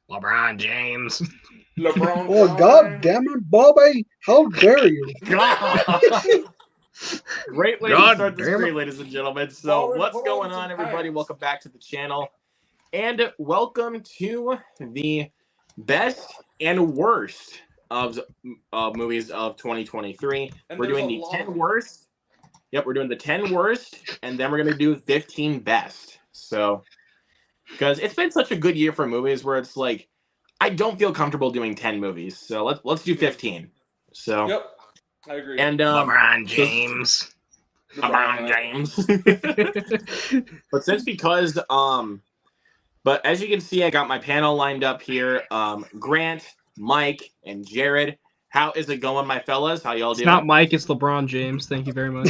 LeBron James. LeBron. Oh, God damn it, Bobby! How dare you? Great way God to start the damn stream, it. ladies and gentlemen. So, Ballin', what's put going on on, some everybody? pants. Welcome back to the channel. And welcome to the best and worst of movies of 2023. And We're there's doing a the lot 10 of them. worst. Yep, we're doing the 10 worst, and then we're going to do 15 best. So, because it's been such a good year for movies where it's like, I don't feel comfortable doing 10 movies. So, let's do 15. So, Yep, I agree. and LeBron so- James. LeBron James. But but as you can see, I got my panel lined up here. Grant, Mike, and Jared. How is it going, my fellas? How y'all It's doing? not Mike, it's LeBron James. Thank you very much.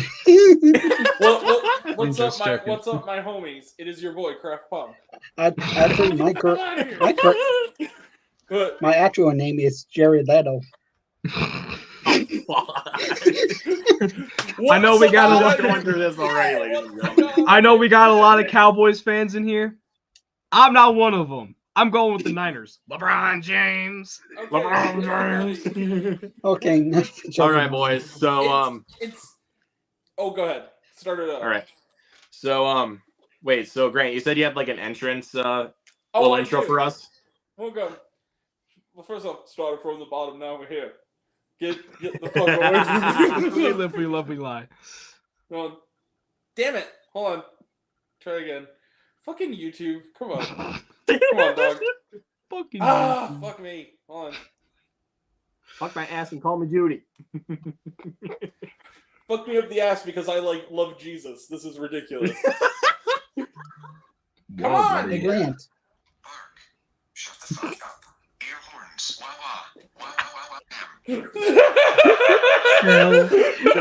What's just up, joking. what's up, my homies? It is your boy, Craft Punk. Actually, But my actual name is Jared Leto. I know we got a lot going through this already, ladies and gentlemen. I know we got a lot of Cowboys fans in here. I'm not one of them. I'm going with the Niners. LeBron James. LeBron James. Okay. All right, boys. So it's. Oh, go ahead. Start it up. all right. So wait. So Grant, you said you had like an entrance little I intro do. for us. Welcome. Well, first off, started from the bottom. Now we're here. Get the fuck away from We me. live, we love, we lie. Hold on. Damn it. Hold on. Try again. Fucking YouTube. Come on. Come on, dog. Fucking Ah, fuck me. Hold on. Fuck my ass and call me Judy. Fuck me up the ass because I love Jesus. This is ridiculous. Come on. Hey, Grant. Bark. Shut the fuck up. Air horns. Wah wah. Wah wah wah wah. Hell.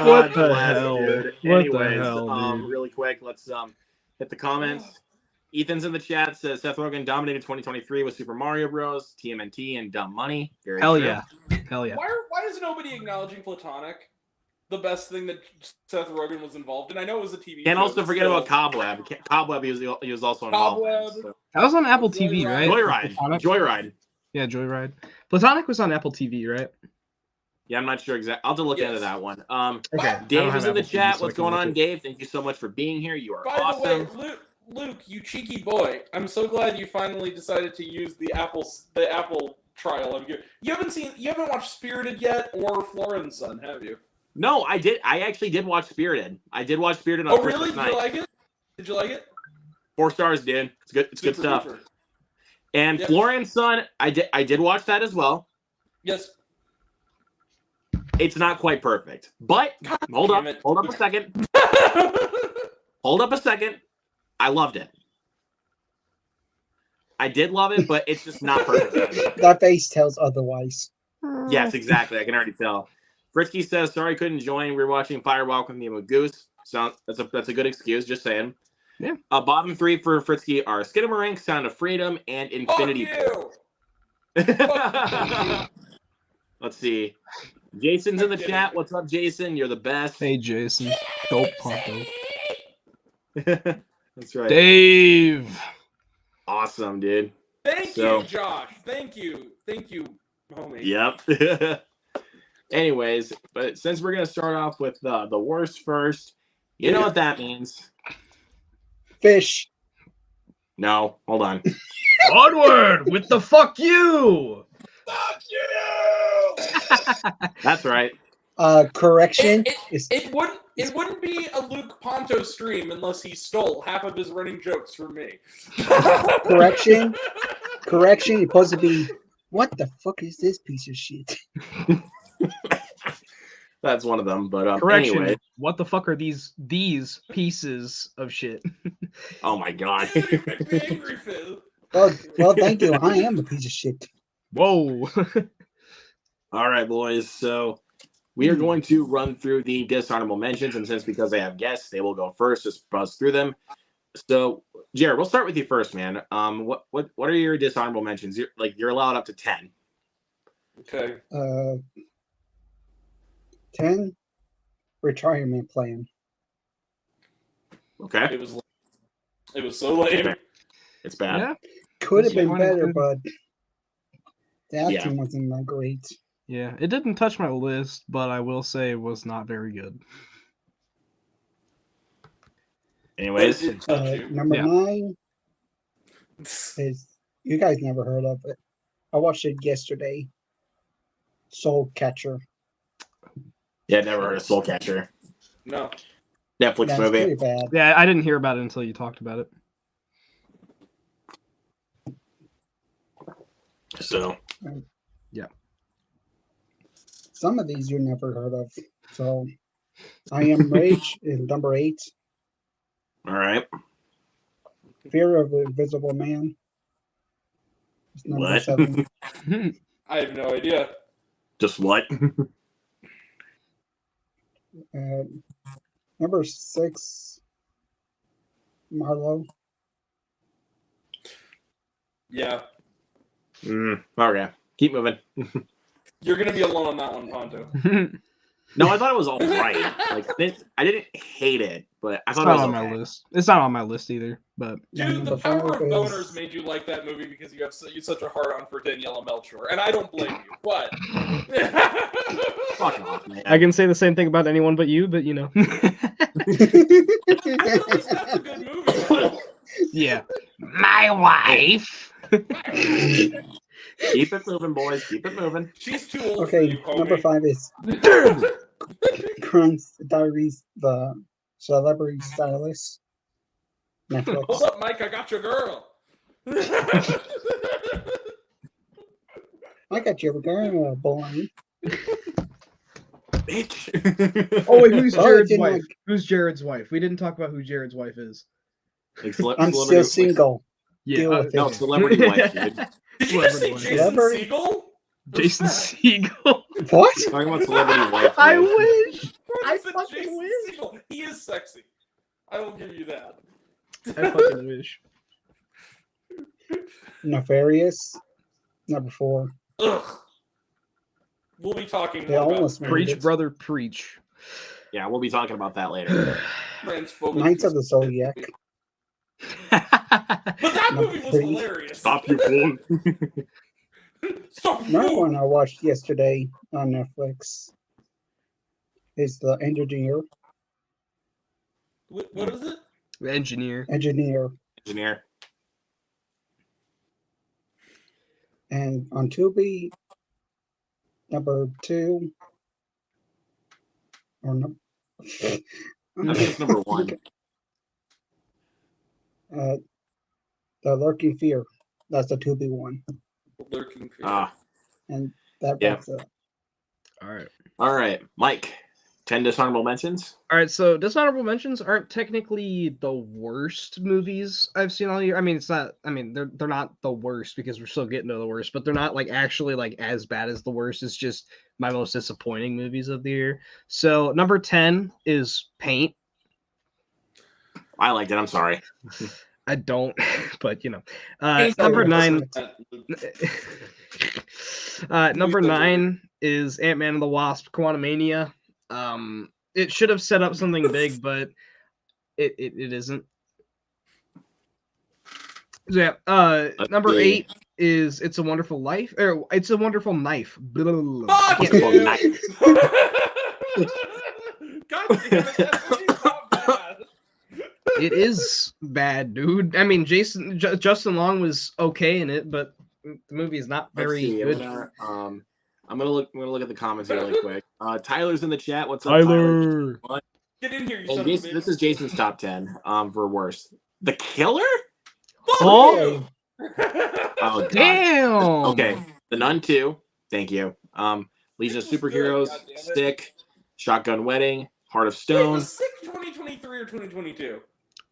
What the bless, hell? dude. What Anyways, the hell, dude? really quick, let's hit the comments. Ethan's in the chat, says Seth Rogen dominated 2023 with Super Mario Bros, TMNT, and Dumb Money. Very Hell true. yeah. Hell yeah. Why is nobody acknowledging Platonic? The best thing that Seth Rogen was involved in. I know it was a TV. Can't show, also but forget still. about Cobweb. Cobweb, he was also involved in. Cobweb. So. That was on Apple TV, right? Joyride. Platonic? Joyride. Yeah, Joyride. Platonic was on Apple TV, right? Yeah, I'm not sure exactly. I'll have to look into that one. Okay. I don't Dave have is in the Apple TV, chat. so I What's can going look on, it. Dave? Thank you so much for being here. You are By awesome. the way, Luke, you cheeky boy. I'm so glad you finally decided to use the Apple trial. You haven't watched Spirited yet or Floren's Son, have you? No, I did. I actually did watch Spirited. I did watch Spirited on Oh, Christmas really? Did night. you like it? Did you like it? 4 stars, dude. It's good. It's good Super stuff. duper. And Yep. Florian's Son, I did watch that as well. Yes. It's not quite perfect, but hold damn up it. a second. Hold up a second. I loved it. I did love it, but it's just not perfect. That face tells otherwise. Yes, exactly. I can already tell. Frisky says, "Sorry, couldn't join. We were watching Firewalk with me with Goose." So that's a good excuse. Just saying. Yeah. Bottom 3 for Frisky are Skidamarink, Sound of Freedom, and Infinity Fuck Pool. you! Let's see. Jason's in the Okay. chat. What's up, Jason? You're the best. Hey, Jason. Dope Ponto. That's right. Dave. Awesome, dude. Thank So- you, Josh. Thank you, homie. Yep. Anyways, but since we're gonna start off with the worst first, you know what that means. Fish. No, hold on. Onward with the fuck you. Fuck you! That's right. Correction. It wouldn't be a Luke Ponto stream unless he stole half of his running jokes from me. Correction. Correction. It's supposed to be. What the fuck is this piece of shit? That's one of them. But Correction. anyway. What the fuck are these pieces of shit? Oh my god. Make me angry, Phil. Well, thank you. I am a piece of shit. Whoa. All right, boys. So we are going to run through the dishonorable mentions, and since because they have guests, they will go first. Just buzz through them. So, Jared, we'll start with you first, man. What are your dishonorable mentions? You're allowed up to 10. Okay. 10. Retirement plan. Okay, It was so lame. it's bad. Yeah. Could have been Disappointing, better, too. but the Yeah. acting wasn't that great. Yeah, it didn't touch my list, but I will say it was not very good. Anyways, It touched you. Number Yeah. 9 is you guys never heard of it. I watched it yesterday. Soul Catcher. yeah, never heard of Soul Catcher. No. Netflix That's movie. pretty bad. Yeah, I didn't hear about it until you talked about it. So Some of these you never heard of. So I Am Rage is number 8. all right. Fear of the Invisible Man is number What? 7. I have no idea. Just what? Number 6, Marlowe. Yeah. Okay. Keep moving. You're gonna be alone on that one, Ponto. No, I thought it was all right. Like I didn't hate it, but I It's thought not it was on okay. my list. It's not on my list either. But Dude, the Number power of 5 boners is made you like that movie because you have such a hard on for Daniela Melchior, and I don't blame you. But Fuck off, man. I can say the same thing about anyone but you. But you know, That's a good movie. yeah. My wife. Keep it moving, boys. Keep it moving. She's too old for Okay, you, homie. number 5 is Crimes Diaries, the Celebrity Stylist. Netflix. Hold up, Mike. I got your girl. I got you, girl, boy. Bitch. Oh wait, who's Oh, Jared's it's in wife? like- Who's Jared's wife? We didn't talk about who Jared's wife is. Like I'm still celebrity- single. Yeah, Deal with No, it. celebrity wife, dude. Did you just say Celebrity Jason Celebrity? Segel? Jason Segel. What? Talking about celebrity wife. I dude. wish. I I said fucking Jason wish. Segel. He is sexy. I will give you that. I fucking wish. Nefarious. Number 4. Ugh. We'll be talking They more about almost made Preach, it. brother, preach. Yeah, we'll be talking about that later. transphobic. Knights of the Zodiac. But that movie was Three. hilarious. Stop you fool. Stop Another you. one I watched yesterday on Netflix is The Engineer. What is it? Engineer. Engineer. Engineer. And on Tubi, number 2. Or no. I think it's number 1. The Lurking Fear. That's the Tubi one. Lurking fear. And that Yeah. wraps it up. All right. All right, Mike. 10 dishonorable mentions. All right, so dishonorable mentions aren't technically the worst movies I've seen all year. I mean, it's not. I mean, they're not the worst because we're still getting to the worst, but they're not like actually like as bad as the worst. It's just my most disappointing movies of the year. So number 10 is Paint. I liked it. I'm sorry. I don't, but you know. Ain't no Number worse 9. than that. Number 9 is Ant-Man and the Wasp: Quantumania. It should have set up something big, but it isn't. So yeah, number see. 8 is It's a Wonderful Life, or It's a Wonderful Knife. Blah, blah, blah, blah. Fuck I can't- Well, you! nice. God damn it, that movie's not bad. It is bad, dude. I mean, Justin Long was okay in it, but the movie is not Let's very see, good. I'm gonna look at the comments here really quick. Tyler's in the chat. What's up, Tyler? Get in here, you And son of a Jason, bitch. this is Jason's top 10 for worst. The Killer? Fuck Oh! you! Oh, God. Damn. Okay. The Nun 2. Thank you. Legion of It was good, Superheroes. goddammit. Stick. Shotgun Wedding. Heart of Wait, Stone. was Sick 2023 or 2022?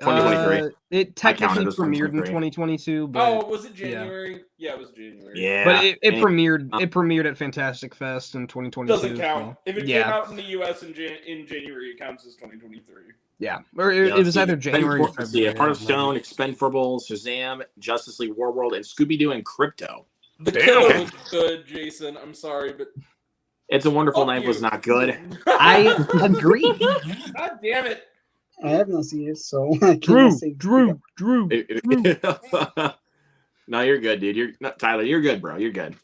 2023. It technically it as premiered in 2023. 2022, but Oh, was it January? Yeah, it was January. Yeah. but it And premiered at Fantastic Fest in 2022. Doesn't count. If it came yeah. out in the US in January, it counts as 2023. Yeah, or it, Yeah, it was let's either see. January or Let's see. February. Heart of Stone, Expendables, Shazam, Justice League Warworld, and Scooby Doo and Crypto. The Damn. Killer Okay. was good, Jason. I'm sorry, but It's a Wonderful fuck Knife you. was not good. I agree. God damn it! I have not seen it, so I Drew, can't say. Drew. Yeah, No, you're good, dude. You're not Tyler. You're good, bro. You're good.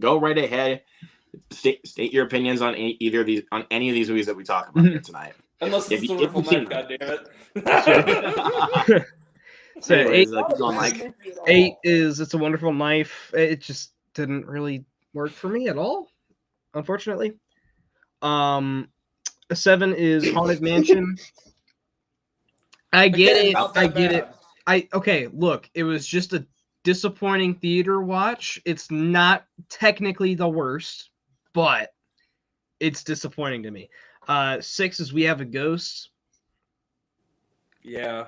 Go right ahead. State your opinions on any of these movies that we talk about here tonight. Unless it's a wonderful night, goddammit. So Anyways, eight, keep going, Mike. 8 is It's a Wonderful Knife. It just didn't really work for me at all, unfortunately. 7 is Haunted Mansion. I get Again, it. not I that get it. bad. Okay, look, it was just a disappointing theater watch. It's not technically the worst, but it's disappointing to me. 6 is We Have a Ghost. Yeah.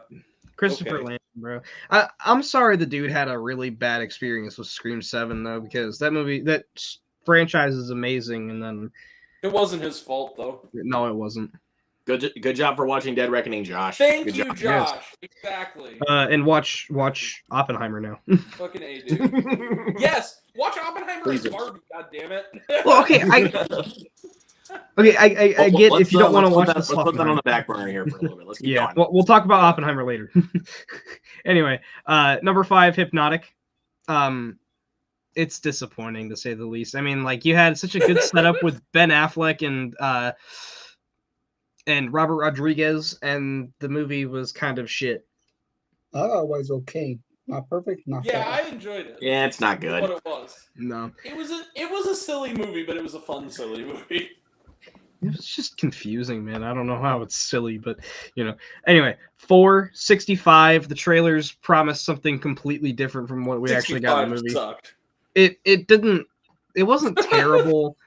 Christopher Okay. Landon, bro. I'm sorry the dude had a really bad experience with Scream 7 though, because that franchise is amazing, and then It wasn't his fault though. no, it wasn't. Good job for watching Dead Reckoning, Josh. Thank Good you, job. Josh. Exactly. And watch Oppenheimer now. Fucking A, dude. Yes, watch Oppenheimer Please and do. Barbie. God damn it. Well, okay, I get if you don't want to watch let's put that on the back burner here for a little bit. Let's keep Yeah, going. we'll talk about Oppenheimer later. Anyway, number 5, Hypnotic. It's disappointing to say the least. I mean, like, you had such a good setup with Ben Affleck and Robert Rodriguez, and the movie was kind of shit. Otherwise, okay. Not perfect, not Yeah, bad. I enjoyed it. Yeah, it's not What good. it was. No, It was a silly movie, but it was a fun silly movie. it was just confusing, man. I don't know how it's silly, but Anyway, 4, 65. The trailers promised something completely different from what we actually got in the 65 movie. sucked. It didn't. It wasn't terrible.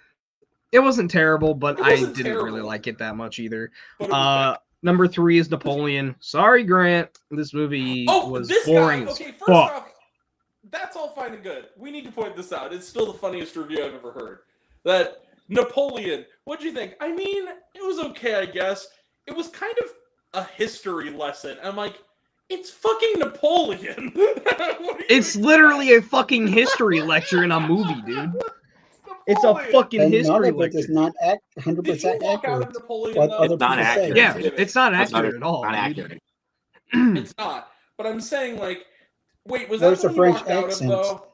It wasn't terrible, but It I wasn't didn't really terrible. like it that much either. But it was Number 3 is Napoleon. Sorry, Grant. This movie was this boring guy. as Okay, first fuck. off, that's all fine and good. We need to point this out. It's still the funniest review I've ever heard. That Napoleon. What'd you think? I mean, it was okay, I guess. It was kind of a history lesson. I'm like, it's fucking Napoleon. It's literally a fucking history lecture in a movie, dude. It's a Napoleon. fucking And none history of it lecture. is not 100% Did you walk out accurate. of Napoleon What though? other It's not people say. accurate. Yeah, Give it. it's not That's accurate at all. Not dude. accurate. It's not. But I'm saying, like, wait, was Where's that the the one you French walked out of accent? though?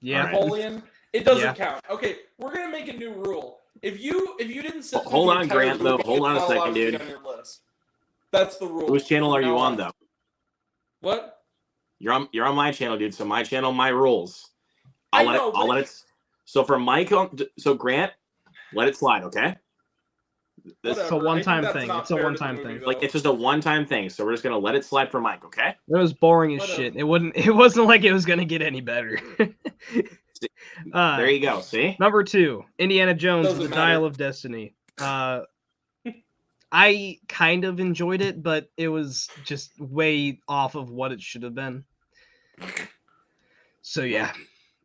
Yeah. Alright. Napoleon? It doesn't Yeah. count. Okay, we're gonna make a new rule. If you didn't sit through Hold the on, entire Grant, though. movie, Hold it's on a not second, allowed to be dude. on your list. That's the rule. Whose channel are you Now on, though? What? You're on my channel, dude. So my channel, my rules. I I'll know, but- let it. So for Mike, so Grant, let it slide, okay? This, Whatever. It's a one-time I think that's thing. not It's a fair to the one-time movie, thing. though. like it's just a one-time thing. So we're just gonna let it slide for Mike, okay? It was boring as Whatever. shit. It wasn't like it was gonna get any better. There you go. See? Number 2, Indiana Jones and Doesn't the matter. Dial of Destiny. I kind of enjoyed it, but it was just way off of what it should have been. So yeah,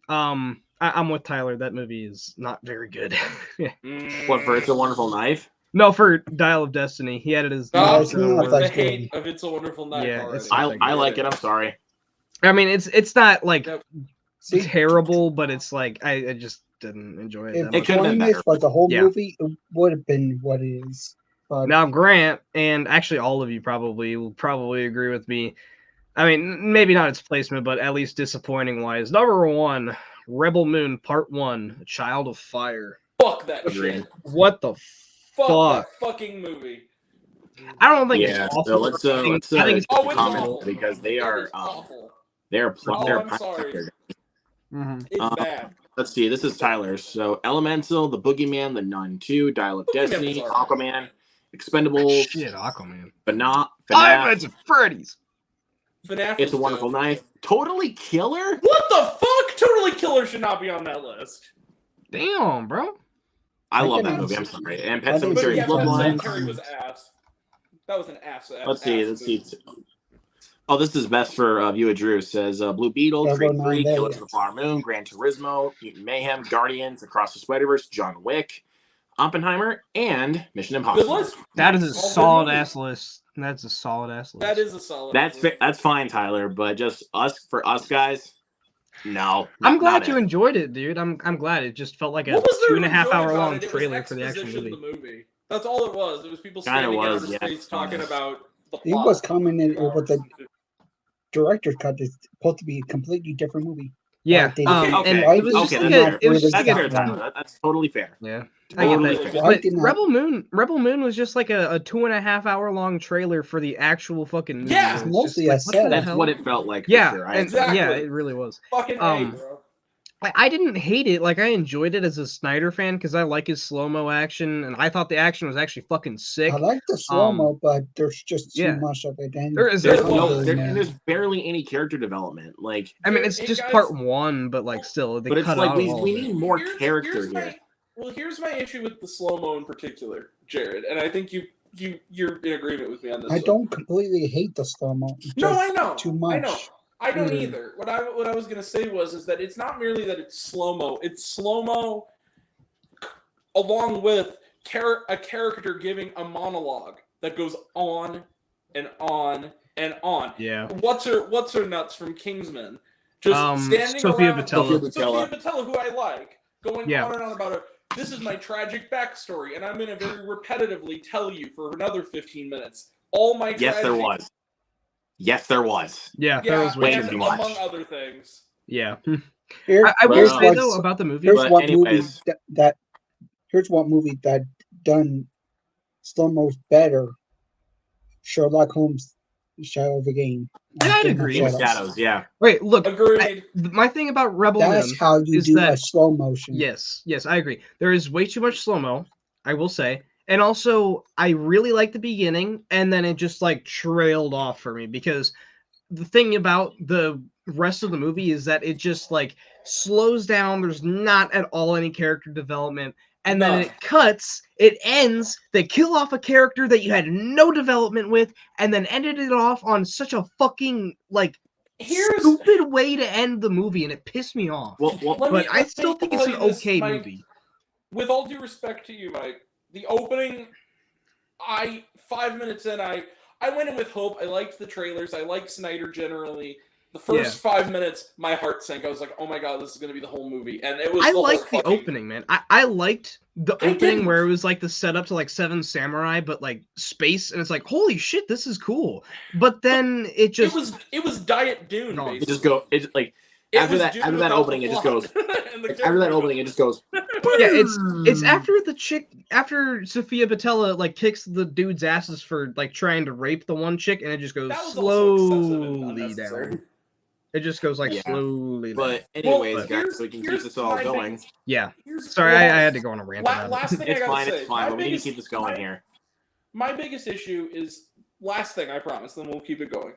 I'm with Tyler. That movie is not very good. What for? It's a Wonderful Knife. No, for Dial of Destiny, he had it as. No, it's not the like hate of It's a Wonderful Night Yeah, already. it's- I like it. I'm sorry. I mean, it's not like Yep. See, terrible, but it's like I just didn't enjoy it if that It much. could've been one better. missed for the whole Yeah. movie, it would have been what it is. But Now, Grant, and actually all of you will probably agree with me. I mean, maybe not its placement, but at least disappointing wise. Number 1, Rebel Moon Part 1, Child of Fire. Fuck that Agreed. shit. What the Fuck fuck? that fucking movie. I don't think Yeah. it's awful. So let's I think it's Oh, it's comment awful. because they It are is awful. they're Oh, they're I'm sorry. Mhm. It's bad. Let's see. This is Tyler. So Elemental, The Boogeyman, The Nun 2, Dial of Boogeyman was Destiny, alright. Aquaman, Expendables, Shit, Aquaman. FNAF, It's Freddy's. FNAF It's a was Wonderful dope. Knife, Totally Killer. What the fuck? Totally Killer should not be on that list. Damn, bro. I love that didn't movie. I'm see- sorry. And I Pet didn't But Cemetery see yeah, it. Pet Bloodlines. Sematary was ass. That was an ass. Let's see. ass Let's movie. see. Oh, this is best for View of Drew. Says Blue Beetle, Yeah, Creed well, 3, no, there Killers you of the Flower Moon, Gran Turismo, Mutant Mayhem, Guardians, Across the Spider-Verse, John Wick, Oppenheimer, and Mission Good Impossible. list. That is a All good solid movies. ass list. That's a solid ass list. That is a solid. That's list. that's fine, Tyler. But just for us guys, no. I'm not glad you it. enjoyed it, dude. I'm glad it just felt like a What was there 2.5 to hour enjoy about long it? It was trailer for the actual exposition movie. of the movie. That's all it was. It was people Kinda standing was, out of yeah, space talking honest. about the he plot. was coming in with a director's cut is supposed to be a completely different movie. Yeah. they- and okay, it was just okay, like that's fair. it was just That's like fair, a Tyler. That's totally fair. yeah. I get Totally that. fair. Why But did not- Rebel Moon was just like a 2.5 hour long trailer for the actual fucking movie. Yeah. It was Mostly just a like, what the setup. That's hell? what it felt like. Yeah, for sure. and Exactly. yeah, it really was. Fucking Um, bro. I didn't hate it. Like I enjoyed it as a Snyder fan because I like his slow mo action, and I thought the action was actually fucking sick. I like the slow mo, but there's just too yeah. much of it. And There is There's There's no, one there, man. and there's barely any character development. Like, I mean, Here- it's hey, just guys. part one, but like still, they but it's cut like out we all we of it. need more Here's character my- here. Well, here's my issue with the slow mo in particular, Jared, and I think you're in agreement with me on this. I one. don't completely hate the slow mo. No, I know. too I know. much. I don't Mm. either. What I was gonna say is that it's not merely that it's slow mo. It's slow mo along with a character giving a monologue that goes on and on and on. Yeah. What's her nuts from Kingsman? Just standing Sophia around. Boutella. Sophia Boutella, who I like, going Yeah. on and on about it. This is my tragic backstory, and I'm going to very repetitively tell you for another 15 minutes all my. Yes, there tragic- was. Yes, there was. Yeah, Yeah, that was way and too too much. much. among other things. Yeah. Here, I will here's say what's- though about the movie. here's But one movie anyways. that here's one movie that done slow mo's better. Sherlock Holmes, Shadow of the Game. Yeah, I'd Game of agree. Game of Shadows. Shadows, yeah. Wait, look. Agreed. My thing about Rebel Moon. That's how you is do that- a slow motion. Yes, I agree. There is way too much slow mo, I will say. And also, I really like the beginning, and then it just like trailed off for me because the thing about the rest of the movie is that it just like slows down. There's not at all any character development. And then None. it cuts, it ends, they kill off a character that you had no development with, and then ended it off on such a fucking like Here's stupid way to end the movie, and it pissed me off. Well, Let me- But I let still me think it's an tell you this, okay Mike. movie. with all due respect to you, Mike, the opening, 5 minutes in, I went in with hope. I liked the trailers. I liked Snyder generally. The first 5 minutes, my heart sank. I was like, "Oh my god, this is going to be the whole movie." And it was. I the liked whole the fucking- opening, man. I liked the I opening didn't. where it was like the setup to like Seven Samurai, but like space, and it's like, holy shit, this is cool. But then it just It was Diet Dune. No, Basically. it just go. It's like It after was that- Dune after that without opening, the it just plot. goes- And the after that character opening, it just goes. yeah, it's after the chick after Sophia Boutella like kicks the dude's asses for like trying to rape the one chick, and it just goes That was also excessive and slowly unnecessary. down. It just goes like Yeah. slowly down. But anyways, Well, guys, so we can keep this all my going. biggest- Yeah. here's- Sorry, well, I had to go on a rant about it. Last thing I It's gotta fine. say. It's fine. my But we need to biggest- keep this going my- here. My biggest issue is last thing, I promise, then we'll keep it going.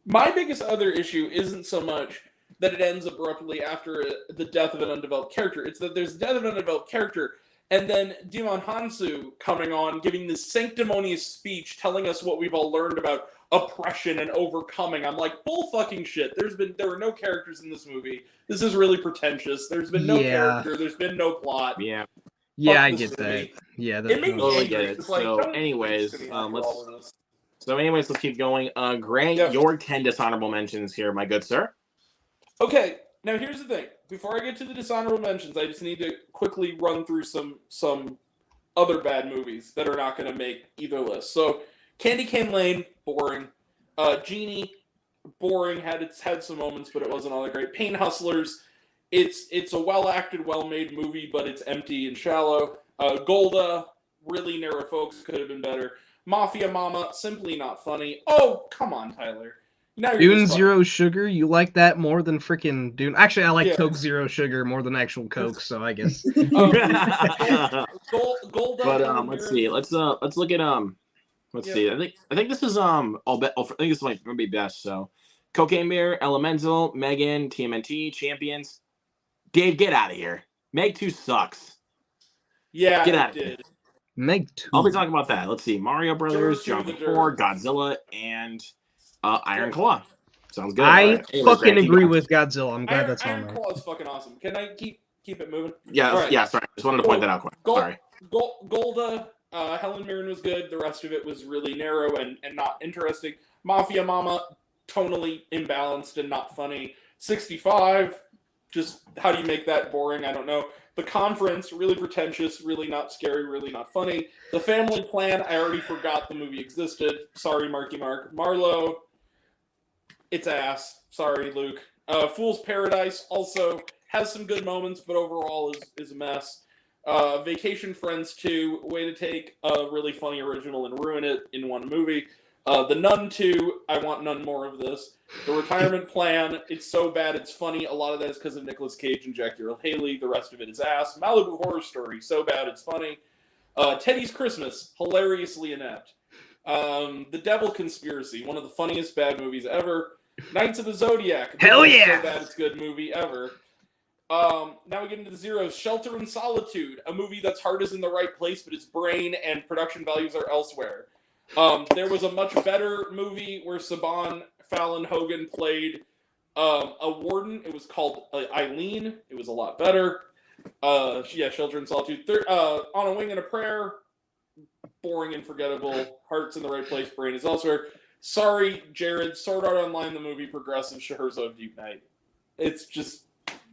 My biggest other issue isn't so much that it ends abruptly after the death of an undeveloped character. It's that there's the death of an undeveloped character, and then Demon Hansu coming on, giving this sanctimonious speech, telling us what we've all learned about oppression and overcoming. I'm like, bull fucking shit. There were no characters in this movie. This is really pretentious. There's been no Yeah. character. There's been no plot. Yeah. Yeah, Fuck I this get that. movie. Yeah, It made me Totally angry. get it. It's like, So, don't anyways, waste any let's- for all of this. So, anyways, let's keep going. Grant, Yep. your 10 dishonorable mentions here, my good sir. Okay, now here's the thing. Before I get to the dishonorable mentions, I just need to quickly run through some other bad movies that are not going to make either list. So, Candy Cane Lane, boring. Genie, boring. Had some moments, but it wasn't all that great. Pain Hustlers, it's a well acted, well made movie, but it's empty and shallow. Golda, really narrow folks, could have been better. Mafia Mama, simply not funny. Oh, come on, Tyler. Now you're Dune just Zero Sugar, you like that more than freaking Dune? Actually, I like Yeah. Coke Zero Sugar more than actual Coke, so I guess. Golda, Let's see. Let's look at let's Yeah. see. I think this is I think this might be best. So, Cocaine Bear, Elemental, Megan, TMNT, Champions. Dave, get out of here. Meg 2 sucks. Yeah, Get it out of here. did. Meg 2. I'll be talking about that. Let's see. Mario Brothers, Dirt to John the 4, dirt. Godzilla, and Iron Claw. Sounds good. I All right. Anyways, fucking Grant, keep agree going. with Godzilla. I'm glad that's on Iron there. Claw is fucking awesome. Can I keep it moving? Yeah, All right. yeah. Sorry, just wanted to point that out quick. Gold, Sorry. Golda, Helen Mirren was good. The rest of it was really narrow and not interesting. Mafia Mama, tonally imbalanced and not funny. 65, just how do you make that boring? I don't know. The Conference, really pretentious, really not scary, really not funny. The Family Plan, I already forgot the movie existed. Sorry, Marky Mark. Marlowe, it's ass. Sorry, Luke. Fool's Paradise also has some good moments, but overall is a mess. Vacation Friends 2, way to take a really funny original and ruin it in one movie. The Nun 2, I want none more of this. The Retirement Plan, it's so bad it's funny. A lot of that is because of Nicolas Cage and Jackie Earle Haley. The rest of it is ass. Malibu Horror Story, so bad it's funny. Teddy's Christmas, hilariously inept. The Devil Conspiracy, one of the funniest bad movies ever. Knights of the Zodiac, Hell yeah! so bad it's good movie ever. Now we get into the zeros. Shelter in Solitude, a movie that's heart is in the right place, but its brain and production values are elsewhere. There was a much better movie where Saban Fallon Hogan played a warden. It was called Eileen. It was a lot better. Shelter in Solitude. On a Wing and a Prayer, boring and forgettable. Heart's in the right place, brain is elsewhere. Sorry, Jared. Sword Art Online, the movie progressive Scheherazade Deep Night. It's just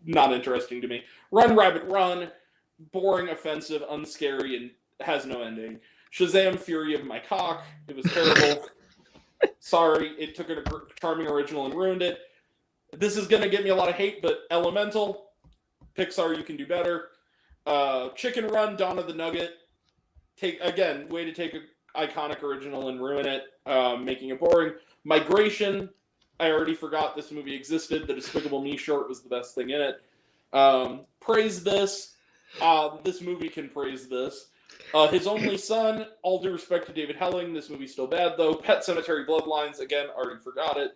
not interesting to me. Run, Rabbit, Run. Boring, offensive, unscary, and has no ending. Shazam! Fury of My Cock. It was terrible. Sorry, it took a charming original and ruined it. This is going to get me a lot of hate, but Elemental. Pixar, you can do better. Chicken Run, Dawn of the Nugget. Way to take an iconic original and ruin it, making it boring. Migration. I already forgot this movie existed. The Despicable Me short was the best thing in it. Praise This. This movie can praise this. His Only Son, all due respect to David Helling, this movie's still bad though. Pet Sematary Bloodlines, again, already forgot it.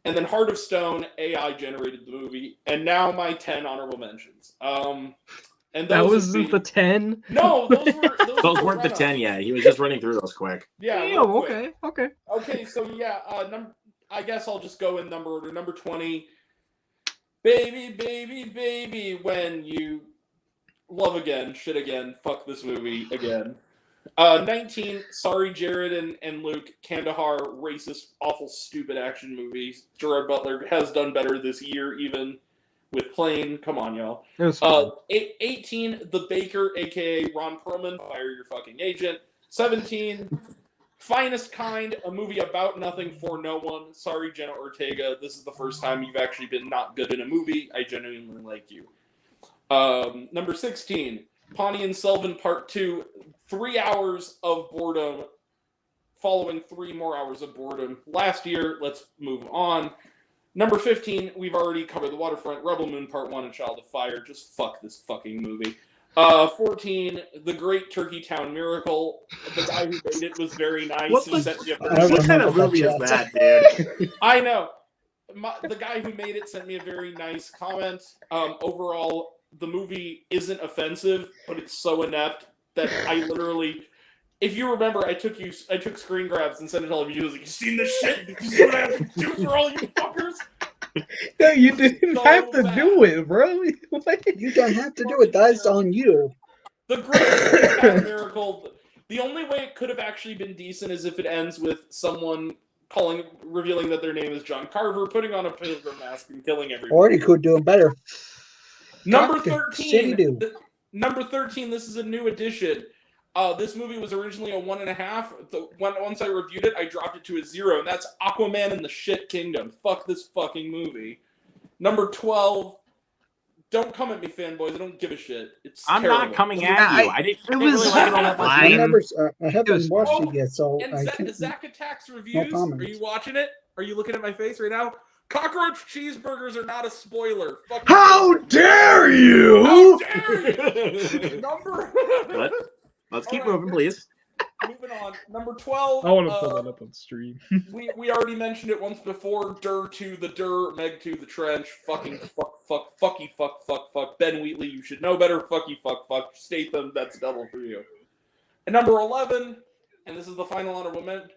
And then Heart of Stone, AI generated the movie. And now my 10 honorable mentions. And That wasn't the 10? No, Those weren't the 10 yet. He was just running through those quick. Yeah, Damn, real quick. okay. Okay, so yeah, I guess I'll just go in number order. Number 20, Baby, Baby, Baby, When You Love Again, Shit Again, Fuck This Movie Again. 19, Sorry, Jared and Luke, Kandahar, racist, awful, stupid action movies. Gerard Butler has done better this year, even with Plane. Come on, y'all. It was fun. 18, The Baker, a.k.a. Ron Perlman, Fire Your Fucking Agent. 17, Finest Kind, a movie about nothing for no one. Sorry, Jenna Ortega. This is the first time you've actually been not good in a movie. I genuinely like you. Number 16, Pawnee and Sullivan Part 2. 3 hours of boredom following 3 more hours of boredom. Last year, let's move on. Number 15, we've already covered The Waterfront, Rebel Moon Part 1, and Child of Fire. Just fuck this fucking movie. 14, The Great Turkey Town Miracle. The guy who made it was very nice. What kind of movie is that, dude? I know. The guy who made it sent me a very nice comment. Overall, the movie isn't offensive, but it's so inept that I literally, if you remember, I took screen grabs and sent it to all of you. I was like, you seen this shit? Did you see what I have to do for all you fuckers? No, you didn't So have to bad. do it, bro. You don't have to do it. That's on you. The Great Town Miracle. The only way it could have actually been decent is if it ends with someone revealing that their name is John Carver, putting on a pilgrim mask and killing everyone. Or he could do it better. Number Doctor 13. Shitty-doo. Number 13. This is a new addition. This movie was originally a 1.5. Once I reviewed it, I dropped it to a 0, and that's Aquaman and the Shit Kingdom. Fuck this fucking movie. Number 12. Don't come at me, fanboys. I don't give a shit. I'm terrible. not coming Yeah, at you. I didn't really was like it all that much. fine. I haven't watched Oh, it yet, so And I can't. Zach Attack's reviews. comment. Are you watching it? Are you looking at my face right now? Cockroach cheeseburgers are not a spoiler. Fuck How dare you? How dare you? Number. Let's keep All right. moving, please. Moving on. Number 12. I want to pull that up on stream. We already mentioned it once before. Durr 2, The Durr, Meg 2, The Trench. Fucking fuck. Ben Wheatley, you should know better. Fuck. Statham, that's double for you. And number 11, and this is the final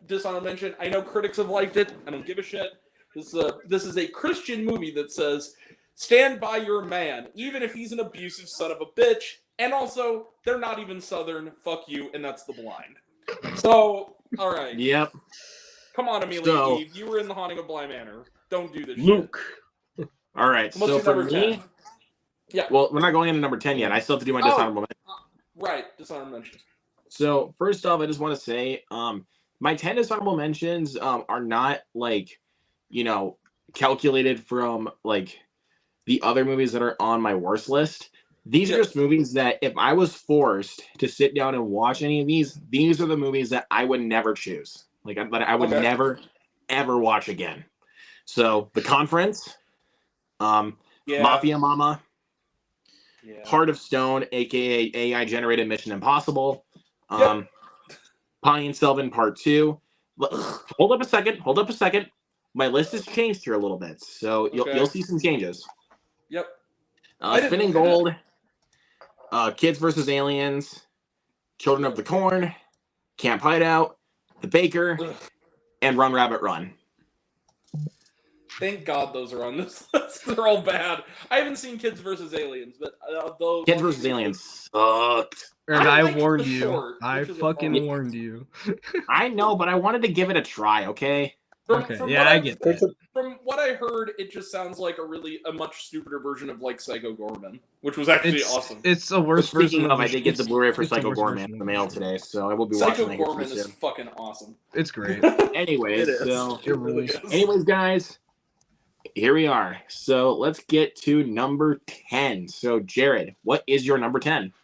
dishonorable mention. I know critics have liked it. I don't give a shit. This is a Christian movie that says, stand by your man, even if he's an abusive son of a bitch. And also, they're not even Southern. Fuck you, and that's The Blind. So, all right. Yep. Come on, Amelia So- Eve. You were in The Haunting of Bly Manor. Don't do this Luke. shit. All right. What's So your for number me, 10? Yeah. well, we're not going into number 10 yet. I still have to do my Oh. dishonorable mention. Right. Dishonorable mentions. So first off, I just want to say, my 10 dishonorable mentions are not like, calculated from like the other movies that are on my worst list. These are Yeah. just movies that if I was forced to sit down and watch any of these are the movies that I would never choose. Like that I would Okay. never ever watch again. So The Conference, Yeah. Mafia Mama, Yeah. Heart of Stone, aka AI generated Mission Impossible, Yep. Pine and Selvin Part 2. Hold up a second. My list has changed here a little bit, so Okay. you'll see some changes. Yep. I didn't Spinning know Gold, Kids vs. Aliens, Children of the Corn, Camp Hideout, The Baker, Ugh. and Run Rabbit Run. Thank God those are on this list. They're all bad. I haven't seen Kids vs. Aliens, but those Kids vs. Aliens sucked. And I I liked warned the you. short, I which is a fucking bummer. warned you. I know, but I wanted to give it a try, okay? Okay, From yeah, what I I've- get There's that. a, From what I heard, it just sounds like a much stupider version of like Psycho Gorman, which was actually awesome. It's a worse Speaking version of, the I did get the it's- Blu-ray for it's a Psycho worse Gorman version in of the mail shit. today, so I will be Psycho watching that Gorman here is soon. fucking awesome. It's great. Anyways, It is. so It really is. anyways, guys, here we are. So let's get to number 10. So Jared, what is your number 10?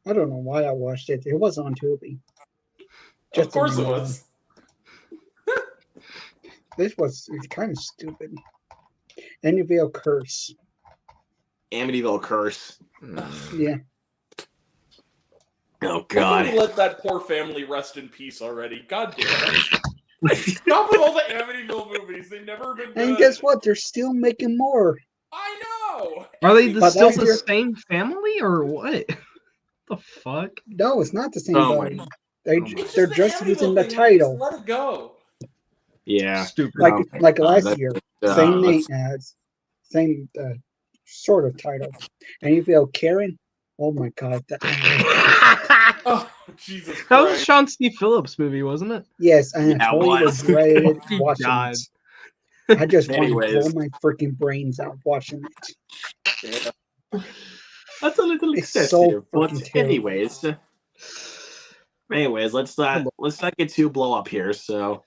I don't know why I watched it. It was on Tubi. Of course it to, was. It's kind of stupid. Amityville Curse. Amityville Curse. Yeah. Oh Why can't we God. let that poor family rest in peace already? God damn it. Stop with all the Amityville movies. They've never been good. And guess what? They're still making more. I know. Are they But still last the year- same family or what? The fuck? No, it's not the same Oh my- body. It's They're the just Amityville using the thing, title. Let it go. Yeah. Stupid. Like last that- year. Same let's- name as same sort of title. Amityville Karen. Oh my god. Oh, Jesus That was a Christ. Sean C. Phillips movie, wasn't it? Yes, and Yeah, I totally what? regretted Fucking watching God. it. I just want to Anyways. blow my freaking brains out watching it. That's a little It's so excessive. But fucking terrible. anyways, let's not get too blow up here. So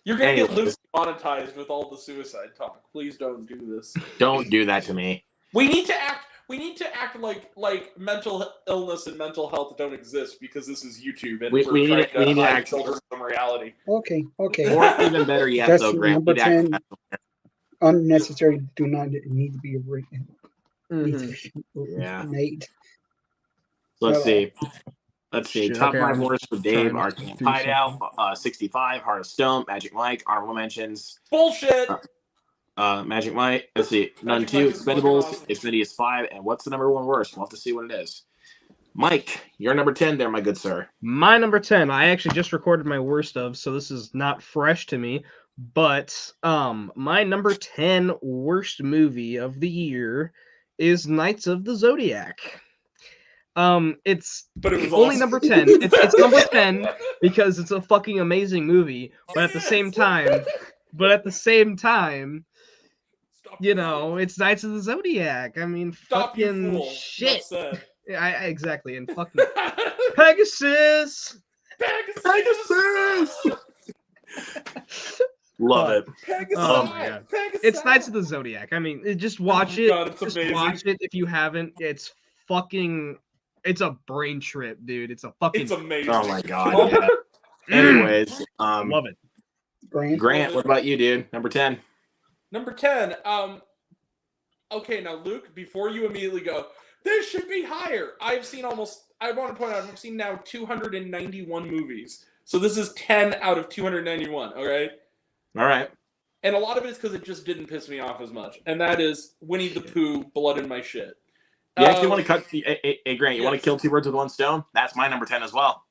You're gonna get Anyways. loose monetized with all the suicide talk. Please don't do this. don't do that to me. We need to act like mental illness and mental health don't exist because this is YouTube and We we're need trying to- we need to hide act- children from reality. Okay. Or even better yet, That's though, Grant. number you'd act- 10. Unnecessary do not need to be written. Yeah. Made. Let's see. Shit, Top okay, 5 I'm worst for Dave trying are to Camp do Hideout, 65, Heart of Stone, Magic Mike, Honorable Mentions, Bullshit. Magic Mike. Let's see. None Magic 2, Mike is fucking Expendables, awesome. Xfinity 5, and what's the number 1 worst? We'll have to see what it is. Mike, you're number 10 there, my good sir. My number 10, I actually just recorded my worst of, so this is not fresh to me. But my number 10 worst movie of the year is Knights of the Zodiac. It's But it was only awesome. number 10. It's number 10 because it's a fucking amazing movie. But at the same time, Stop you know, it's Knights of the Zodiac. I mean, Stop you fucking fool. shit. Enough I exactly, and fucking said. Pegasus. Pegasus. Love it. Pegasus. Oh my God. Pegasus. It's Knights of the Zodiac. I mean, just watch Oh it. God, it's Just amazing. watch it if you haven't. It's fucking. It's a brain trip, dude. It's a fucking. It's amazing. Oh my God. Yeah. Anyways, Love it. Grant, what about you, dude? Number 10. Number 10. Okay, now Luke, before you immediately go, this should be higher. I want to point out, I've seen now 291 movies. So this is 10 out of 291, all right? All right. And a lot of it is because it just didn't piss me off as much. And that is Winnie the Pooh, Blood in My Shit. You actually want to cut? Hey, Grant, you want to yes. kill 2 birds with 1 stone? That's my number 10 as well.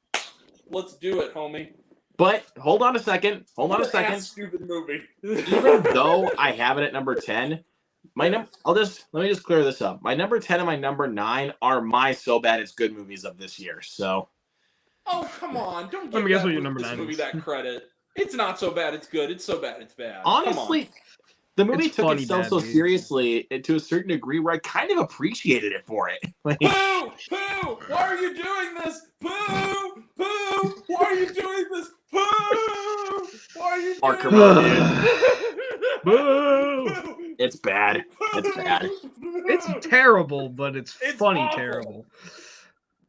Let's do it, homie. But hold on a second. Hold on a Your second. ass stupid movie. Even though I have it at number 10, let me just clear this up. My number 10 and my number 9 are my so bad it's good movies of this year. So Oh, come on. Don't Let give me guess that what your movie- number this 9 movie is. that credit. It's not so bad it's good. It's so bad it's bad. Come on. honestly, the movie It's took funny itself bad, so dude. seriously to a certain degree where I kind of appreciated it for it. Like, Pooh! Pooh! Why are you doing this? Pooh! Pooh! Why are you doing this? Boo! Why are you Mark doing Kermode, that? Boo! It's bad. It's bad. It's terrible, but it's funny awful. terrible.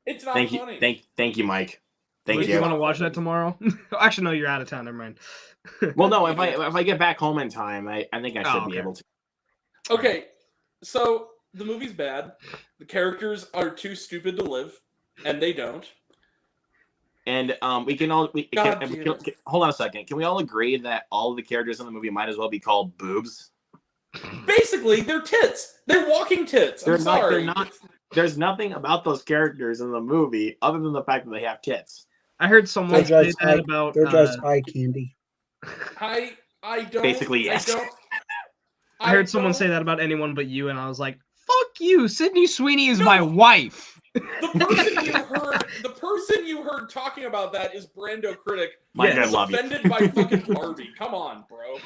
It's not Thank you. funny. Thank you, Mike. Thank Luke, you. you want to watch that tomorrow? Actually, no, you're out of town. Never mind. Well, no, if I get back home in time, I think I should be okay. able to. Okay, so the movie's bad. The characters are too stupid to live, and they don't. And we can all God damn it. hold on a second. Can we all agree that all of the characters in the movie might as well be called boobs? Basically, they're tits. They're walking tits. I'm sorry. They're not. There's nothing about those characters in the movie other than the fact that they have tits. I heard someone They're say just that eye- about. They're just eye candy. I don't. Basically, yes. I heard someone say that about anyone but you, and I was like, "Fuck you, Sydney Sweeney is my wife." The person you heard talking about that is Brando Critic. Mike, Yes. I love you. Offended by fucking Barbie. Come on, bro.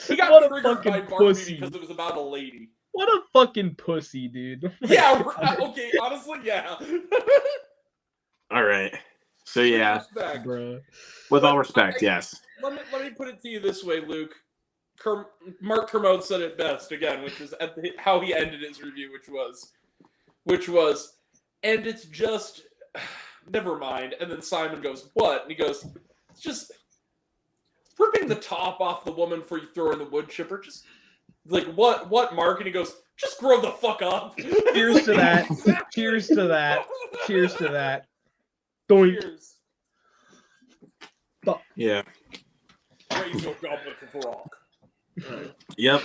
He got What a triggered by fucking Barbie pussy. because it was about a lady. What a fucking pussy, dude. Yeah. Okay. Honestly, yeah. All right. So yeah, Respect. Bruh. with all respect, yes. Let me put it to you this way, Luke. Mark Kermode said it best again, which is how he ended his review, which was, and it's just, never mind. And then Simon goes, "What?" And he goes, "It's just ripping the top off the woman before you throw her in the wood chipper. Just like what, Mark?" And he goes, "Just grow the fuck up." Cheers to that. Cheers to that. Cheers to that. Doink. Cheers. Yeah. Raise your goblet for Rock. Yep.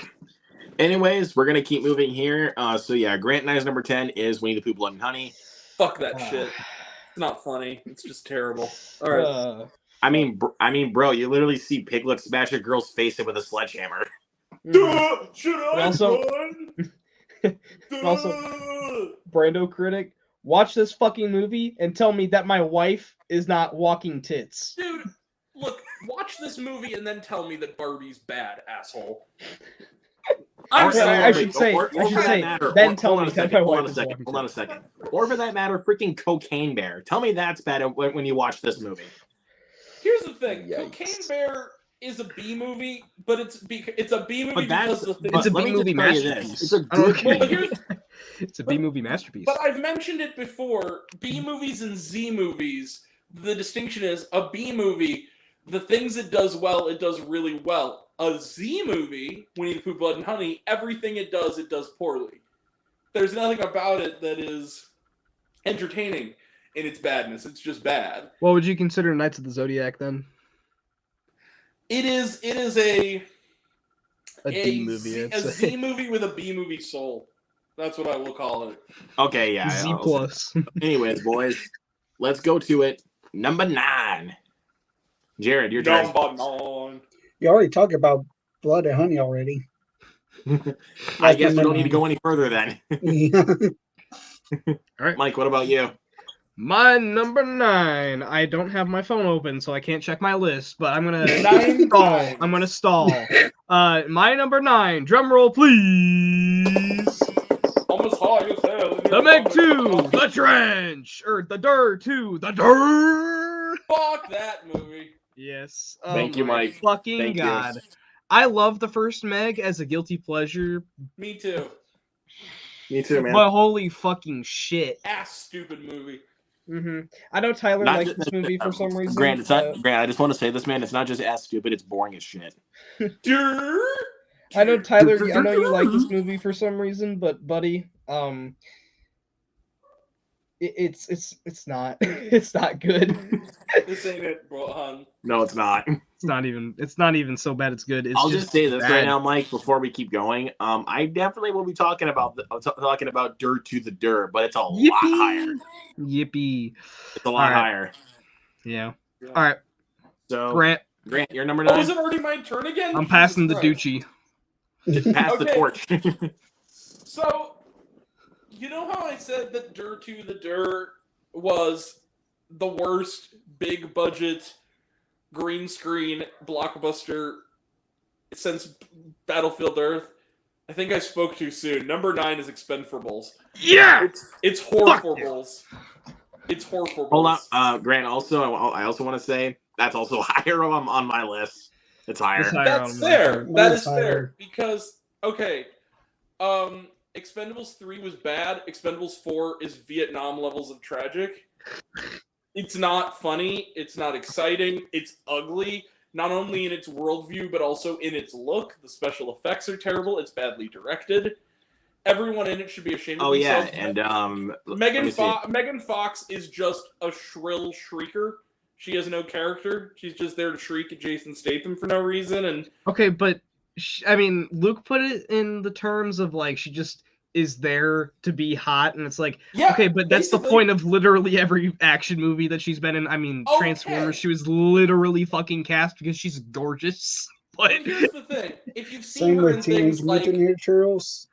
Anyways, we're gonna keep moving here. So yeah, Grant and I's number 10 is Winnie the Pooh, Blood and Honey. Fuck that shit. It's not funny. It's just terrible. All right. I mean, bro, you literally see Piglet smash a girl's face in with a sledgehammer. Should I Also- run? also- Brando Critic, watch this fucking movie and tell me that my wife is not walking tits. Dude, look, watch this movie and then tell me that Barbie's bad, asshole. I'm Yeah, sorry. I should say, or I should for that say, matter- then or- tell hold me on a that second, my hold on wife a is second, walking hold on a tits. second. Or for that matter, freaking Cocaine Bear. Tell me that's bad when you watch this movie. Here's the thing: Yikes. Cocaine Bear is a B movie, but it's a B movie But because that's the thing. It's a let me B-movie just tell you this. masterpiece. It's a I don't good care. Well, here's, It's a B-movie masterpiece. but I've mentioned it before. B movies and Z movies. The distinction is a B movie. The things it does well, it does really well. A Z movie, Winnie the Pooh, Blood and Honey, everything it does poorly. There's nothing about it that is entertaining in its badness. It's just bad. What would you consider Knights of the Zodiac then? It is a D movie. a Z movie with a B movie soul. That's what I will call it. Okay, yeah. Z I'll- plus. Anyways, boys, let's go to it. Number 9. Jared, your turn. Number 9. You already talked about Blood and Honey already. I guess we don't need to go any further then. All right. Mike, what about you? My number 9. I don't have my phone open, so I can't check my list, but I'm gonna Nine stall. times. I'm gonna stall. My number 9. Drum roll, please. Almost high as hell. The Meg 2. The Trench. Or the Dur 2. The Dur. Fuck that movie. Yes. Thank you, my Mike. Fucking Thank you. God. I love the first Meg as a guilty pleasure, Me too. Me too, man. but holy fucking shit. Ass stupid movie. I know Tyler Not likes just- this movie for some reason. Grant, it's not. Grant, I just want to say this, man. It's not just ass stupid. It's boring as shit. I know Tyler. I know you like this movie for some reason, but buddy, it's not. It's not good. This ain't it, bro, hon. No, it's not. It's not even so bad. It's good. It's I'll just say this bad. right now, Mike. Before we keep going, I definitely will be talking about Dirt to the Dirt, but it's a lot higher. Yippee! It's a lot All right. higher. Yeah. All right, So, Grant. Grant, you're number Oh, 9. is it already my turn again? I'm passing the Jesus Christ. Ducci. Just pass the Okay. torch. So, you know how I said that Dirt to the Dirt was the worst big budget green screen blockbuster since Battlefield Earth? I think I spoke too soon. Number 9 is Expendables. Yeah. It's Horribles. It's Horribles. Hold on, Grant. Also, I also want to say that's also higher on my list. It's higher. It's higher. That's on fair. mine. That Mine's is fair higher. because okay, Expendables 3 was bad. Expendables 4 is Vietnam levels of tragic. It's not funny. It's not exciting. It's ugly. Not only in its worldview, but also in its look. The special effects are terrible. It's badly directed. Everyone in it should be ashamed of Oh yeah, themselves. and Megan Fox is just a shrill shrieker. She has no character. She's just there to shriek at Jason Statham for no reason. And Okay, but I mean, Luke put it in the terms of like she just is there to be hot, and it's like, yeah, okay, but that's the basically- point of literally every action movie that she's been in. I mean, Okay. Transformers, she was literally fucking cast because she's gorgeous. But But here's the thing: if you've seen Same her in with Teenage things like, Mutant Ninja Turtles.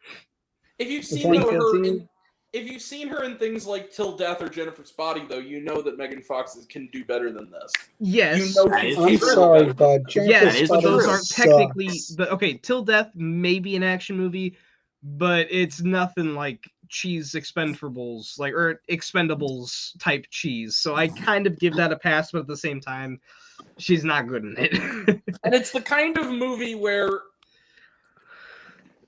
if you've the seen her 2015. in, if you've seen her in things like Till Death or Jennifer's Body, though, you know that Megan Fox can do better than this. yes, You know That she's is I'm capable of sorry, better. but yes, Jennifer's but Body those Body aren't sucks. technically. But okay, Till Death may be an action movie, but it's nothing like cheese Expendables, like or Expendables type cheese. So I kind of give that a pass, but at the same time, she's not good in it. And it's the kind of movie where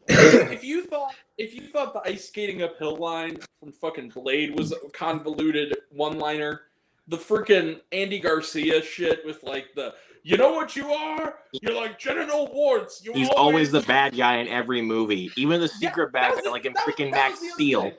if you thought the ice skating uphill line from fucking Blade was a convoluted one-liner, the freaking Andy Garcia shit with like the you know what you are? You're like genital warts. You he's always the bad guy in every movie, even the Yeah, secret that bad was guy, it. like in That was- freaking that Max was the other Steel. thing.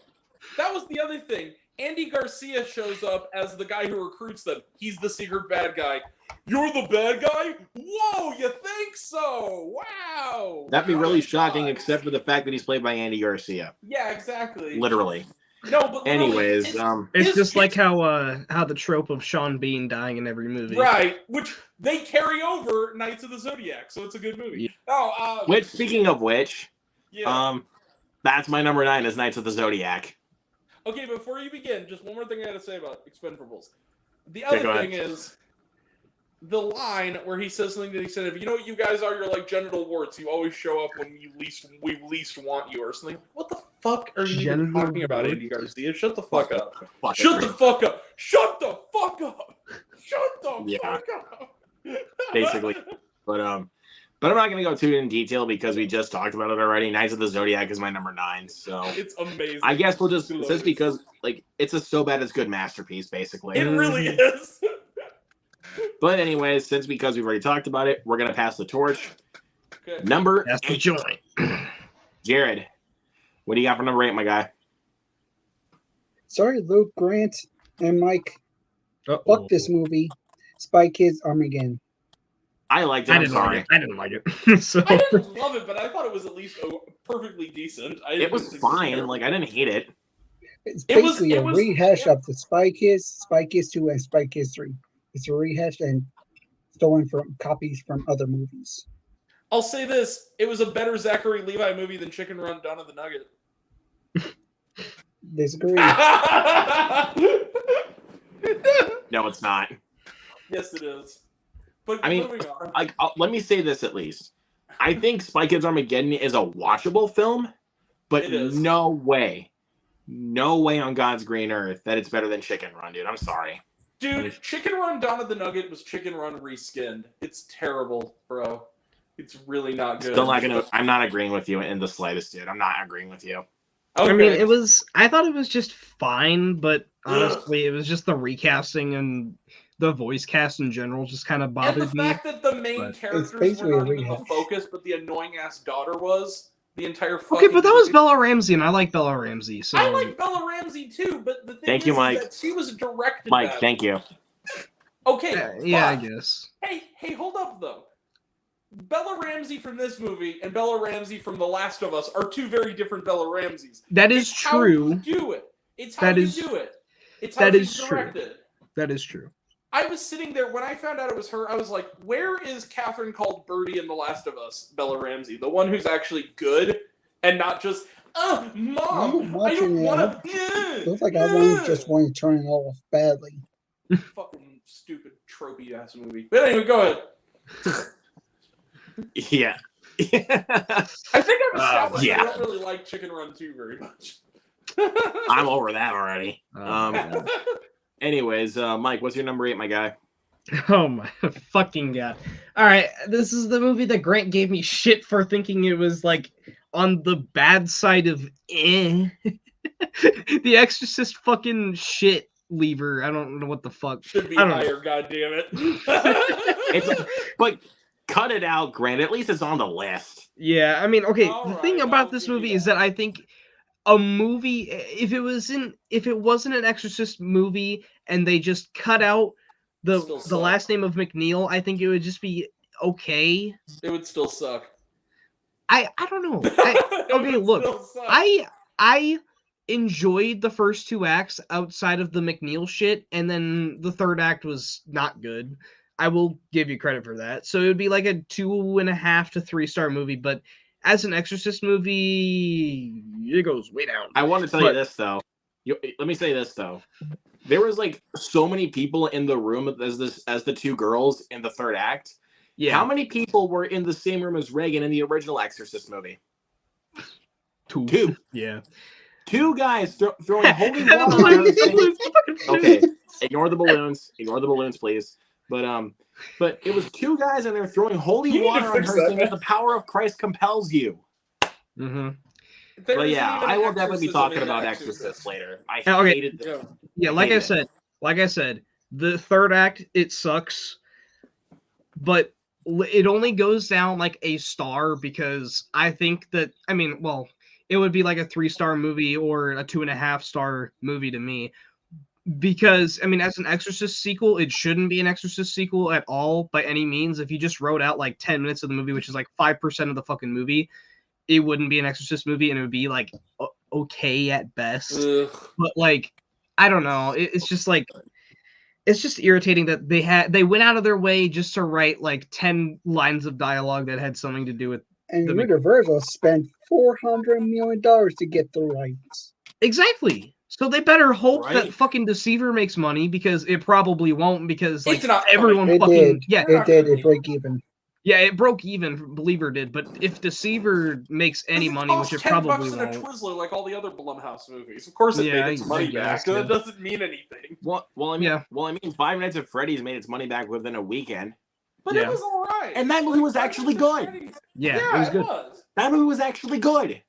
That was the other thing. Andy Garcia shows up as the guy who recruits them. He's the secret bad guy. You're the bad guy? Whoa, you think so? Wow. That'd be Oh really my shocking, God. except for the fact that he's played by Andy Garcia. Yeah, exactly. Literally. No, but literally, Anyways, It's his- just like how the trope of Sean Bean dying in every movie. right, which they carry over Knights of the Zodiac, so it's a good movie. Yeah. Oh, which speaking of which, yeah. that's my number 9 is Knights of the Zodiac. Okay, before you begin, just one more thing I gotta say about Expendables. The Okay, other go thing is the line where he says something to the extent of, you know what you guys are? You're like genital warts. You always show up when we least want you, or something. What the fuck are you even Genital talking about, Andy warts? Garcia? Shut the fuck up. Fuck Shut it. the fuck up. Shut the fuck up. Shut the Yeah. fuck up. Basically. But I'm not gonna go too in detail because we just talked about it already. Knights of the Zodiac is my number 9, so It's amazing. I guess we'll just It's just because like it's a so bad it's good masterpiece basically. It really is. But anyways, because we've already talked about it, we're gonna pass the torch. Okay. Number That's the 8. joint. Jared, what do you got for number 8, my guy? Sorry, Luke, Grant, and Mike. Uh-oh. Fuck this movie. Spy Kids Armageddon. I liked it. I I'm didn't sorry. like it. I didn't like it. So I didn't love it, but I thought it was at least perfectly decent. It was fine. Like I didn't hate it. It's It was- basically it a was- rehash yeah. of the Spy Kids 2, and Spy Kids 3. It's a rehash and stolen from copies from other movies. I'll say this: it was a better Zachary Levi movie than Chicken Run Dawn of the Nugget. Disagree. No, it's not. Yes, it is. But I mean, moving on. Like, let me say this at least. I think Spy Kids Armageddon is a watchable film, but It is. no way on God's green earth that it's better than Chicken Run, dude. I'm sorry. Dude, Chicken Run Dawn of the Nugget was Chicken Run reskinned. It's terrible, bro. It's really not good. Still not gonna. I'm not agreeing with you in the slightest, dude. I'm not agreeing with you. Okay. I mean, I thought it was just fine, but honestly, it was just the recasting and the voice cast in general just kind of and bothered the me. fact that the main but- It's characters basically were a not even the rehash. focus, but the annoying ass daughter was the entire. Okay, fucking but that was movie. Bella Ramsey, and I like Bella Ramsey. So I like Bella Ramsey too, but the thing Thank you, is Mike. that she was directed. Mike, badly. thank you. Okay. yeah, I but- guess. Hey, hold up though. Bella Ramsey from this movie and Bella Ramsey from The Last of Us are two very different Bella Ramseys. That is It's how you true. do it. It's how That you is- do it. It's how that she's is true. directed. That is true. I was sitting there when I found out it was her. I was like, "Where is Catherine called Birdie in The Last of Us? Bella Ramsey, the one who's actually good and not just, oh, I'm mom, I watching don't it. want It looks like I just want to turn it off badly. Fucking stupid tropey ass movie. But anyway, go ahead. Yeah. I think I've established yeah. I don't really like Chicken Run 2 very much. I'm over that already. Oh, Anyways, Mike, what's your number 8, my guy? Oh my fucking god. Alright, this is the movie that Grant gave me shit for thinking it was like on the bad side of The Exorcist fucking shit lever. I don't know what the fuck. Should be I don't know. higher, goddammit. It's but cut it out, Grant. At least it's on the list. Yeah, I mean, okay, the Alright, thing about I'll this give you movie is that. that I think a movie, if it wasn't an Exorcist movie and they just cut out Still the suck. last name of McNeil, I think it would just be okay. It would still suck. I don't know. It Okay, would look, still suck. I enjoyed the first two acts outside of the McNeil shit, and then the third act was not good. I will give you credit for that. So it would be like a 2.5 to 3 star movie, but as an Exorcist movie, it goes way down. I want to tell But- you this though. Let me say this though. There was like so many people in the room as the two girls in the third act. Yeah, How many people were in the same room as Reagan in the original Exorcist movie? Two. Yeah. Two guys throwing holy water on her saying, okay, ignore the balloons. Ignore the balloons, please. But it was two guys and they're throwing holy You need to water on fix her that, saying man. the power of Christ compels you. Mm-hmm. There But isn't yeah, even I an will definitely be exorcism talking in about Exorcist. Exorcist later. I Okay. hated this. Yeah. Yeah, hated like I said, the third act it sucks, but it only goes down like a star because I think that it would be like a 3 star movie or a 2.5 star movie to me. Because as an Exorcist sequel, it shouldn't be an Exorcist sequel at all by any means. If you just wrote out like 10 minutes of the movie, which is like 5% of the fucking movie, it wouldn't be an Exorcist movie and it would be like okay at best. Ugh. But like I don't know, it's just like it's just irritating that they went out of their way just to write like 10 lines of dialogue that had something to do with And The Universal spent $400 million to get the rights. exactly. So they better hope that Right. fucking Deceiver makes money because it probably won't because like It's not everyone It fucking did. yeah It did. It break even. yeah it broke even. Believer did, but if Deceiver makes any Does it money, cost which it $10 probably in a won't. Twizzler like all the other Blumhouse movies. Of course, it Yeah, made its I money guess, back. So yeah. it doesn't mean anything. Well, I mean, Five Nights at Freddy's made its money back within a weekend. But Yeah. it was alright. And that movie was Five actually Nights at good. Freddy's. Yeah, it was good. was. That movie was actually good.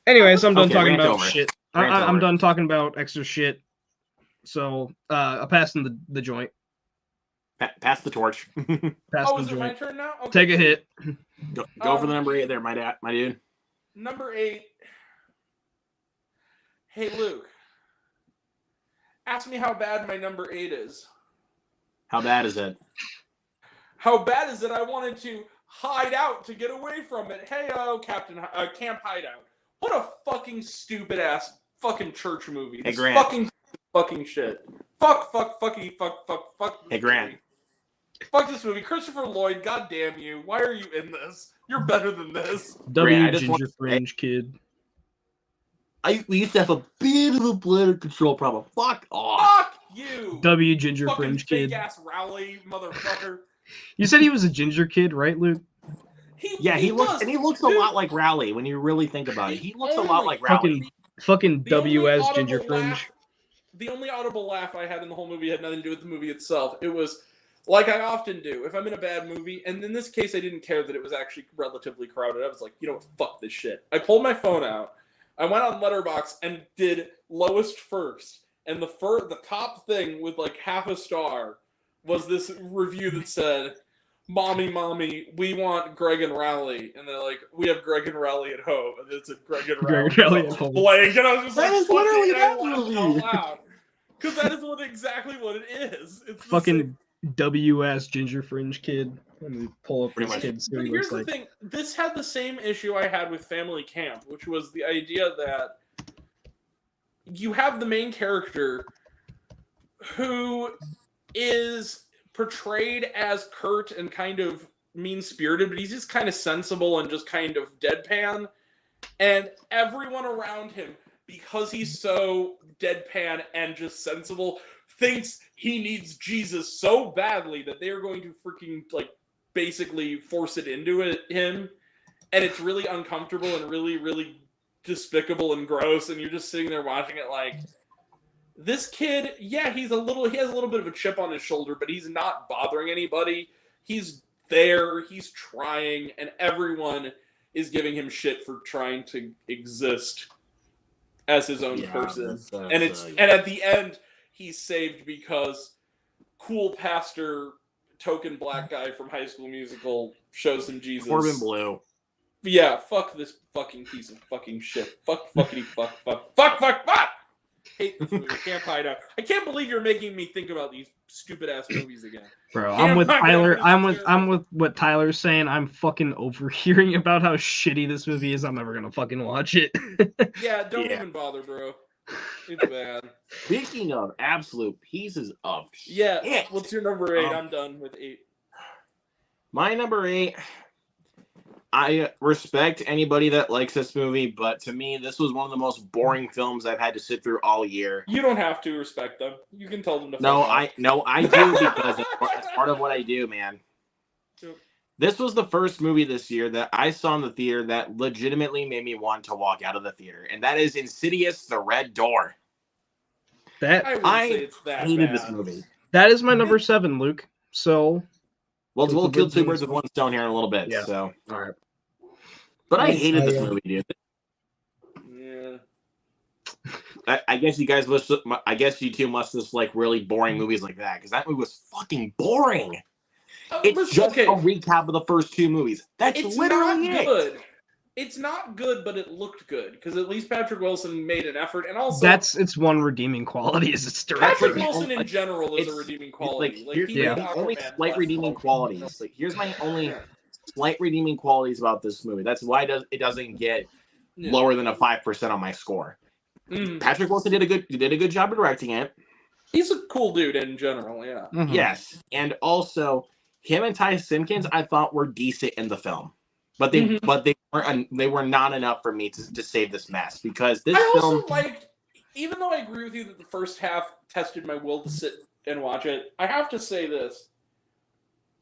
Anyways, I'm done Okay, talking rant about over. shit. Rant I'm over. done talking about extra shit. So, I'm passing the joint. Pass the torch. Pass Oh, the is it my joint. turn now? Okay. Take a hit. Go for the number 8 there, my dude. Number 8. Hey, Luke. Ask me how bad my number 8 is. How bad is it? How bad is it? I wanted to hide out to get away from it. Hey, Camp Hideout. What a fucking stupid ass fucking church movie. Hey, This Grant. fucking shit. Fuck. Hey, Grant. Fuck this movie. Christopher Lloyd, god damn you. Why are you in this? You're better than this. W I just want Ginger to say- Fringe Kid. We used to have a bit of a bladder control problem. Fuck off. Fuck you. W Ginger fucking Fringe fake Kid. ass Rowley, motherfucker. You said he was a ginger kid, right, Luke? Yeah, he looks was. and he looks a Dude, lot like Rowley when you really think about it. He looks a lot only like Rowley. Fucking The only W as audible Ginger laugh- Fringe. The only audible laugh I had in the whole movie had nothing to do with the movie itself. It was like I often do. If I'm in a bad movie, and in this case I didn't care that it was actually relatively crowded, I was like, you know what, fuck this shit. I pulled my phone out, I went on Letterboxd and did lowest first. And the top thing with like half a star was this review that said, Mommy, we want Greg and Rowley. And they're like, we have Greg and Rowley at home. And it's a Greg and Rowley, Greg and Rowley at home. blank. And I was just That like, is literally fucking, that I laughed movie. out loud. Because that is exactly what it is. It's the Fucking same- W as Ginger Fringe Kid. Let me pull up Pretty this much. kid. See But what he here's looks the like. thing. This had the same issue I had with Family Camp, which was the idea that you have the main character who is portrayed as curt and kind of mean-spirited, but he's just kind of sensible and just kind of deadpan. And everyone around him, because he's so deadpan and just sensible, thinks he needs Jesus so badly that they are going to freaking, like, basically force it into him. And it's really uncomfortable and really, really despicable and gross. And you're just sitting there watching it like, This kid, yeah, he has a little bit of a chip on his shoulder, but he's not bothering anybody. He's there, he's trying, and everyone is giving him shit for trying to exist as his own person. And at the end, he's saved because cool pastor, token black guy from High School Musical shows him Jesus. Corbin Blue. Yeah, fuck this fucking piece of fucking shit. Fuck. Hate this movie. Can't hide out. I can't believe you're making me think about these stupid ass movies again. Bro, I'm with Tyler. I'm with what Tyler's saying. I'm fucking overhearing about how shitty this movie is. I'm never gonna fucking watch it. Yeah, don't even bother, bro. It's bad. Speaking of absolute pieces of Yeah, shit. what's your number 8? I'm done with 8. My number 8. I respect anybody that likes this movie, but to me, this was one of the most boring films I've had to sit through all year. You don't have to respect them. You can tell them to. I do because it's part of what I do, man. Yep. This was the first movie this year that I saw in the theater that legitimately made me want to walk out of the theater, and that is Insidious: The Red Door. I say it's that hated bad. this movie. That is my number 7, Luke. So, We'll kill two birds with one stone here in a little bit. Yeah. So, all right. but I hated this movie, dude. Yeah. I guess you guys must. I guess you two must just like really boring movies like that because that movie was fucking boring. It's just a recap of the first 2 movies. That's literally not it. Good. It's not good, but it looked good because at least Patrick Wilson made an effort, and also That's its one redeeming quality is its direction. Patrick Wilson in general is a redeeming quality. Here's he made the only Aquaman slight less redeeming fun. qualities. Like, here's my only slight redeeming qualities about this movie. That's why it doesn't get lower than a 5% on my score. Patrick Wilson did a good job of directing it. He's a cool dude in general, yeah. Mhm. Yes, and also him and Ty Simpkins I thought were decent in the film, but they were not enough for me to save this mess because this I film. also liked, even though I agree with you that the first half tested my will to sit and watch it, I have to say this.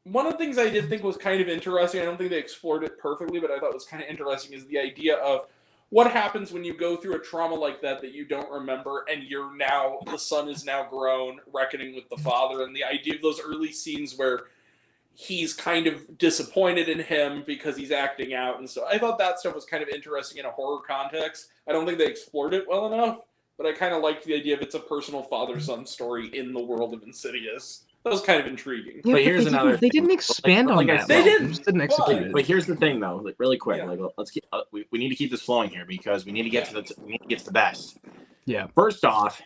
One of the things I did think was kind of interesting, I don't think they explored it perfectly, but I thought was kind of interesting, is the idea of what happens when you go through a trauma like that you don't remember, and the son is now grown, reckoning with the father, and the idea of those early scenes where he's kind of disappointed in him because he's acting out, and so I thought that stuff was kind of interesting in a horror context. I don't think they explored it well enough, but I kind of liked the idea of it's a personal father-son story in the world of Insidious. That was kind of intriguing. Yeah, But here's another They thing. didn't expand Like on I that. said- They didn't execute it. But here's the thing, though, like really quick. Yeah. Like, let's get we need to keep this flowing here because we need to get to the best. Yeah. First off,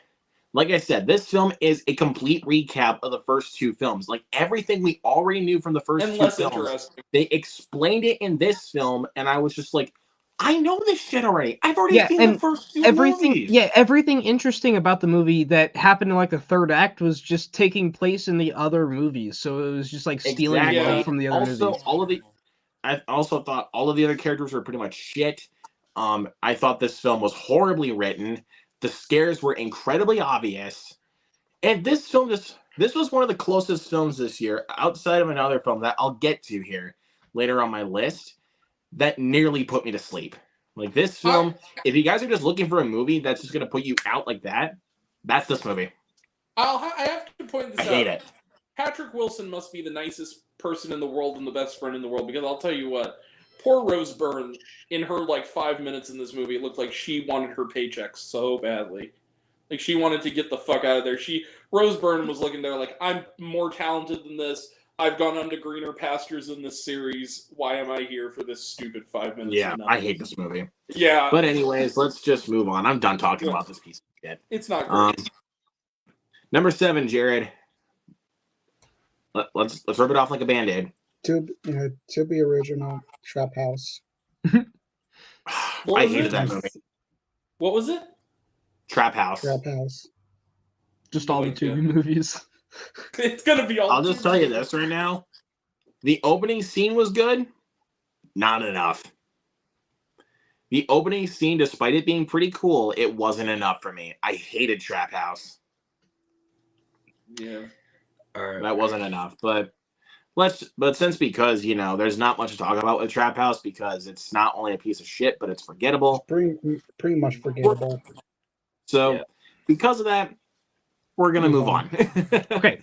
like I said, this film is a complete recap of the first 2 films. Like everything we already knew from the first And 2 less films, interesting. they explained it in this film, and I was just like, I know this shit already. I've already seen the first 2 movies. Everything interesting about the movie that happened in like the third act was just taking place in the other movies. So it was just like stealing Exactly. away from the other movies. I also thought all of the other characters were pretty much shit. I thought this film was horribly written. The scares were incredibly obvious. And this film this was one of the closest films this year, outside of another film that I'll get to here later on my list, that nearly put me to sleep. Like this film, if you guys are just looking for a movie that's just gonna put you out like that, that's this movie. I have to point this I out. hate it. Patrick Wilson must be the nicest person in the world and the best friend in the world, because I'll tell you what, poor Rose Byrne, in her like 5 minutes in this movie, it looked like she wanted her paycheck so badly. Like she wanted to get the fuck out of there. Rose Byrne was looking there like, I'm more talented than this. I've gone on to greener pastures in this series. Why am I here for this stupid 5 minutes? Yeah, I hate this movie. Yeah. But anyways, let's just move on. I'm done talking about this piece of shit. It's not great. Number 7, Jared. Let's rip it off like a Band-Aid. To be original, Trap House. What I was hated it? that movie. What was it? Trap House. Trap House. Just all the Yeah. Tubi movies. It's gonna be all. I'll just tell you this right now. The opening scene was good. Not enough. The opening scene, despite it being pretty cool, it wasn't enough for me. I hated Trap House. Yeah. That wasn't enough. But because, there's not much to talk about with Trap House because it's not only a piece of shit, but it's forgettable. Pretty much forgettable. So because of that, we're gonna move Move on. Okay.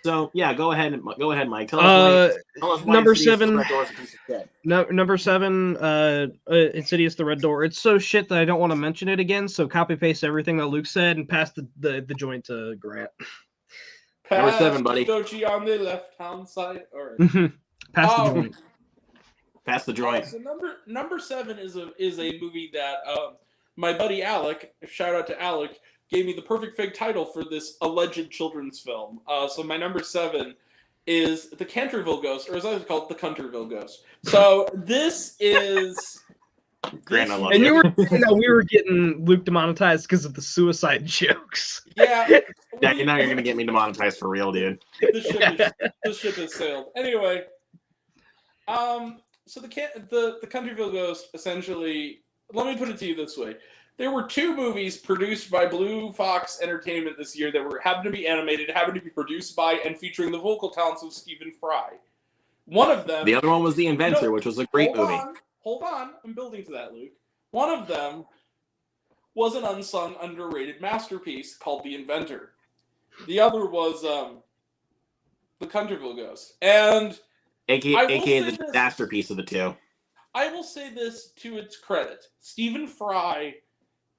So yeah, go ahead, Mike. Tell us why Number Insidious: The 7. Red Door is a piece of shit. No, number 7, Insidious: The Red Door. It's so shit that I don't want to mention it again. So copy paste everything that Luke said and pass the joint to Grant. Number Pass 7, buddy. Dochi on the left-hand side. All right. Pass the Oh. joint. Pass the joint. So number 7 is a movie that my buddy Alec, shout out to Alec, gave me the perfect fake title for this alleged children's film. So my number 7 is The Canterville Ghost, or as I like to call it, The Countryville Ghost. So this is. Grant, I love And you. we were getting Luke demonetized because of the suicide jokes. Yeah. Yeah, now you're gonna get me demonetized for real, dude. The ship has sailed. Anyway, so the Countryville Ghost, essentially, let me put it to you this way: there were 2 movies produced by Blue Fox Entertainment this year that happened to be animated, happened to be produced by, and featuring the vocal talents of Stephen Fry. One of them. The other one was The Inventor, No, which was a great movie. Hold on, I'm building to that, Luke. One of them was an unsung, underrated masterpiece called The Inventor. The other was The Countryville Ghost. And AKA the masterpiece of the 2. I will say this to its credit. Stephen Fry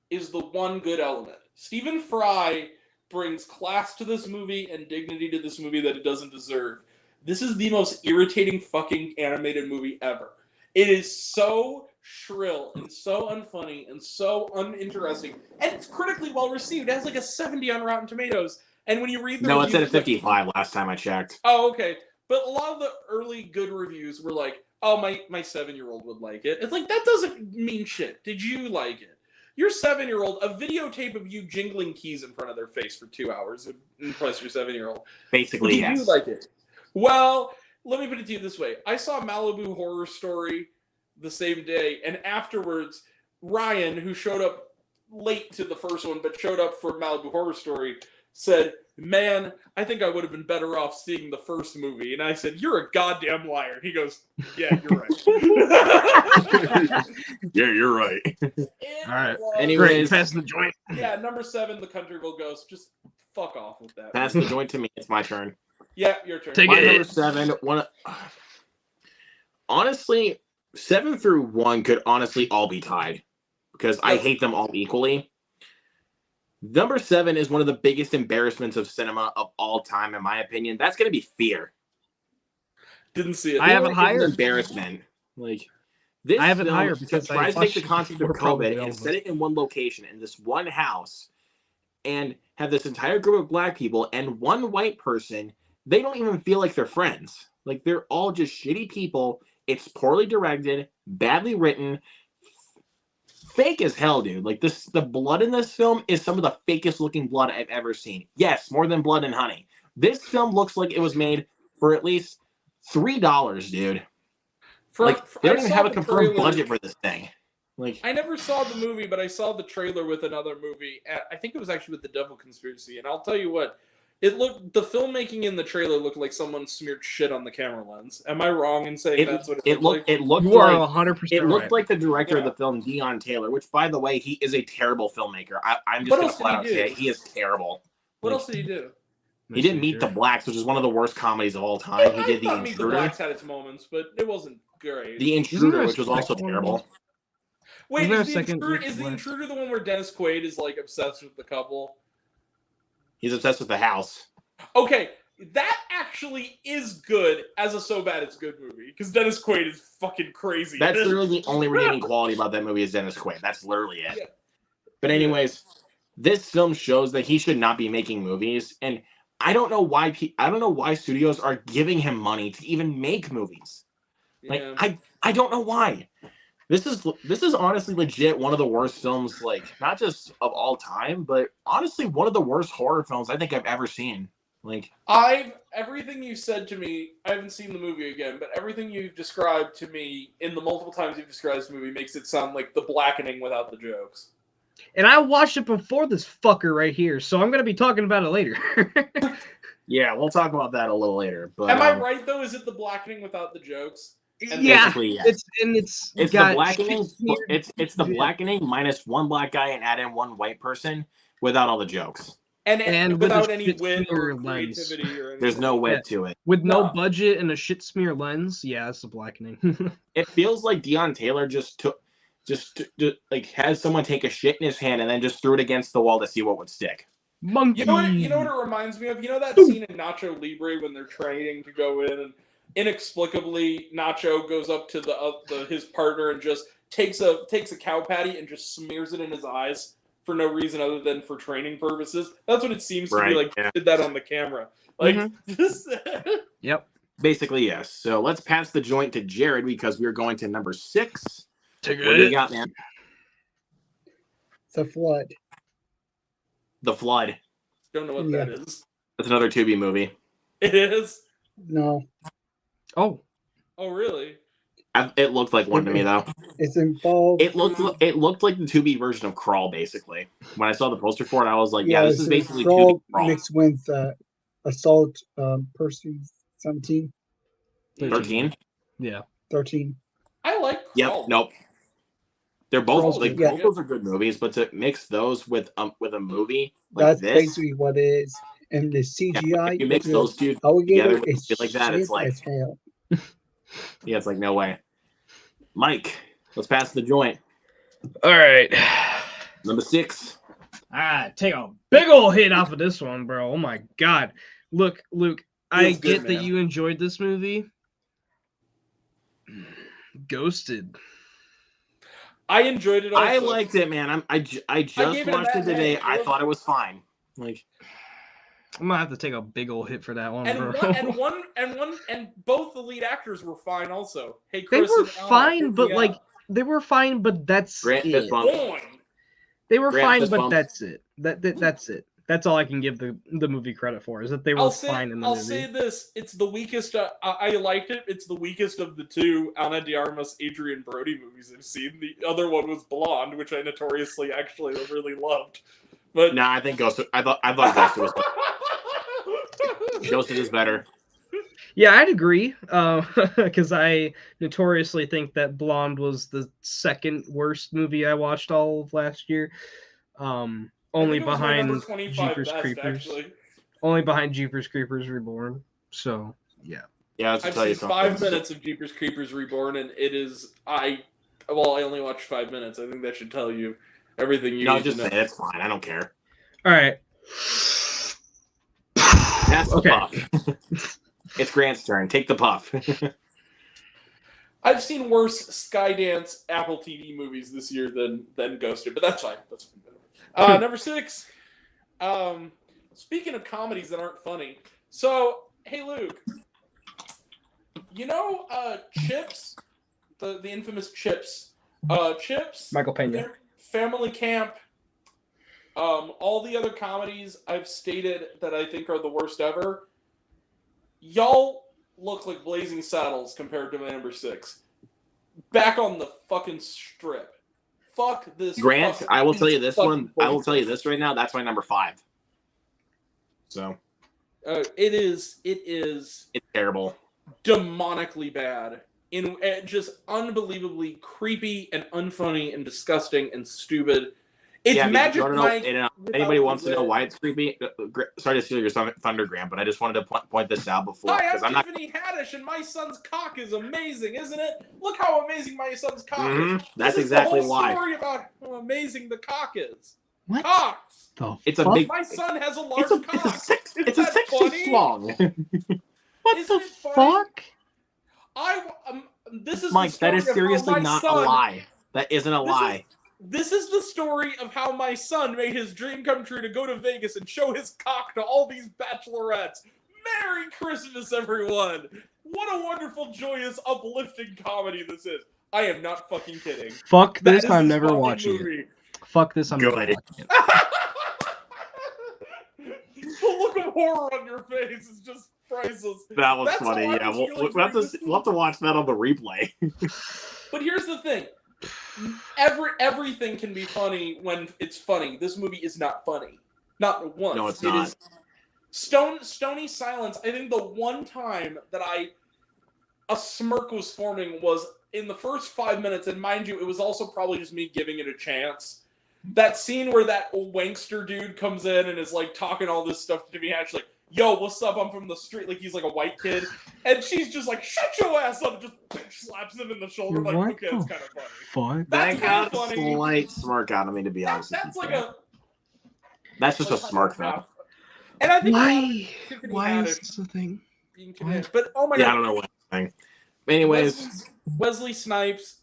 is the one good element. Stephen Fry brings class to this movie and dignity to this movie that it doesn't deserve. This is the most irritating fucking animated movie ever. It is so shrill and so unfunny and so uninteresting. And it's critically well received. It has like a 70 on Rotten Tomatoes. And when you read the No, it's at a reviews, 55 last time I checked. Oh, okay. But a lot of the early good reviews were like, oh, my 7-year-old would like it. It's like, that doesn't mean shit. Did you like it? Your 7-year-old, a videotape of you jingling keys in front of their face for 2 hours would impress your 7-year-old. Basically, Did yes. you like it? Well, let me put it to you this way. I saw Malibu Horror Story the same day, and afterwards, Ryan, who showed up late to the first one, but showed up for Malibu Horror Story, said, man, I think I would have been better off seeing the first movie. And I said, you're a goddamn liar. And he goes, yeah, you're right. Yeah, you're right. All right. Anyways, pass the joint. Yeah, number 7, The Countryville Ghost. Just fuck off with that. Pass the joint to me. It's my turn. Yeah, your turn. Take My it. number 7, honestly, 7 through 1 could honestly all be tied because I hate them all equally. Number 7 is one of the biggest embarrassments of cinema of all time, in my opinion. That's going to be Fear. Didn't see it. I have it Fear is higher. an embarrassment. Like this, I have it film higher because I tries to take the watched concept of more probably COVID and relevant. set it in one location in this one house, and have this entire group of black people and one white person. They don't even feel like they're friends. Like they're all just shitty people. It's poorly directed, badly written, fake as hell, dude. Like the blood in this film is some of the fakest looking blood I've ever seen. Yes, more than Blood and Honey. This film looks like it was made for at least $3, dude. They don't even have a confirmed budget for this thing. Like, I never saw the movie, but I saw the trailer with another movie. I think it was actually with The Devil Conspiracy, and I'll tell you what. The filmmaking in the trailer looked like someone smeared shit on the camera lens. Am I wrong in saying that's what it looked like? It looked You are like 100% it looked right. like the director of the film, Dion Taylor, which, by the way, he is a terrible filmmaker. I'm just What going to else did flat out he do? say it. He is terrible. What Like, else did he do? He did Meet the Blacks, which is one of the worst comedies of all time. He did I The thought Meet the Intruder. Blacks had its moments, but it wasn't great. The Isn't Intruder, there a which was also second one? terrible. Wait, Isn't there is a the, second intruder, Meet the is the Blacks? intruder the one where Dennis Quaid is like obsessed with the couple? He's obsessed with the house. Okay, that actually is good as a So Bad It's Good movie, because Dennis Quaid is fucking crazy. That's literally the only redeeming quality about that movie is Dennis Quaid. That's literally it. Yeah. But anyways, this film shows that he should not be making movies, and I don't know why studios are giving him money to even make movies. Like Yeah. I don't know why. This is honestly legit one of the worst films, like not just of all time, but honestly one of the worst horror films I think I've ever seen. Like Everything you said to me, I haven't seen the movie again, but everything you've described to me in the multiple times you've described this movie makes it sound like The Blackening without the jokes. And I watched it before this fucker right here, so I'm gonna be talking about it later. yeah, we'll talk about that a little later. But Am I right though? Is it The Blackening without the jokes? And yeah, basically, yes. it's It's got the blackening. It's the Yeah. blackening minus one black guy and add in one white person without all the jokes. And with without a any shit wit or smear lens. creativity or anything. There's no wit to it. With no No. budget and a shit smear lens, yeah, it's a blackening. It feels like Deion Taylor just like has someone take a shit in his hand and then just threw it against the wall to see what would stick. Monkey. You know what it reminds me of? You know that scene in Nacho Libre when they're training to go in and inexplicably Nacho goes up to his partner and just takes a cow patty and just smears it in his eyes for no reason other than for training purposes. That's what it seems to be like. Yeah. Did that on the camera. Like just Yep. Basically, yes. So let's pass the joint to Jared because we're going to number 6. Take What do you got, man? The Flood. The Flood. don't know what that is. That's another Tubi movie. It is? No, Oh, Oh really? It looked like one to me though. it's involved. It looked like the Tubi version of Crawl, basically. When I saw the poster for it, I was like, yeah, this it's is a basically Crawl Tubi Crawl. mixed with Assault Person 17, 13? yeah. 13. I like Yep. Crawl. Nope. They're both Crawl's like good. Yeah. both those are good movies, but to mix those with a movie like That's this, basically what it is. And the CGI, if you mix the those two alligator together with is shit like that, it's shit like- as hell. yeah, it's like no way. Mike, let's pass the joint. All right. Number 6. Ah, take a big old hit off of this one, bro. Oh my god. Look, Luke, I Feels good, get that man. you enjoyed this movie. Ghosted. I enjoyed it also. I liked it, man. I just gave it a watched it matinee. today. I thought it was fine. Like I'm gonna have to take a big old hit for that one, and bro. and both the lead actors were fine also. Hey They Chris were and Anna, fine, hit but me like up. they were fine, but that's Grant it. fist bump. Boing. They were Grant fine, fist but bump. that's it. That's it. That's all I can give the movie credit for is that they were fine in the I'll movie. say this: it's the weakest. I liked it. It's the weakest of the two Ana de Armas, Adrian Brody movies I've seen. The other one was Blonde, which I notoriously actually really loved. But Nah, I think Ghosted. I thought Ghosted was Ghosted is better. Yeah, I'd agree. Because I notoriously think that Blonde was the second worst movie I watched all of last year. Only I think it was my number behind 25 Jeepers best, Creepers. Actually. Only behind Jeepers Creepers Reborn. So yeah. Yeah, let's I've tell you seen something. 5 minutes of Jeepers Creepers Reborn, and it is I only watched 5 minutes. I think that should tell you everything you No, need just to say know. it's fine. I don't care. All right. That's the Okay. puff. It's Grant's turn. Take the puff. I've seen worse Skydance Apple TV movies this year than Ghosted, but that's fine. That's fine. Number 6. Speaking of comedies that aren't funny, so hey Luke, you know Chips, the infamous Chips, Chips, Michael Pena. Family Camp, all the other comedies I've stated that I think are the worst ever. Y'all look like Blazing Saddles compared to my number 6. Back on the fucking strip. Fuck this. Grant, fucking I will tell you this fucking one. I will bullshit. tell you this right now. That's my number 5. So It is it's terrible. demonically bad. Just unbelievably creepy and unfunny and disgusting and stupid. It's Yeah, because Magic you wanna know- Mike. and, without anybody the wants to know wit. why it's creepy? Sorry to steal your thunder, Grant, but I just wanted to point this out before Hi, because I'm I'm not. Tiffany Haddish, and my son's cock is amazing, isn't it? Look how amazing my son's cock Mhm, is. that's This exactly is the whole why. story about how amazing the cock is. What Cocks. the It's a fuck? big. My son has a large It's a cock. six. Isn't It's a that 6 funny? inch long. What Isn't the it funny? fuck? This is Mike, the that story is of how seriously my not son, a lie. That isn't a This is- lie. This is the story of how my son made his dream come true to go to Vegas and show his cock to all these bachelorettes. Merry Christmas, everyone! What a wonderful, joyous, uplifting comedy this is. I am not fucking kidding. Fuck That this, is I'm this never fucking watching it. movie. Fuck this, I'm never Good. watching it. The look of horror on your face is just priceless. That was That's funny. how I Yeah, was we'll feeling have during to this watch that on the replay. But here's the thing. Everything can be funny when it's funny. This movie is not funny. Not once. No, it's It not. is Stony Silence. I think the one time that a smirk was forming was in the first 5 minutes, and mind you, it was also probably just me giving it a chance. that scene where that old wankster dude comes in and is like talking all this stuff to Tiffany Haddish, like, "Yo, what's up? I'm from the street." Like he's like a white kid, and she's just like, "Shut your ass up!" And just slaps him in the shoulder. Like, What okay, the it's kind of funny. Fuck. That's That kind got of a funny. slight smirk out of me, to be honest. with That's you. like a. That's just a like smirk, though. And I think a lot of Why? Tiffany Why is Haddish this a thing? being committed. But oh my Yeah, I god, don't know what I'm saying. Anyways, Wesley Snipes,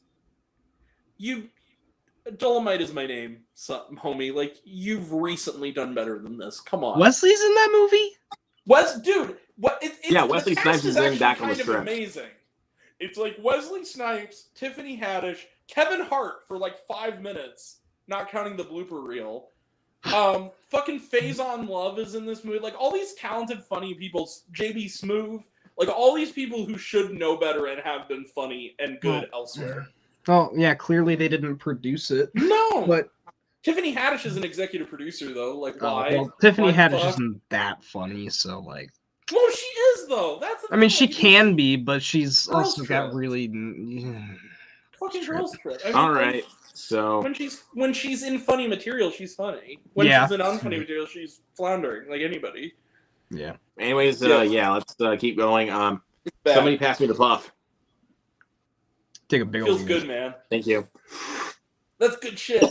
Dolomite is my name, homie. Like you've recently done better than this. Come on, Wesley's in that movie? dude. What? Yeah, the Wesley cast Snipes is in actually Back on the kind of Strip. amazing. It's like Wesley Snipes, Tiffany Haddish, Kevin Hart for like 5 minutes, not counting the blooper reel. Fucking Faison Love is in this movie. Like all these talented, funny people. JB Smoove. Like all these people who should know better and have been funny and good elsewhere. Oh, yeah, clearly they didn't produce it. No, But Tiffany Haddish is an executive producer though. Like oh, why? well, Tiffany Why the Haddish fuck? isn't that funny, so like Well, she is though. That's. The I mean, thing, she like, can be, but she's Girls also got Trip. really Fucking girls trip. I mean, all right. So When she's in funny material, she's funny. When Yeah. she's in unfunny material, she's floundering like anybody. yeah. anyways, Yeah. let's keep going. Bad. Somebody pass me the puff. Take a big Feels old good, man. Thank you. That's good shit.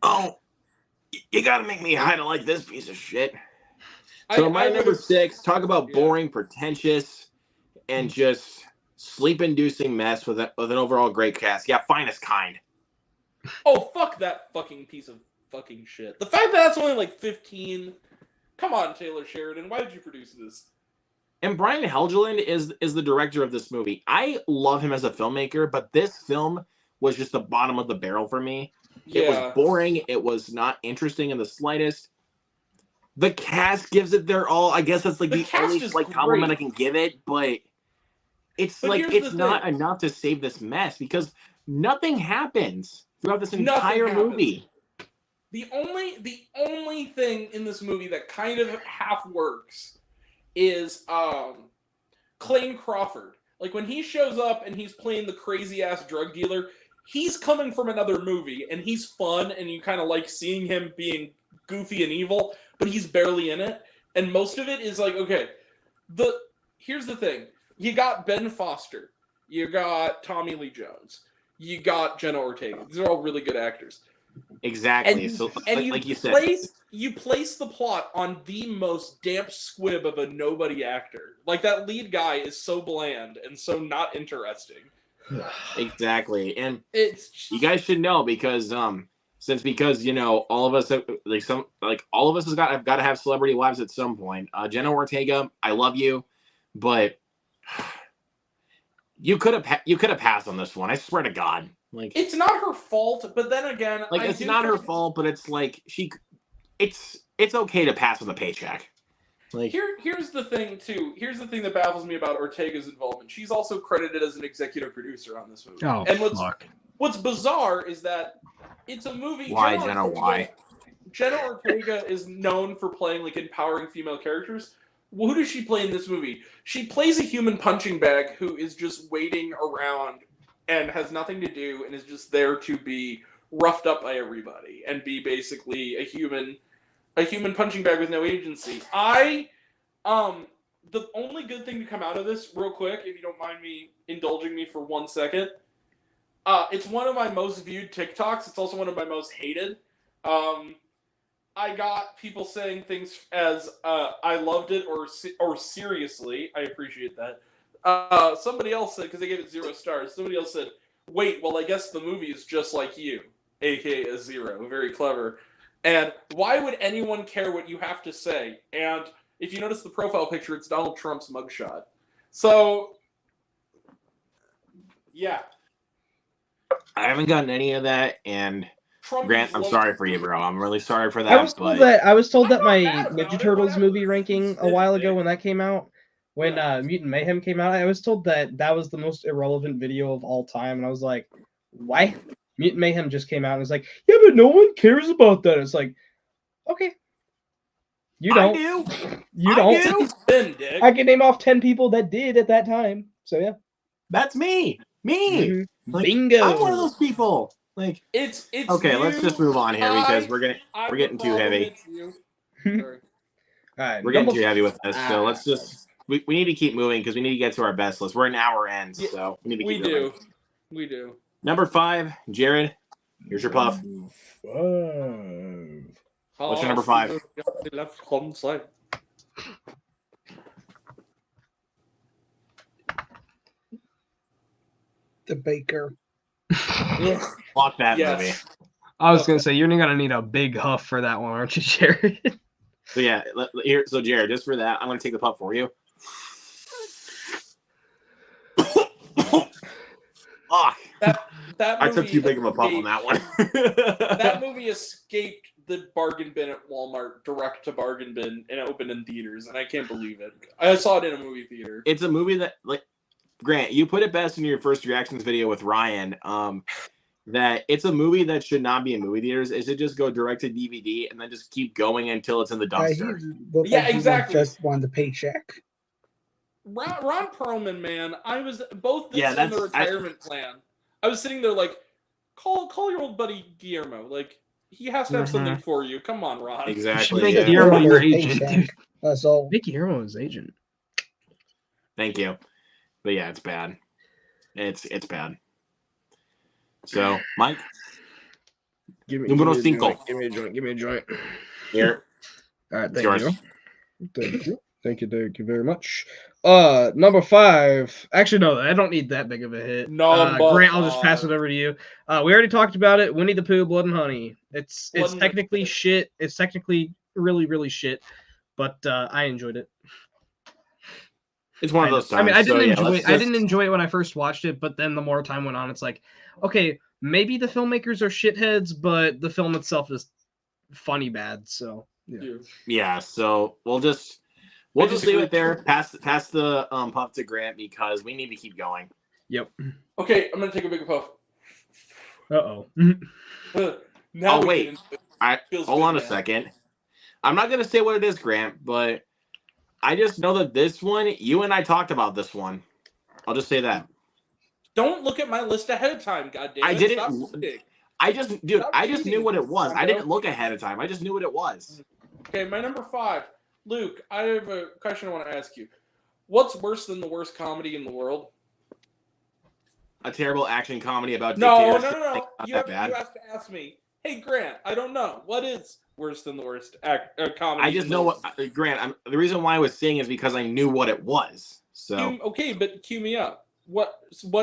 Oh, you gotta make me hide like this piece of shit. I- So my I number would've- 6, talk about Yeah. boring, pretentious, and just sleep-inducing mess with an overall great cast. Yeah, finest kind. Oh, fuck that fucking piece of fucking shit. The fact that that's only like 15. Come on, Taylor Sheridan. Why did you produce this? And Brian Helgeland is the director of this movie. I love him as a filmmaker, but this film was just the bottom of the barrel for me. It was boring. It was not interesting in the slightest. The cast gives it their all. I guess that's like The the cast only is like compliment I great. can give it, but it's But like here's it's the not thing. enough to save this mess because nothing happens throughout this Nothing entire happens. movie. The only thing in this movie that kind of half works is Clayne Crawford. Like when he shows up and he's playing the crazy ass drug dealer, he's coming from another movie and he's fun and you kind of like seeing him being goofy and evil, but he's barely in it. And most of it is like, okay, here's the thing. You got Ben Foster, you got Tommy Lee Jones, you got Jenna Ortega. These are all really good actors. Exactly. And, So and like you said, you place the plot on the most damp squib of a nobody actor. Like that lead guy is so bland and so not interesting. exactly. And It's you guys should know because because you know all of us have, all of us have got to have celebrity wives at some point. Jenna Ortega, I love you, but you could have passed on this one. I swear to God. Like it's not her fault, but then again, I it's do not her think- fault, but it's like it's okay to pass with a paycheck. Like Here's the thing too. Here's the thing that baffles me about Ortega's involvement. She's also credited as an executive producer on this movie. Oh, and fuck. what's bizarre is that it's a movie. Why, Jenna? Why? Jenna Ortega is known for playing like empowering female characters. Well, who does she play in this movie? She plays a human punching bag who is just waiting around and has nothing to do and is just there to be roughed up by everybody and be basically a human punching bag with no agency. The only good thing to come out of this, real quick, if you don't mind me indulging me for 1 second, it's one of my most viewed TikToks. It's also one of my most hated. I got people saying things as "I loved it" or "seriously." I appreciate that. Somebody else said, because they gave it 0 stars. Somebody else said, "Wait, well, I guess the movie is just like you," aka a 0. Very clever. And why would anyone care what you have to say? And if you notice the profile picture, it's Donald Trump's mugshot. So, yeah. I haven't gotten any of that, and Trump Grant, is I'm low- sorry for you, bro. I'm really sorry for I that. was told But that I'm my not mad about Ninja it, Turtles whatever. movie ranking a while ago when that came out, when Yeah. Mutant Mayhem came out, I was told that that was the most irrelevant video of all time, and I was like, why? Mutant Mayhem just came out, and it's like, yeah, but no one cares about that. It's like, okay, you I don't, do. you I don't. do. Spin, dick. I can name off 10 people that did at that time. So yeah. That's me. Me. Mhm. Like, Bingo. I'm one of those people. Like, It's okay, let's just move on here because I'm we're the getting too problem, heavy. it's you. Sorry. All right, We're getting too heavy with this, so let's just we need to keep moving because we need to get to our best list. We're an hour in, Yeah, so we need to We keep do. moving. We do. Number 5, Jared. Here's your puff. 5. What's your number 5? Left hand side. The Baker. Fuck that movie. Yes. I was gonna say you're gonna need a big huff for that one, aren't you, Jared? So yeah, here. So Jared, just for that, I'm gonna take the puff for you. Fuck. That I movie took too big of a puff on that one. That movie escaped the bargain bin at Walmart, direct to bargain bin, and it opened in theaters, and I can't believe it. I saw it in a movie theater. It's a movie that, like, Grant, you put it best in your first reactions video with Ryan. That it's a movie that should not be in movie theaters. It should just go direct to DVD and then just keep going until it's in the dumpster. Yeah, exactly. Just wanted the paycheck. Ron Perlman, man, I was both this Yeah, and the retirement plan. I was sitting there like, call your old buddy Guillermo. Like, he has to have something for you. Come on, Ron. Exactly. Make Yeah. Guillermo your Paycheck. agent, dude. That's all. Make Guillermo his agent. Thank you. But yeah, it's bad. It's bad. So, Mike, Give me, Numero give me a cinco. joint. Give me a joint. Give me a joint. here. All right, It's thank yours. you. Thank you. Thank you very much. Number 5. Actually, no, I don't need that big of a hit. Number Grant, I'll just pass 5. it over to you. We already talked about it. Winnie the Pooh, Blood and Honey. It's Blood and technically Honey. shit. It's technically really, really shit. But I enjoyed it. It's one of those times. I mean, I didn't So, yeah, enjoy. let's I just- didn't enjoy it when I first watched it, but then the more time went on, it's like, okay, maybe the filmmakers are shitheads, but the film itself is funny bad. So yeah. Yeah, so we'll just leave it there. Pass the puff to Grant because we need to keep going. Yep. Okay, I'm gonna take a big puff. Uh-oh. Now Oh, we wait. get into it. Feels Hold good, on a man. second. I'm not gonna say what it is, Grant, but I just know that this one, you and I talked about this one. I'll just say that. Don't look at my list ahead of time, goddammit. I didn't- Stop cheating. I just Stop knew what it was. I cheating, didn't look ahead of time. I just knew what it was. Okay, my number 5. Luke, I have a question I want to ask you. What's worse than the worst comedy in the world? A terrible action comedy about No. dictatorship. Not You that have bad. to ask me. Hey, Grant, I don't know. What is worse than the worst comedy? I just know what Grant. The reason why I was saying is because I knew what it was. So Okay, but cue me up. What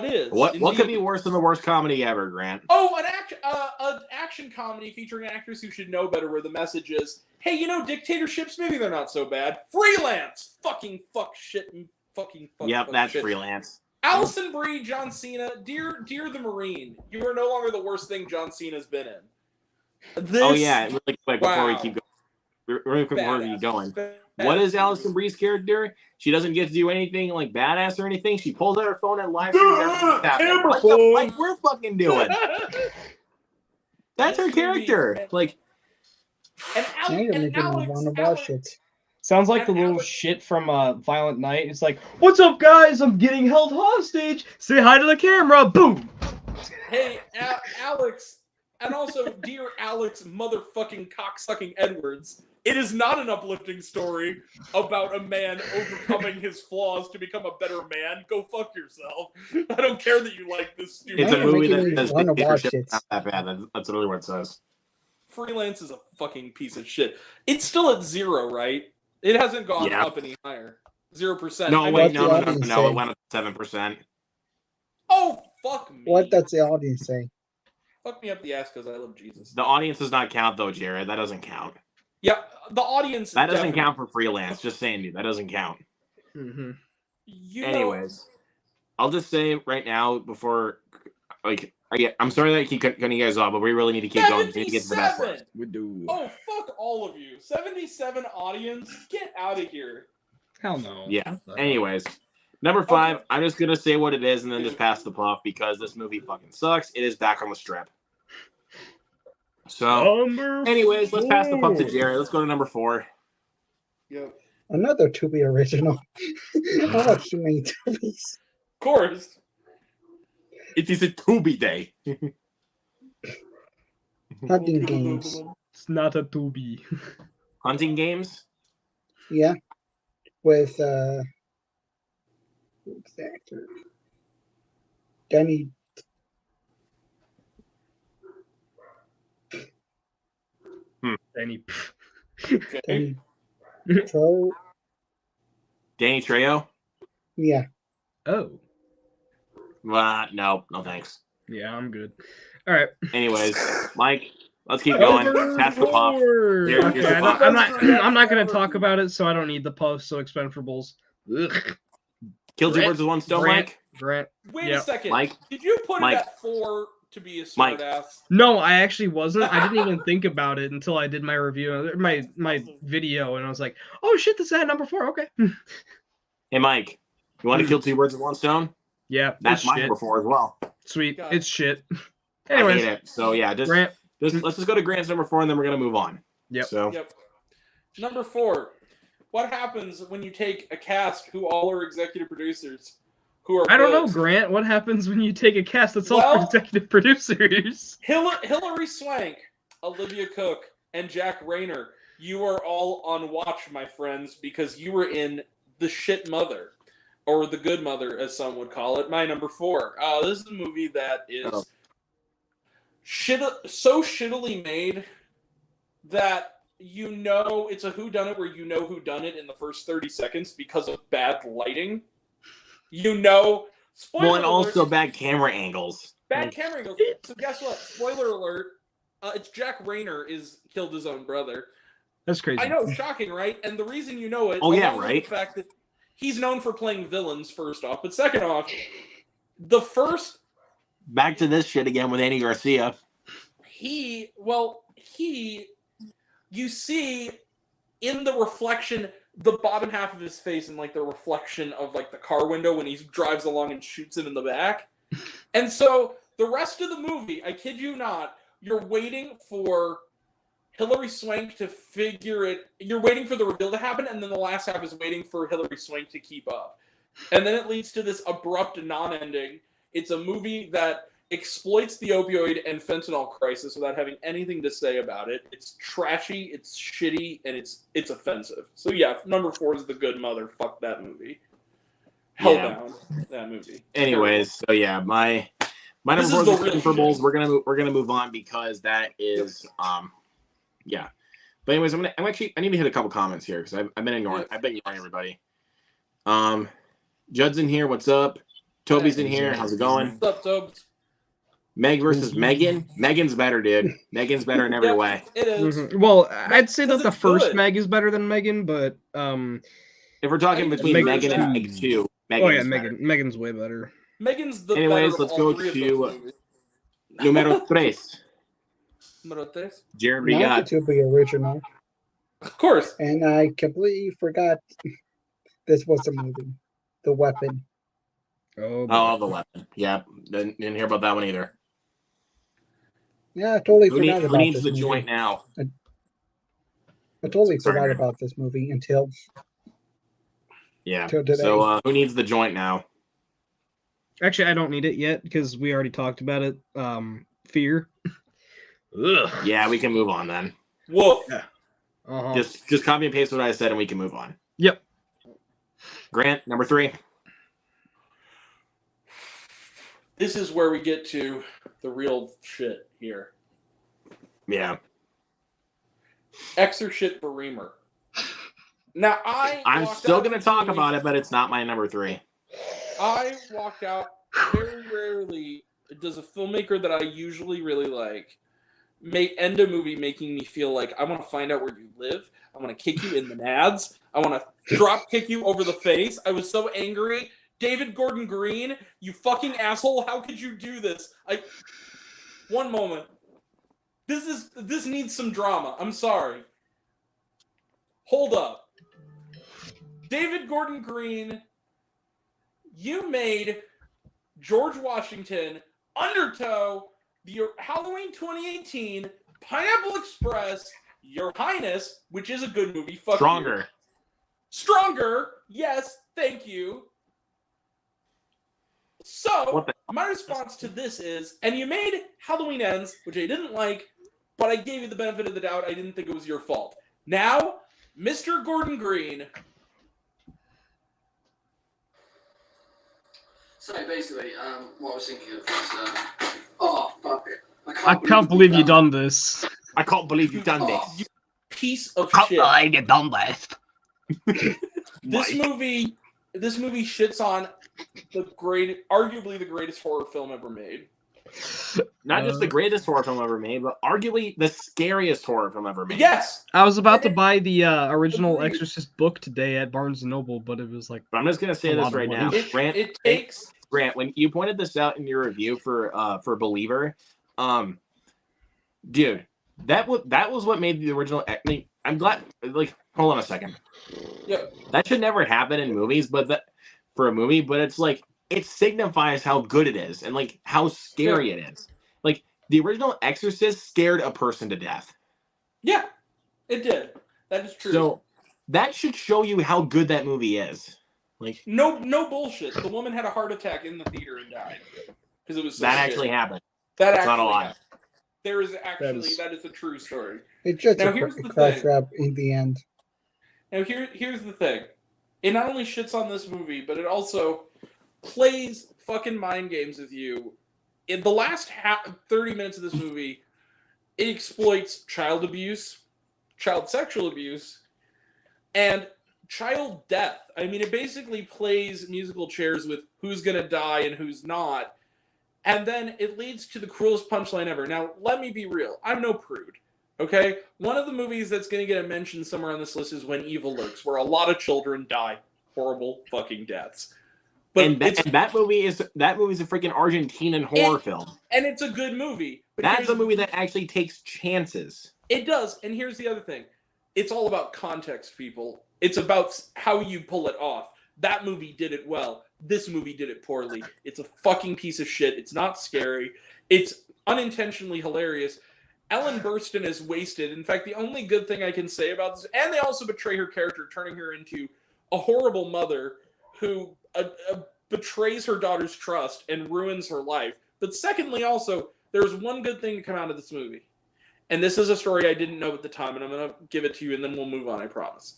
is? what could Indeed. be worse than the worst comedy ever, Grant? Oh, an action comedy featuring actors who should know better, where the message is, hey, dictatorships, maybe they're not so bad. Freelance! Fucking fuck shit and fuck Yep, fuck that's shit. Freelance. Allison Brie, John Cena, Dear the Marine, you are no longer the worst thing John Cena's been in. This Oh yeah, really quick before we Wow. keep going. Really quick before we keep going. Badass. What is Allison Brie's character? She doesn't get to do anything like badass or anything. She pulls out her phone and live streams everything that's happening. Camera What the phone. fuck we're fucking doing? That's her This movie- character. Like, And Now you're making me Alex, want to watch it. Sounds like the And little Alex- shit from Violent Night. It's like, what's up, guys? I'm getting held hostage. Say hi to the camera. Boom. Hey, Alex, and also, dear Alex motherfucking cocksucking Edwards, it is not an uplifting story about a man overcoming his flaws to become a better man. Go fuck yourself. I don't care that you like this stupid. it's a You're movie making that me says wanna watch dictatorship it. is not that bad. That's really what it says. Freelance is a fucking piece of shit. It's still at 0, right? It hasn't gone Yeah. up any higher. 0%. No, I wait, mean- no. What It the audience went up 7%. Oh, fuck me. What does the audience say? Fuck me up the ass because I love Jesus. The audience does not count though, Jared. That doesn't count. Yeah, the audience. That doesn't definitely- count for Freelance. Just saying, dude, that doesn't count. Mm-hmm. Anyways, I'll just say right now before, like, I'm sorry that I keep cutting you guys off, but we really need to keep going. We need to get to the best 77. list. We do. Oh, fuck all of you. 77 audience. Get out of here. Hell no. Yeah. Anyways, number 5. I'm just gonna say what it is and then just pass the puff because this movie fucking sucks. It is Back on the Strip. So, anyways, let's pass the puff to Jared. Let's go to number 4. Yep. Another Tubi original. I watch too many Tubis. Of course. It is a Tubi day. Hunting Games. It's not a Tubi. Hunting Games. Yeah, with who's the actor? Danny. Any. Okay. Danny Tro. Danny Trejo. Yeah, Oh. No, thanks. Yeah, I'm good. All right. Anyways, Mike, let's keep going. Pass the pop. Overboard. Here's Okay, the pop. I'm not gonna talk about it, so I don't need the post. So Expendables. Ugh. Kill two Grant- birds with one stone, Grant- Mike. Grant. Wait Yep. a second. Mike. Did you put Mike. it at 4 to be a Mike. smart ass? No, I actually wasn't. I didn't even think about it until I did my review, my video, and I was like, "Oh shit, this is at number 4." Okay. Hey, Mike. You want to kill two birds with one stone? Yeah, That's it's my shit. number 4 as well. Sweet. God. It's shit. I Anyways, hate it. So yeah, Grant. let's just go to Grant's number 4, and then we're gonna move on. Yep. So Yep. Number 4. What happens when you take a cast who all are executive producers who are I don't know, good? Grant. What happens when you take a cast that's all Well- executive producers? Hillary Swank, Olivia Cook, and Jack Rayner. You are all on watch, my friends, because you were in The Shit Mother, or The Good Mother, as some would call it. My number 4. This is a movie that is Oh. so shittily made that you know it's a whodunit where you know who done it in the first 30 seconds because of bad lighting. You know, spoiler well, and alert, also bad camera angles. bad camera angles. So guess what? Spoiler alert. It's Jack Rayner is killed his own brother. That's crazy. I know, shocking, right? And the reason you know it, Oh, yeah, along with right. the fact that he's known for playing villains, first off, but second off, the first Back to this shit again with Andy Garcia. you see in the reflection the bottom half of his face and like the reflection of like the car window when he drives along and shoots him in the back. And so the rest of the movie, I kid you not, you're waiting for Hillary Swank to figure it. You're waiting for the reveal to happen, and then the last half is waiting for Hillary Swank to keep up. And then it leads to this abrupt non-ending. It's a movie that exploits the opioid and fentanyl crisis without having anything to say about it. It's trashy, it's shitty, and it's offensive. So yeah, number 4 is The Good Mother. Fuck that movie. Hellbound, that movie. Anyways, so yeah, my number This 4 is is the real Super Bowls. shit. We're gonna move on because that is yeah. But anyways, I need to hit a couple comments here because I've been ignoring everybody. Judd's in here. What's up? Toby's in here. How's it going? What's up, Tobes? Meg versus Megan. Megan's better, dude. Megan's better in every Yep. way. It is. Mhm. Well, I'd say that Because the it's first good. Meg is better than Megan, but If we're talking between Meg- Megan and Meg 2, Megan oh yeah, is better. Megan's way better. Megan's the Anyways, better let's of go all 3 of to, those movies. Numero 3. Número 3. Jared, we not got to be original, Of course. and I completely forgot this was a movie. The Weapon. Oh, the weapon. Yeah, didn't hear about that one either. Yeah, I totally Who forgot about needs this the movie. joint now? I totally Sorry, forgot man. about this movie until Yeah. Till today. So who needs the joint now? actually, I don't need it yet because we already talked about it. Fear. Ugh. Yeah, we can move on then. Woof. Uh-huh. Just copy and paste what I said, and we can move on. Yep. Grant, number 3. This is where we get to the real shit here. Yeah. Exorcist Bereamer. Now I'm still gonna talk about it, but it's not my number 3. I walked out very rarely. Does a filmmaker that I usually really like end a movie making me feel like I want to find out where you live. I want to kick you in the nads. I want to drop kick you over the face. I was so angry. David Gordon Green, you fucking asshole! How could you do this? One moment. This needs some drama. I'm sorry. Hold up. David Gordon Green, you made George Washington, Undertow, the Halloween 2018, Pineapple Express, Your Highness, which is a good movie. Fuck you. Stronger. Stronger. Yes, thank you. So, What the- my response to this is, and you made Halloween Ends, which I didn't like, but I gave you the benefit of the doubt. I didn't think it was your fault. Now, Mr. Gordon Green. So basically, what I was thinking of was, oh fuck it! I can't believe you done this. I can't believe you've done Oh, this. Piece of Can't shit. believe you done this. This movie shits on arguably the greatest horror film ever made. Not just the greatest horror film ever made, but arguably the scariest horror film ever made. Yes, I was about to buy the original Agreed. Exorcist book today at Barnes & Noble, but it was like... But I'm just gonna say A lot this of right money. now. it takes. Grant, when you pointed this out in your review for Believer, dude, that was what made the original. I mean, I'm glad. Like, hold on a second. Yeah. That should never happen in movies, but for a movie, but it's like it signifies how good it is and like how scary it is. Like the original Exorcist scared a person to death. Yeah, it did. That is true. So that should show you how good that movie is. Like no bullshit. The woman had a heart attack in the theater and died because it was so that scary. actually happened. That It's not a actually lie. happened. There is actually is- that is a true story. It's just Now, a here's the crash thing. wrap in the end. Now here's the thing. It not only shits on this movie, but it also plays fucking mind games with you. In the last 30 minutes of this movie, it exploits child abuse, child sexual abuse, and child death. I mean, it basically plays musical chairs with who's gonna die and who's not. And then it leads to the cruelest punchline ever. Now, let me be real. I'm no prude. Okay? One of the movies that's going to get a mention somewhere on this list is When Evil Lurks, where a lot of children die horrible fucking deaths. But And that movie is a freaking Argentinian horror film. and it's a good movie. But That's here's a movie that actually takes chances. It does. And here's the other thing. It's all about context, people. It's about how you pull it off. That movie did it well. This movie did it poorly. It's a fucking piece of shit. It's not scary. It's unintentionally hilarious. Ellen Burstyn is wasted. In fact, the only good thing I can say about this, and they also betray her character, turning her into a horrible mother who betrays her daughter's trust and ruins her life. But secondly, also, there's one good thing to come out of this movie. And this is a story I didn't know at the time, and I'm going to give it to you, and then we'll move on, I promise.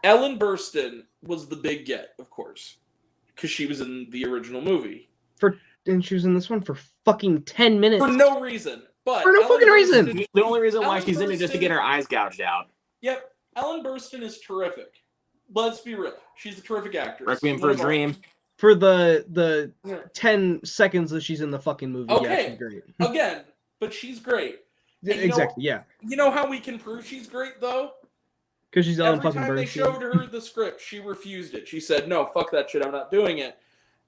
Ellen Burstyn was the big get, of course, because she was in the original movie. And she was in this one for fucking 10 minutes. For no reason. But For no Ellen fucking reason. Burstyn- The only reason why Ellen she's in it just to Burstyn- get her eyes gouged out. Yep, Ellen Burstyn is terrific. Let's be real. She's a terrific actress. Requiem for a Dream. For the Yeah. 10 seconds that she's in the fucking movie. Yeah, Okay. she's great. Again, but she's great. Yeah, And you know- exactly, yeah. You know how we can prove she's great, though? Because she's Ellen Every fucking time they Burstyn. showed her the script, she refused it. She said, no, fuck that shit, I'm not doing it.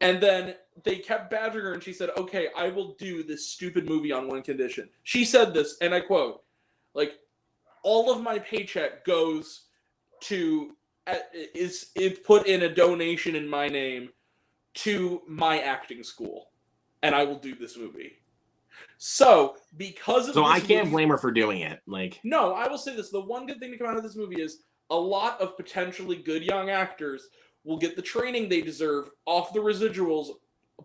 And then they kept badgering her, and she said, okay, I will do this stupid movie on one condition. She said this, and I quote, like, all of my paycheck goes to, is put in a donation in my name to my acting school, and I will do this movie. So, because of So this I can't movie- blame her for doing it. Like, No, I will say this. The one good thing to come out of this movie is a lot of potentially good young actors will get the training they deserve off the residuals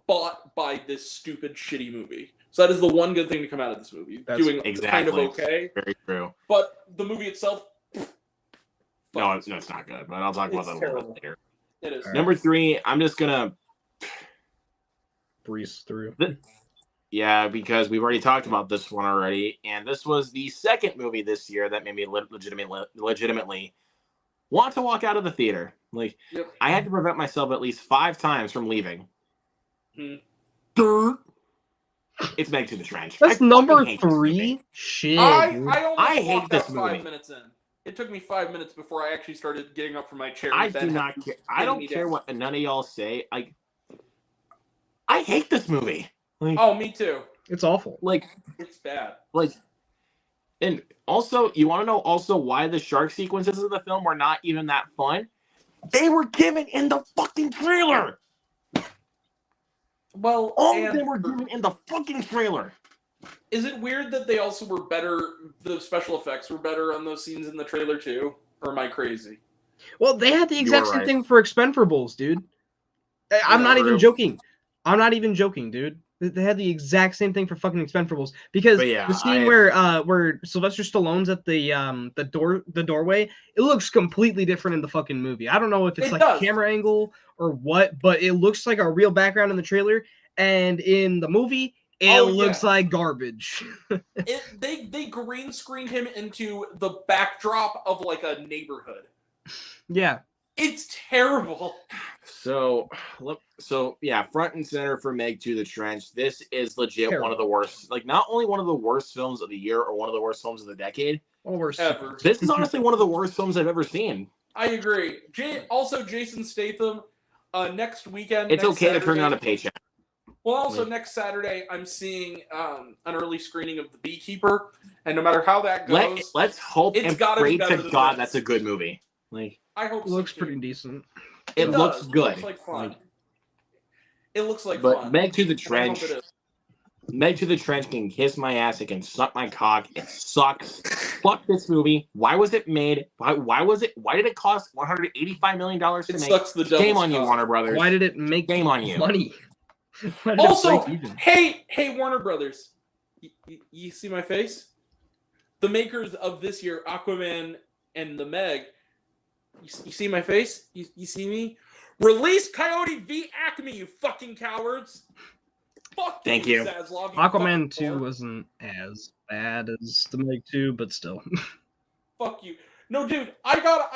bought by this stupid, shitty movie. So that is the one good thing to come out of this movie. That's Doing kind of exactly. okay. very true. But the movie itself, No, it's not good, but I'll talk about It's that a little terrible. bit later. it is. Alright. Number 3, I'm just gonna Breeze through. yeah, because we've already talked about this one already, and this was the second movie this year that made me legitimately want to walk out of the theater. Like, Yep. I had to prevent myself at least 5 times from leaving. Hmm. Durr. It's Meg to the Trench. That's I fucking number hate this movie. 3? Shit, I dude. almost I hate walked this out 5 movie. minutes in. It took me 5 minutes before I actually started getting up from my chair. I and do then not had care. to I pin don't me care down. what none of y'all say. I hate this movie. Like, Oh, me too. It's awful. like, It's bad. and also, you want to know also why the shark sequences of the film were not even that fun? They were given in the fucking trailer. Well, All of and them were given in the fucking trailer. is it weird that they also were better? The special effects were better on those scenes in the trailer too, or am I crazy? Well, they had the exact are same right. thing for Expendables, dude. I'm Yeah, not even true. joking. I'm not even joking, dude. They had the exact same thing for fucking Expendables because But yeah, the scene where Sylvester Stallone's at the doorway, it looks completely different in the fucking movie. I don't know if it's It like does. a camera angle or what, but it looks like a real background in the trailer, and in the movie it Oh, looks yeah. like garbage. They green screened him into the backdrop of like a neighborhood. Yeah. It's terrible. So yeah, front and center for Meg 2 The Trench. This is legit one of Terrible. the worst. Like, not only one of the worst films of the year or one of the worst films of the decade. Well, we're Ever. This is honestly one of the worst films I've ever seen. I agree. Also, Jason Statham. Next weekend. It's next okay to turn Saturday- down a paycheck. Well, also Like- next Saturday, I'm seeing an early screening of The Beekeeper, and no matter how that goes, Let's hope it's and gotta be pray better to than God this. that's a good movie. Like, I hope It so looks too. pretty decent. it does. looks good. It looks like fun. Like, It looks like but fun. Meg 2 The And I hope Trench. it is. Meg 2 The Trench can kiss my ass. It can suck my cock. It sucks. Fuck this movie. Why was it made? Why did it cost $185 million to It make? sucks the devil's Shame on you, cock. Warner Brothers. Why did it make Shame on you. money? Why did it Also, break even? hey, Warner Brothers, you see my face? The makers of this year, Aquaman and the Meg, you see my face? You see me? Release Coyote v. Acme, you fucking cowards! Fuck Thank you. Zaslav, you Aquaman fucking 2 whore. wasn't as bad as the Meg 2, but still. Fuck you. No, dude, I got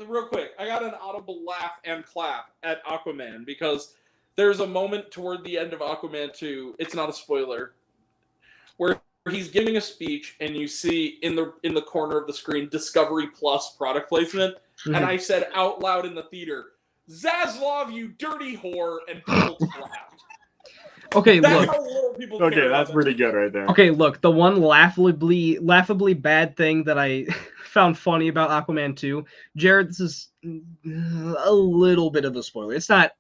real quick. I got an audible laugh and clap at Aquaman because there's a moment toward the end of Aquaman 2. It's not a spoiler, where he's giving a speech, and you see in the corner of the screen Discovery Plus product placement, and I said out loud in the theater, "Zaslav, you dirty whore," and people clapped. Okay, That's look. how little people. care Okay, about that's that. pretty good right there. Okay, look. The one laughably bad thing that I found funny about Aquaman 2, Jared, this is a little bit of a spoiler. It's not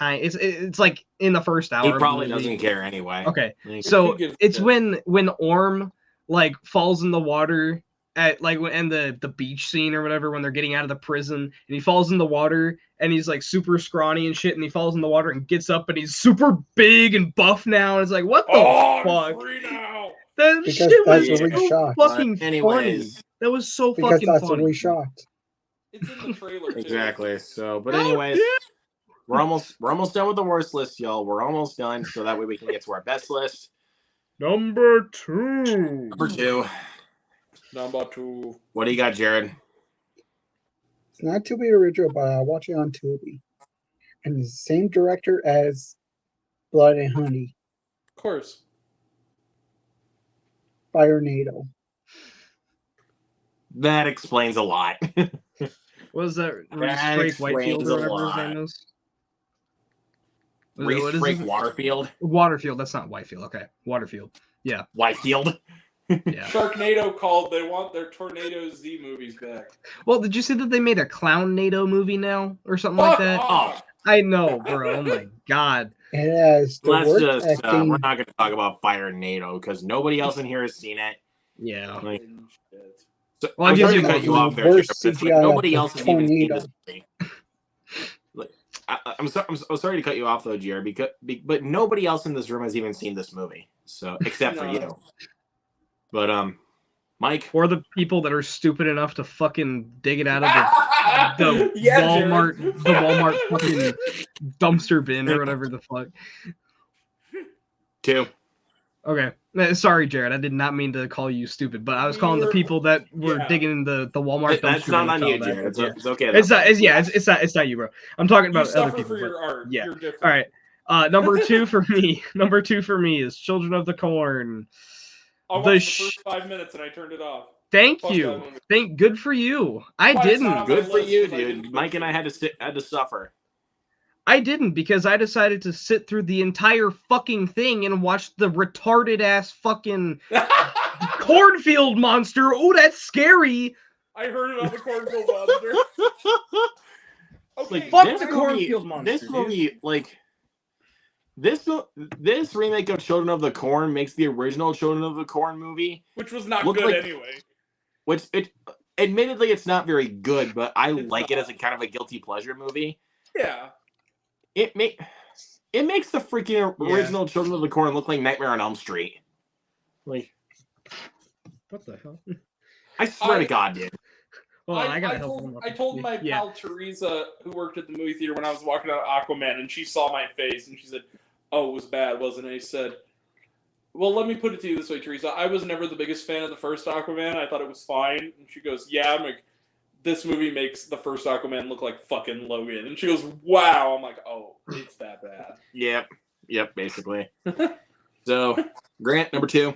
it's like in the first hour. He of the probably movie. doesn't care anyway. Okay, Like, so Who gives a it's shit? when Orm like falls in the water at like and the beach scene or whatever when they're getting out of the prison, and he falls in the water and he's like super scrawny and shit, and he falls in the water and gets up and he's super big and buff now, and it's like, what the Oh, fuck? I'm free now. That Because shit was that's a so reshot. fucking But anyways, funny. That was so Because fucking that's funny. a reshot. It's in the trailer too. exactly. So, but anyways, we're almost done with the worst list, y'all. We're almost done, so that way we can get to our best list. Number 2. Number 2. Number 2. What do you got, Jared? It's not Tubi original, but I watch it on Tubi. And it's the same director as Blood and Honey, Of course. Fire NATO. That explains a lot. What is that? That Reese Drake Whitefield explains or a whatever lot. his name is? Reese What is Drake his- Waterfield. Waterfield. That's not Whitefield. Okay, Waterfield. Whitefield. Yeah. Sharknado called. They want their Tornado Z movies back. Well, did you see that they made a Clown NATO movie now or something like Fuck that? off. I know, bro. Oh my god. It has the Let's worst just, acting. we're not going to talk about Fire NATO because nobody else in here has seen it. Yeah. Like, Shit. so, Well, I'm it gives sorry you to cut the you off there, worst Jared, but it's like CGI nobody of else has even seen Tornado. this movie. Like, I'm sorry to cut you off though, Jared, but nobody else in this room has even seen this movie, so except for No. you. But Mike, Or the people that are stupid enough to fucking dig it out of the Yeah, Walmart, Jared. the Walmart fucking dumpster bin or whatever the fuck. 2. Okay. Sorry, Jared. I did not mean to call you stupid, but I was calling the You're- people that were yeah. digging in the Walmart dumpster. That's not bin on and you, found that. Jared. It's, Yeah. it's okay. It's not. It's not you, bro. I'm talking You about other suffer people. for but- your art. yeah. You're different. All right. Number 2 for me. Number 2 for me is Children of the Corn. I watched The the sh- first 5 minutes and I turned it off. Thank Fuck that you. movie. Good for you. I Why it's not didn't. on Good my for list you, because I didn't dude. go Mike and I through had to suffer. I didn't because I decided to sit through the entire fucking thing and watch the retarded ass fucking cornfield monster. Oh, that's scary. I heard about the cornfield monster. Okay, Like, Fuck this the movie- cornfield monster, This dude. movie, like this remake of Children of the Corn makes the original Children of the Corn movie, which was not Looked good like- anyway. which admittedly it's not very good, but I It's like it not. as a kind of a guilty pleasure movie. Yeah. It It makes the freaking Yeah. original Children of the Corn look like Nightmare on Elm Street. Like, What the hell? I swear to God, dude. Well, I gotta I help told, him. I told my Yeah. pal Teresa, who worked at the movie theater when I was walking out Aquaman, and she saw my face, and she said, "Oh, it was bad, wasn't it?" I said, "Well, let me put it to you this way, Teresa. I was never the biggest fan of the first Aquaman. I thought it was fine." And she goes, "Yeah." I'm like, "This movie makes the first Aquaman look like fucking Logan." And she goes, "Wow." I'm like, "Oh, it's that bad." Yep, basically. So, Grant, number 2.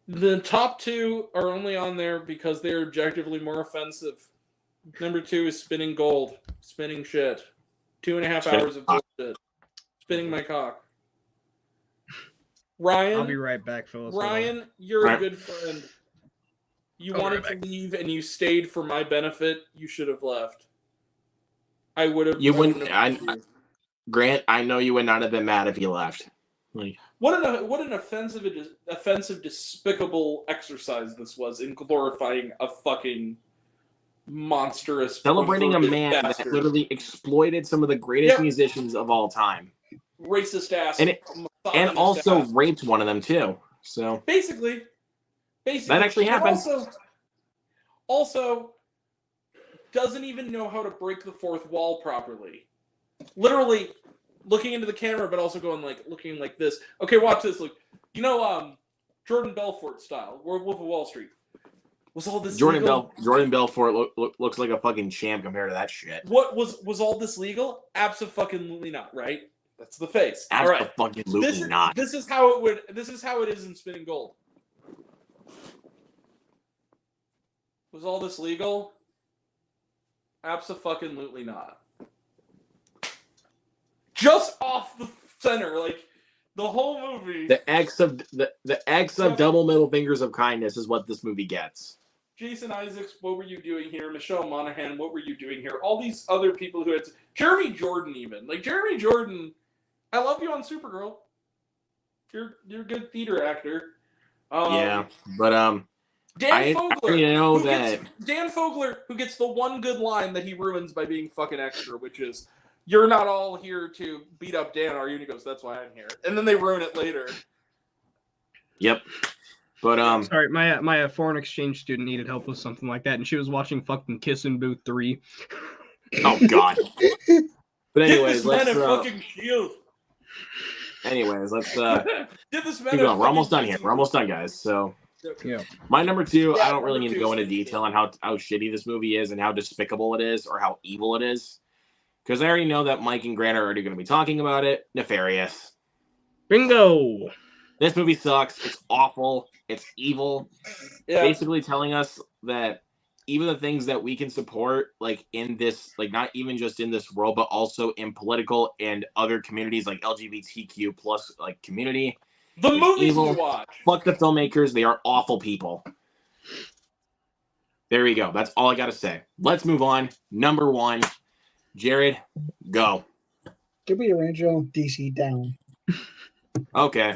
The top 2 are only on there because they're objectively more offensive. Number 2 is spinning gold. Spinning shit. 2.5 Spinning hours of cock. bullshit. Spinning my cock. I'll be Ryan, right back, Phyllis. Hold on. Ryan, you're a Right. good friend. You I'll be wanted right to leave and you stayed for my benefit. You should have left. I would have. You I wouldn't- have left you. Grant, I know you would not have been mad if you left. Like, What an offensive, despicable exercise this was in glorifying a fucking monstrous, celebrating a perverted man that bastard. literally exploited some of the greatest Yep. musicians of all time. Racist ass, And misogynist also ass. raped one of them, too. So, basically that actually And happened. Also doesn't even know how to break the fourth wall properly. Literally looking into the camera, but also going looking like this. Okay, watch this. Look, Jordan Belfort style, Wolf of Wall Street. Was all this legal? Jordan Belfort looks like a fucking champ compared to that shit. What was all this legal? Absolutely not. Right? That's the face. All right. Absolutely not. This is how it is in Spinning Gold. Was all this legal? Absolutely not. Just off the center, like the whole movie. The X of double middle fingers of kindness is what this movie gets. Jason Isaacs, what were you doing here? Michelle Monaghan, what were you doing here? All these other people who had Jeremy Jordan, even Jeremy Jordan. I love you on Supergirl. You're a good theater actor. Yeah, but Dan Fogler. Dan Fogler, who gets the one good line that he ruins by being fucking extra, which is, "You're not all here to beat up Dan, are you?" And he goes, "That's why I'm here." And then they ruin it later. Yep. But sorry, my foreign exchange student needed help with something like that, and she was watching fucking Kissing Booth 3. Oh God. But anyways, Get this man let's a fucking shield. anyways, let's Get this man keep a going. We're almost fucking done here. shield. We're almost done, guys. So Yeah. my number 2, Yeah, I don't really number need to two go is into detail on how shitty this movie is and how despicable it is or how evil it is. Because I already know that Mike and Grant are already going to be talking about it. Nefarious. Bingo. This movie sucks. It's awful. It's evil. Yeah. Basically telling us that even the things that we can support, like in this, like not even just in this world, but also in political and other communities like LGBTQ plus like community. The movies evil. we watch. Fuck the filmmakers. They are awful people. There we go. That's all I got to say. Let's move on. Number 1. Jared, go. Give me the Angel DC down. Okay.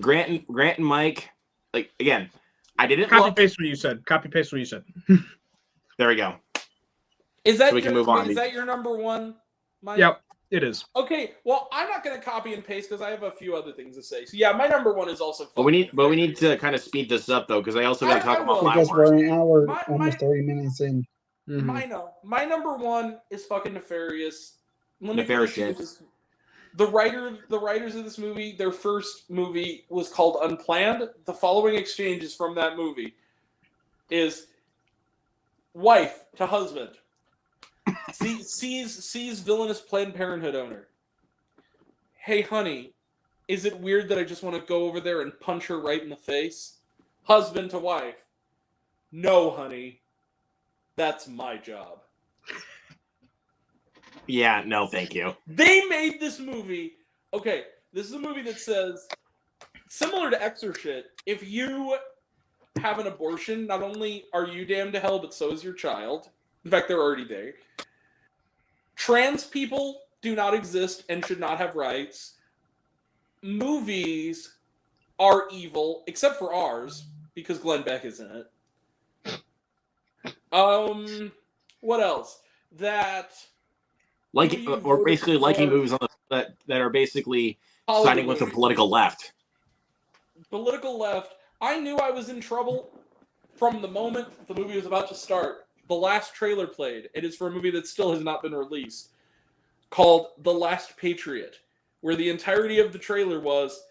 Grant and Mike, like, again, I didn't Copy look. paste what you said. Copy paste what you said. There we go. Is that So we can move on. Is that your number 1, Mike? Yep, it is. Okay, well, I'm not going to copy and paste because I have a few other things to say. So yeah, my number 1 is also. But we need to kind of speed this up though, because I also got to talk I about will. my Because worst. we're an hour, My- almost 30 minutes in. Mhm. My number 1 is fucking Nefarious. Let me Nefarious finish shit. this. The writers of this movie, their first movie was called Unplanned. The following exchanges from that movie is wife to husband sees villainous Planned Parenthood owner. "Hey honey, is it weird that I just want to go over there and punch her right in the face?" Husband to wife, "No honey, that's my job." Yeah, no, thank you. They made this movie. Okay, this is a movie that says, similar to Exorcist, if you have an abortion, not only are you damned to hell, but so is your child. In fact, they're already there. Trans people do not exist and should not have rights. Movies are evil, except for ours, because Glenn Beck is in it. What else? That like, Who you or voted basically liking for? movies on that are basically Hollywood siding with the movies. political left. Political left. I knew I was in trouble from the moment the movie was about to start. The last trailer played. It is for a movie that still has not been released, called The Last Patriot, where the entirety of the trailer was,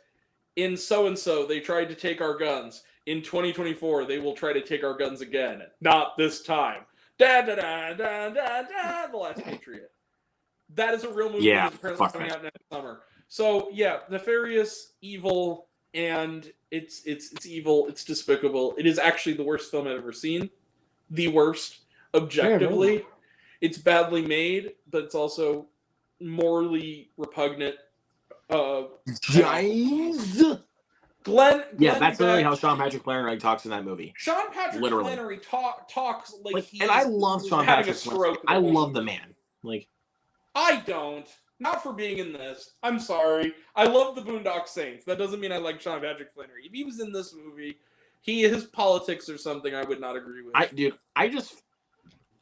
in so-and-so, they tried to take our guns. In 2024, they will try to take our guns again. Not this time. Da-da-da-da-da-da, The Last Patriot. That is a real movie Yeah, that's apparently fuck coming that. out next summer. So, yeah, nefarious, evil, and it's evil, it's despicable. It is actually the worst film I've ever seen. The worst, objectively. It's badly made, but it's also morally repugnant. Guys. Glenn Yeah, that's literally Beck- how Sean Patrick Flannery talks in that movie. Sean Patrick Literally. Flannery talks like Like, he's and I love Sean having Patrick a Flannery. stroke. I love the man. Like, I don't. Not for being in this. I'm sorry. I love the Boondock Saints. That doesn't mean I like Sean Patrick Flannery. If he was in this movie, his politics or something I would not agree with.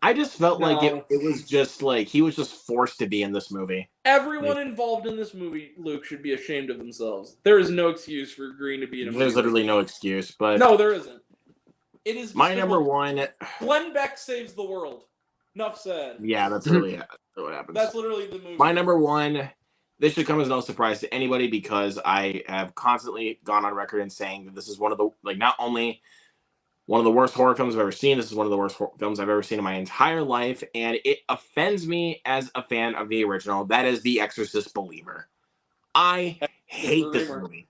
I just felt like No. it was just like he was just forced to be in this movie. Everyone involved in this movie, Luke, should be ashamed of themselves. There is no excuse for agreeing to be in a movie. There's literally no excuse, but No, there isn't. It is my despicable. number one. Glenn Beck saves the world. Enough said. Yeah, that's literally what happens. That's literally the movie. My number one. This should come as no surprise to anybody because I have constantly gone on record in saying that this is one of the not only one of the worst horror films I've ever seen. This is one of the worst films I've ever seen in my entire life, and it offends me as a fan of the original. That is The Exorcist Believer. I hate this movie.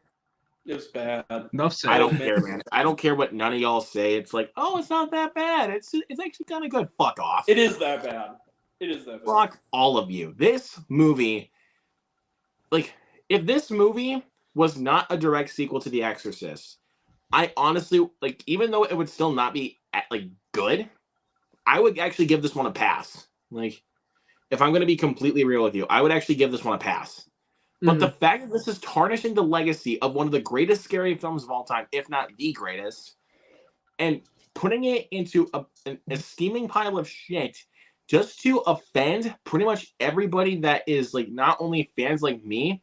It was bad. Enough said. I don't care, man. I don't care what none of y'all say. It's like, oh, it's not that bad. It's actually kind of good. Fuck off. It is that bad. It is that bad. Fuck all of you. This movie, like, if this movie was not a direct sequel to The Exorcist, I honestly, like, even though it would still not be, like, good, I would actually give this one a pass. Like, if I'm going to be completely real with you, I would actually give this one a pass. But the fact that this is tarnishing the legacy of one of the greatest scary films of all time, if not the greatest, and putting it into a steaming pile of shit just to offend pretty much everybody that is, like, not only fans like me,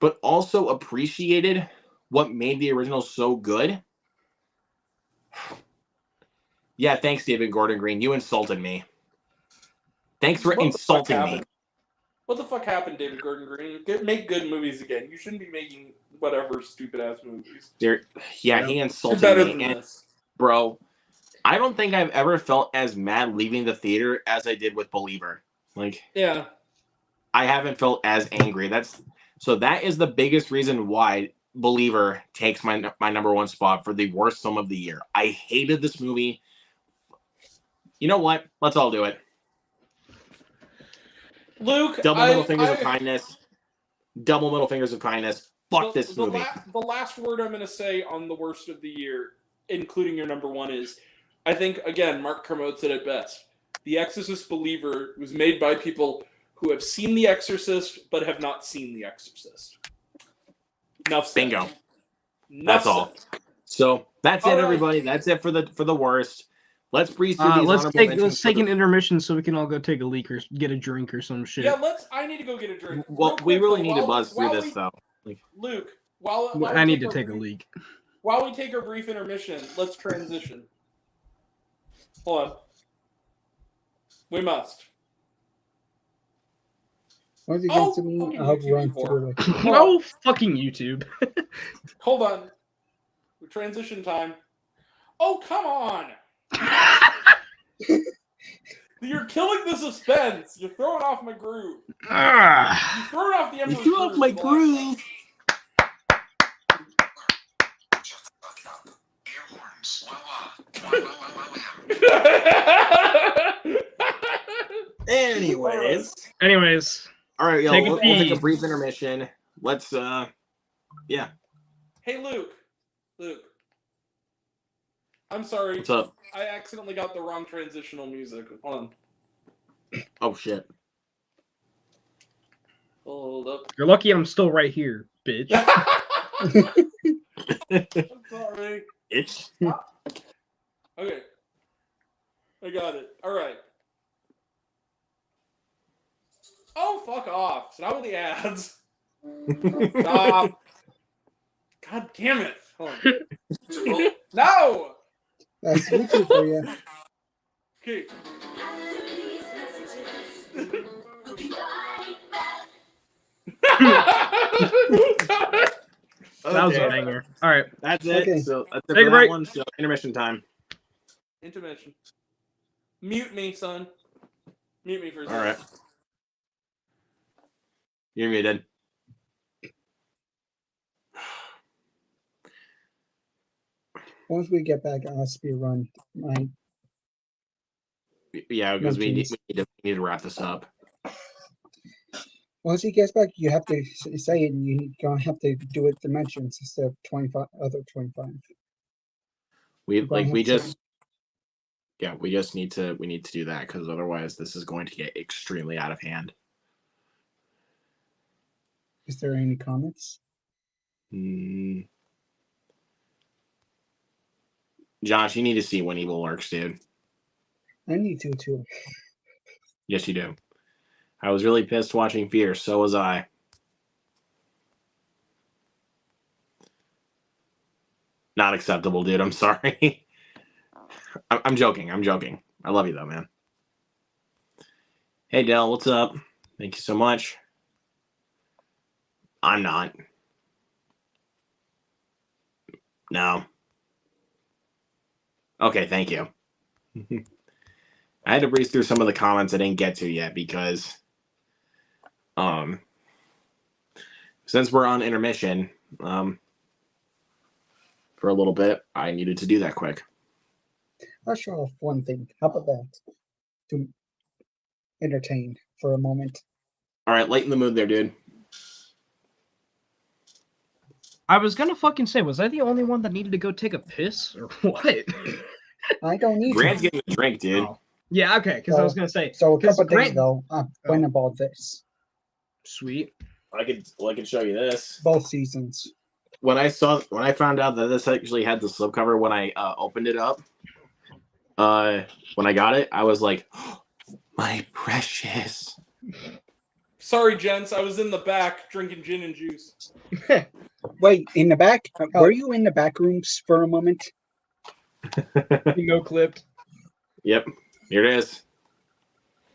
but also appreciated what made the original so good. Yeah, thanks, David Gordon Green. You insulted me. Thanks for insulting me. What the fuck happened, David Gordon Green? Make good movies again. You shouldn't be making whatever stupid ass movies. He You're insulted better me. than And, this. bro, I don't think I've ever felt as mad leaving the theater as I did with Believer. Like, Yeah. I haven't felt as angry. That is the biggest reason why Believer takes my number one spot for the worst film of the year. I hated this movie. You know what? Let's all do it. Luke, Double middle fingers of kindness. Double middle fingers of kindness. Fuck this movie. The last word I'm going to say on the worst of the year, including your number one, is I think, again, Mark Kermode said it best. The Exorcist Believer was made by people who have seen The Exorcist but have not seen The Exorcist. Enough said. Bingo. Enough That's said. all. So that's All it, right. everybody. That's it for the worst. Let's breeze through these. Let's honorable take mentions an for the- intermission so we can all go take a leak or get a drink or some shit. Yeah, I need to go get a drink. Well, Real we quick, really though, need to while- buzz through while this, we- though. Luke, while I we need take to our take a brief- leak. While we take our brief intermission, let's transition. Hold on. We must. Once it Oh, gets to me, fucking I'll YouTube run before. through it. No fucking YouTube. Hold on. Transition time. Oh, come on! You're killing the suspense. You're throwing off my groove. Ah. You're throwing off the You Emperor's threw off my for the last groove. Shut the fuck up. Air horns. Wah wah. Wah wah wah wah wah. Anyways. Anyways, All right, y'all. Take a We'll take pee. a brief intermission. Let's, yeah. Hey, Luke. Luke. I'm sorry. What's up? I accidentally got the wrong transitional music. Hold on. Oh, shit. Hold up. you're lucky I'm still right here, bitch. I'm sorry. It's Okay. I got it. All right. Oh, fuck off. It's not with the ads. Stop. God damn it. Hold on. No! That's YouTube for you. Okay. That was a Okay, banger. All right, that's it. Okay. So that's it Take a for that break. one. So intermission time. Intermission. Mute me, son. Mute me for a All second. right. You're muted. Once we get back, I'll speed run my Yeah, because we need, mentions. we need to wrap this up. Once he gets back, you have to say it, and you're gonna have to do it dimensions instead of 25 other 25. We Go ahead, we sir. just we just need to do that because otherwise this is going to get extremely out of hand. Is there any comments? Mm. Josh, you need to see When Evil Lurks, dude. I need to too. Yes, you do. I was really pissed watching Fear. So was I. Not acceptable, dude. I'm sorry. I'm joking. I'm joking. I love you, though, man. Hey, Dell, what's up? Thank you so much. I'm not. No. Okay, thank you. I had to breeze through some of the comments I didn't get to yet because since we're on intermission for a little bit, I needed to do that quick. I'll show off one thing. How about that? To entertain for a moment. All right, lighten the mood there, dude. I was gonna fucking say, was I the only one that needed to go take a piss or what? I don't need Grant's to. getting a drink, dude. Oh. Yeah, okay, because I was gonna say, So a 'cause couple days Grant- ago, I went about this. Sweet. I could show you this. Both seasons. When I found out that this actually had the slipcover when I opened it up, when I got it, I was like, oh, my precious. Sorry, gents. I was in the back drinking gin and juice. Wait, in the back? Were you in the back rooms for a moment? No clipped. Yep, here it is.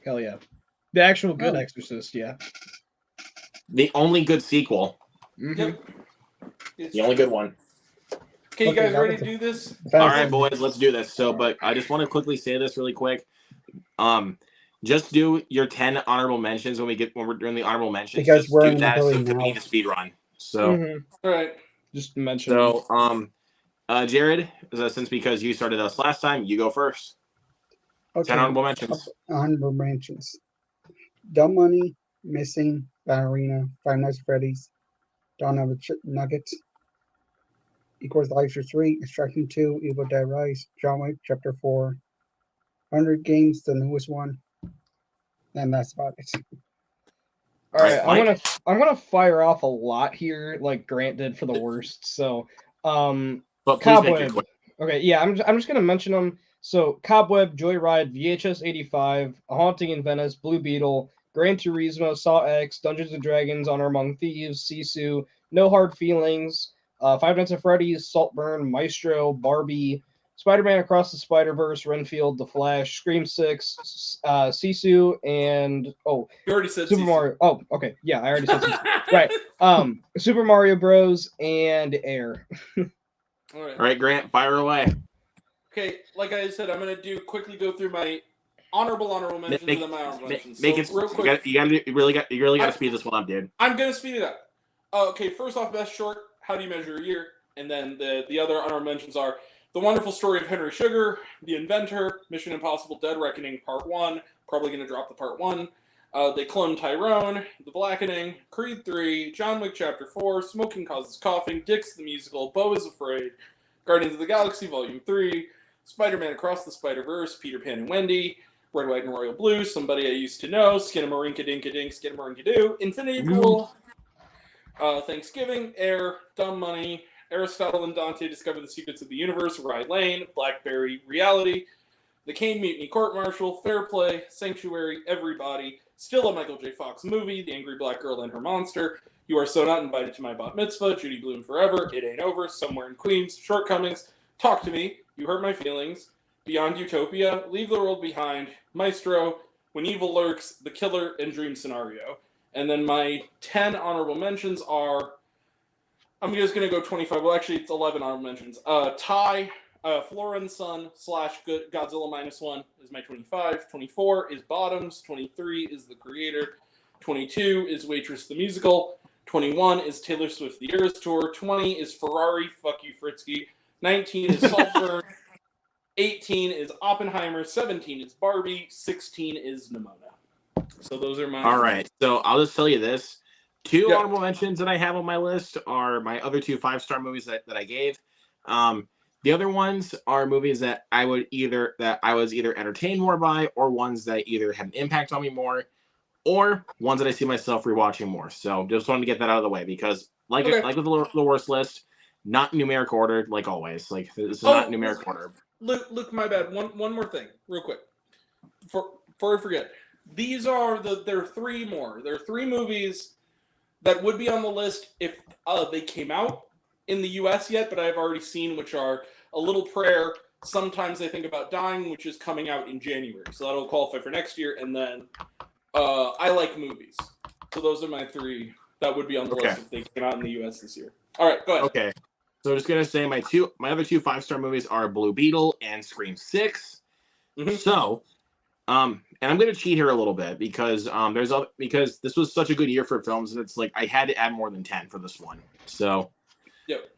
Hell yeah. The actual good Oh. Exorcist, yeah. The only good sequel. Mhm. Yep. The only good one. Okay, you Okay, guys that ready was to do this? All right, boys, let's do this. So, but I just want to quickly say this really quick. Just do your 10 honorable mentions when we're doing the honorable mentions. Because just we're do in that a so hurry we now. need a speed run. So, Mhm. All right. Just mention. so Jared, because you started us last time, you go first. Okay. 10 honorable mentions. Honorable mentions. Dumb Money, Missing, Ballerina, Five Nights at Freddy's, Dawn of the Nuggets, Equalizer 3, Extraction 2, Evil Dead Rise, John Wick Chapter 4, 100 Games, the newest one, and that's about it. All right, Mike? I'm gonna fire off a lot here, like Grant did for the worst. So, But please make it Cobweb. quick. Okay, yeah, I'm just gonna mention them. So, Cobweb, Joyride, VHS 85, A Haunting in Venice, Blue Beetle, Gran Turismo, Saw X, Dungeons and Dragons, Honor Among Thieves, Sisu, No Hard Feelings, Five Nights at Freddy's, Saltburn, Maestro, Barbie, Spider-Man Across the Spider-Verse, Renfield, The Flash, Scream 6, Sisu, and You already said Super Sisu. Mario. Oh, okay, yeah, I already said Sisu. Right. Super Mario Bros. And Air. All right. All right, Grant, fire away. Okay, like I said, I'm gonna quickly go through my honorable mentions and then my honorable mentions. Make So, it real quick. you really got to speed this one up, dude. I'm gonna speed it up. Okay, first off, best short. How do you measure a year? And then the other honorable mentions are The Wonderful Story of Henry Sugar, The Inventor, Mission Impossible: Dead Reckoning Part 1. Probably gonna drop the Part 1. They Clone Tyrone, The Blackening, Creed 3, John Wick Chapter 4, Smoking Causes Coughing, Dix the Musical, Beau is Afraid, Guardians of the Galaxy Volume 3, Spider-Man Across the Spider-Verse, Peter Pan and Wendy, Red, White, and Royal Blue, Somebody I Used to Know, Skinnamarink-a-Dink-a-Dink, Skinnamarink-a-Doo, Infinity Pool, Thanksgiving, Air, Dumb Money, Aristotle and Dante Discover the Secrets of the Universe, Rye Lane, Blackberry Reality, The Kane Mutiny Court Martial, Fair Play, Sanctuary, Everybody, Still a Michael J. Fox movie, The Angry Black Girl and Her Monster, You Are So Not Invited to My Bat Mitzvah, Judy Blume Forever, It Ain't Over, Somewhere in Queens, Shortcomings, Talk to Me, You Hurt My Feelings, Beyond Utopia, Leave the World Behind, Maestro, When Evil Lurks, The Killer, and Dream Scenario. And then my 10 honorable mentions are, I'm just going to go 25, well actually it's 11 honorable mentions. Ty, Flora and Son / Godzilla -1 is my 25. 24 is Bottoms. 23 is The Creator. 22 is Waitress the Musical. 21 is Taylor Swift The Eras Tour. 20 is Ferrari, Fuck You Fritzky. 19 is Saltburn. 18 is Oppenheimer. 17 is Barbie. 16 is Nimona. So those are my... All right. So I'll just tell you this. Two Yeah. honorable mentions that I have on my list are my other two 5-star movies that I gave. The other ones are movies that I was either entertained more by, or ones that either had an impact on me more, or ones that I see myself rewatching more. So just wanted to get that out of the way, because like with the worst list, not numeric order like always. Like this is not numeric order. Look, my bad. One more thing, real quick, before I forget. There are three more. There are three movies that would be on the list if they came out in the U.S. yet, but I've already seen, which are A Little Prayer, Sometimes I Think About Dying, which is coming out in January, so that'll qualify for next year, and then I Like Movies. So those are my three that would be on the list if they came out in the U.S. this year. All right, go ahead. Okay. So I'm just going to say my other two 5-star movies are Blue Beetle and Scream 6. Mhm. So, and I'm going to cheat here a little bit because because this was such a good year for films, and it's like I had to add more than 10 for this one. So, Yep.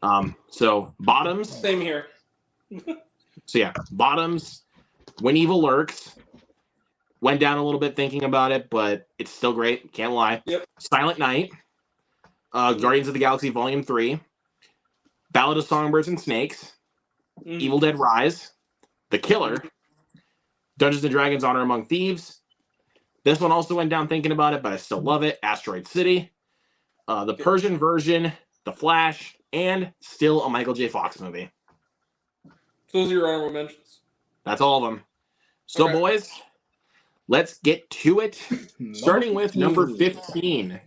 So Bottoms. Same here. So yeah, Bottoms, When Evil Lurks. Went down a little bit thinking about it, but it's still great. Can't lie. Yep. Silent Night. Guardians of the Galaxy Volume 3. Ballad of Songbirds and Snakes. Mhm. Evil Dead Rise. The Killer. Dungeons and Dragons Honor Among Thieves. This one also went down thinking about it, but I still love it. Asteroid City. The Persian Version. The Flash. And still a Michael J. Fox movie. Those are your honorable mentions. That's all of them. So, Okay. boys, let's get to it. Starting with number 15.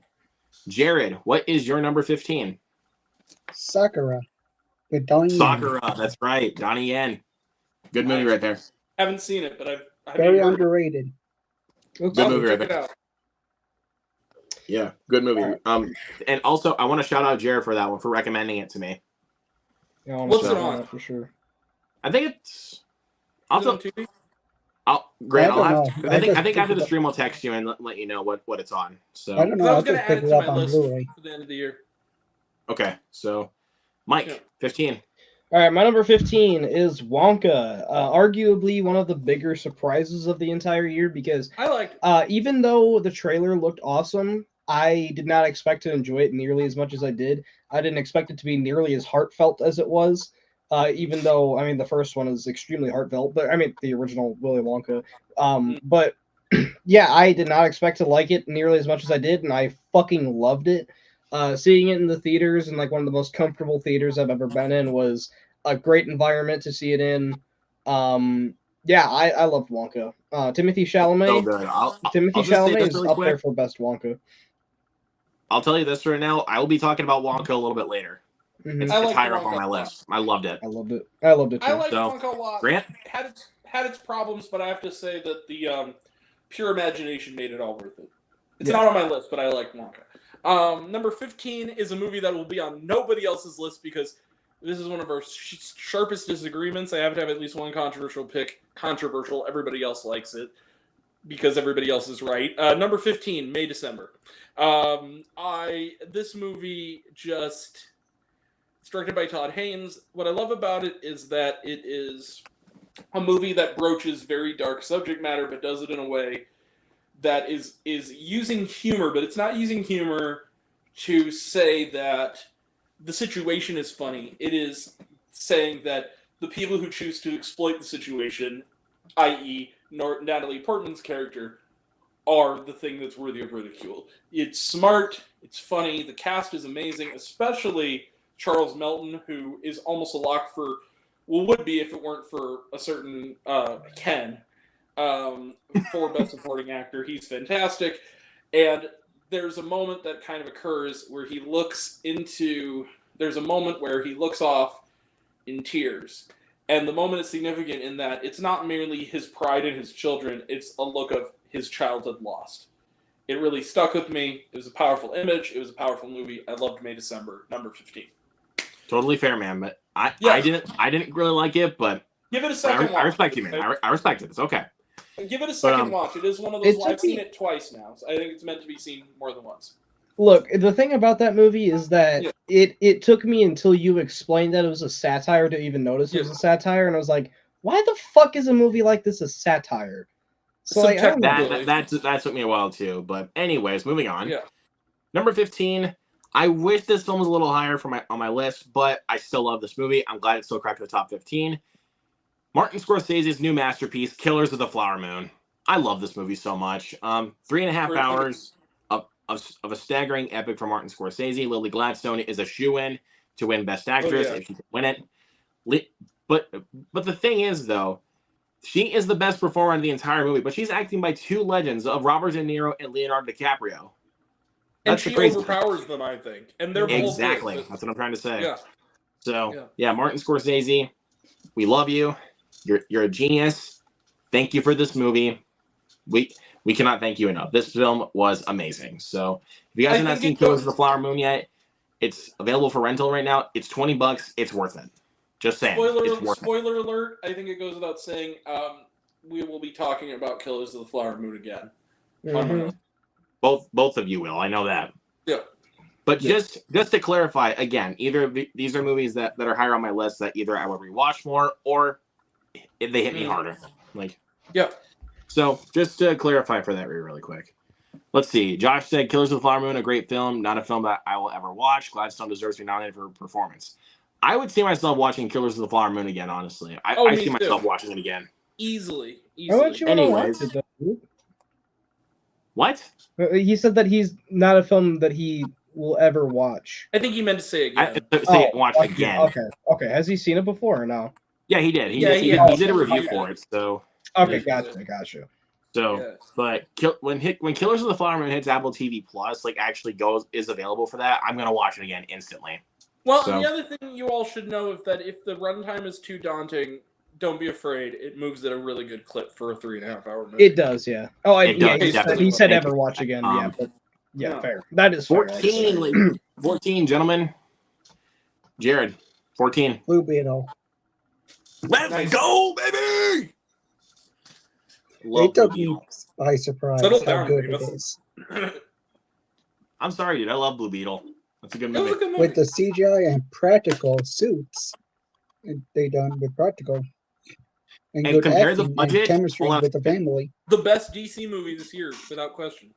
Jared, what is your number 15? Sakura with Donnie Yen. Sakura, that's right. Donnie Yen. Good movie right there. Haven't seen it, but I've Very heard- underrated. Good movie right check it there. out. Yeah, good movie. And also, I want to shout out Jared for that one, for recommending it to me. Yeah, I wanna What's shout it him on? out for sure. I think it's... Is it Also, on TV? Grant, I I'll don't have know. to, I think just after picked the it stream, I'll text you and let you know what it's on. I So don't 'Cause know. I I was gonna just add picked it it to up my on list Blu-ray. for the end of the year. okay, so Mike, Yeah. 15. All right, my number 15 is Wonka. Arguably one of the bigger surprises of the entire year, because I liked it. even though the trailer looked awesome, I did not expect to enjoy it nearly as much as I did. I didn't expect it to be nearly as heartfelt as it was. Even though, I mean, the first one is extremely heartfelt, but I mean, the original Willy Wonka. But yeah, I did not expect to like it nearly as much as I did, and I fucking loved it. Seeing it in the theaters, and like one of the most comfortable theaters I've ever been in, was a great environment to see it in. Yeah, I loved Wonka. Timothy Chalamet. So good. I'll just say Chalamet this is really up quick. there for best Wonka. I'll tell you this right now. I will be talking about Wonka a little bit later. Mhm. It's, I it's like higher the up on Wonka my a lot. list. I loved it. I loved it. I loved it too. I like So, Wonka a lot. Grant? Had its problems, but I have to say that the pure imagination made it all worth it. It's Yeah. not on my list, but I like Wonka. Number 15 is a movie that will be on nobody else's list because this is one of our sharpest disagreements. I have to have at least one controversial pick. Controversial. Everybody else likes it because everybody else is right. Number 15, May December. This movie just... It's directed by Todd Haynes. What I love about it is that it is a movie that broaches very dark subject matter, but does it in a way that is using humor, but it's not using humor to say that the situation is funny. It is saying that the people who choose to exploit the situation, i.e. Natalie Portman's character, are the thing that's worthy of ridicule. It's smart, it's funny, the cast is amazing, especially Charles Melton, who is almost a lock for, well, would be if it weren't for a certain Ken. for Best Supporting Actor. He's fantastic. And there's a moment that kind of occurs where he looks into... There's a moment where he looks off in tears. And the moment is significant in that it's not merely his pride in his children, it's a look of his childhood lost. It really stuck with me. It was a powerful image. It was a powerful movie. I loved May December, number 15. Totally fair, man. But I didn't really like it, but Give it a second watch. I respect you, man. I respect it. It's okay. Give it a second watch. It is one of those. I've seen it twice now. So I think it's meant to be seen more than once. Look, the thing about that movie is that it took me until you explained that it was a satire to even notice it was a satire, and I was like, why the fuck is a movie like this a satire? So like, that took me a while too. But anyways, moving on. Yeah. Number 15. I wish this film was a little higher on my list, but I still love this movie. I'm glad it still cracked the top 15. Martin Scorsese's new masterpiece, Killers of the Flower Moon. I love this movie so much. 3.5 hours of a staggering epic from Martin Scorsese. Lily Gladstone is a shoo-in to win Best Actress if she can win it. But the thing is, though, she is the best performer in the entire movie, but she's acting by two legends of Robert De Niro and Leonardo DiCaprio. That's and she overpowers them, I think. And they're exactly. Both That's what I'm trying to say. Yeah. So, Martin Scorsese, we love you. You're a genius. Thank you for this movie. We cannot thank you enough. This film was amazing. So if you guys have not seen Killers of the Flower Moon yet, it's available for rental right now. It's $20. It's worth it. Just saying. Spoiler alert. I think it goes without saying. We will be talking about Killers of the Flower Moon again. Mm-hmm. Both of you will. I know that. Yeah. But just to clarify, again, these are movies that are higher on my list that either I would rewatch more or if they hit me harder. So just to clarify for that really quick. Let's see. Josh said Killers of the Flower Moon, a great film, not a film that I will ever watch. Gladstone deserves to be nominated for performance. I would see myself watching Killers of the Flower Moon again, honestly. I see myself watching it again. Easily. Anyways. What? He said that he's not a film that he will ever watch. I think he meant to say again. Watch again. Okay. Has he seen it before or no? Yeah, he did. He did a review for it. So. Okay, gotcha. So, but when Killers of the Flower Moon hits Apple TV Plus, is available for that, I'm gonna watch it again instantly. Well, the other thing you all should know is that if the runtime is too daunting, don't be afraid. It moves at a really good clip for a 3.5-hour movie. It does, yeah. Oh, he said ever watch again. Fair. That is 14, 14, gentlemen. Jared, 14. Blue Beetle. Let's go, baby! It took me by surprise how good it is. I'm sorry, dude. I love Blue Beetle. That's a good movie. With the CGI and practical suits, they done with practical. And good compare the acting budget and chemistry with the family. The best DC movie this year, without question.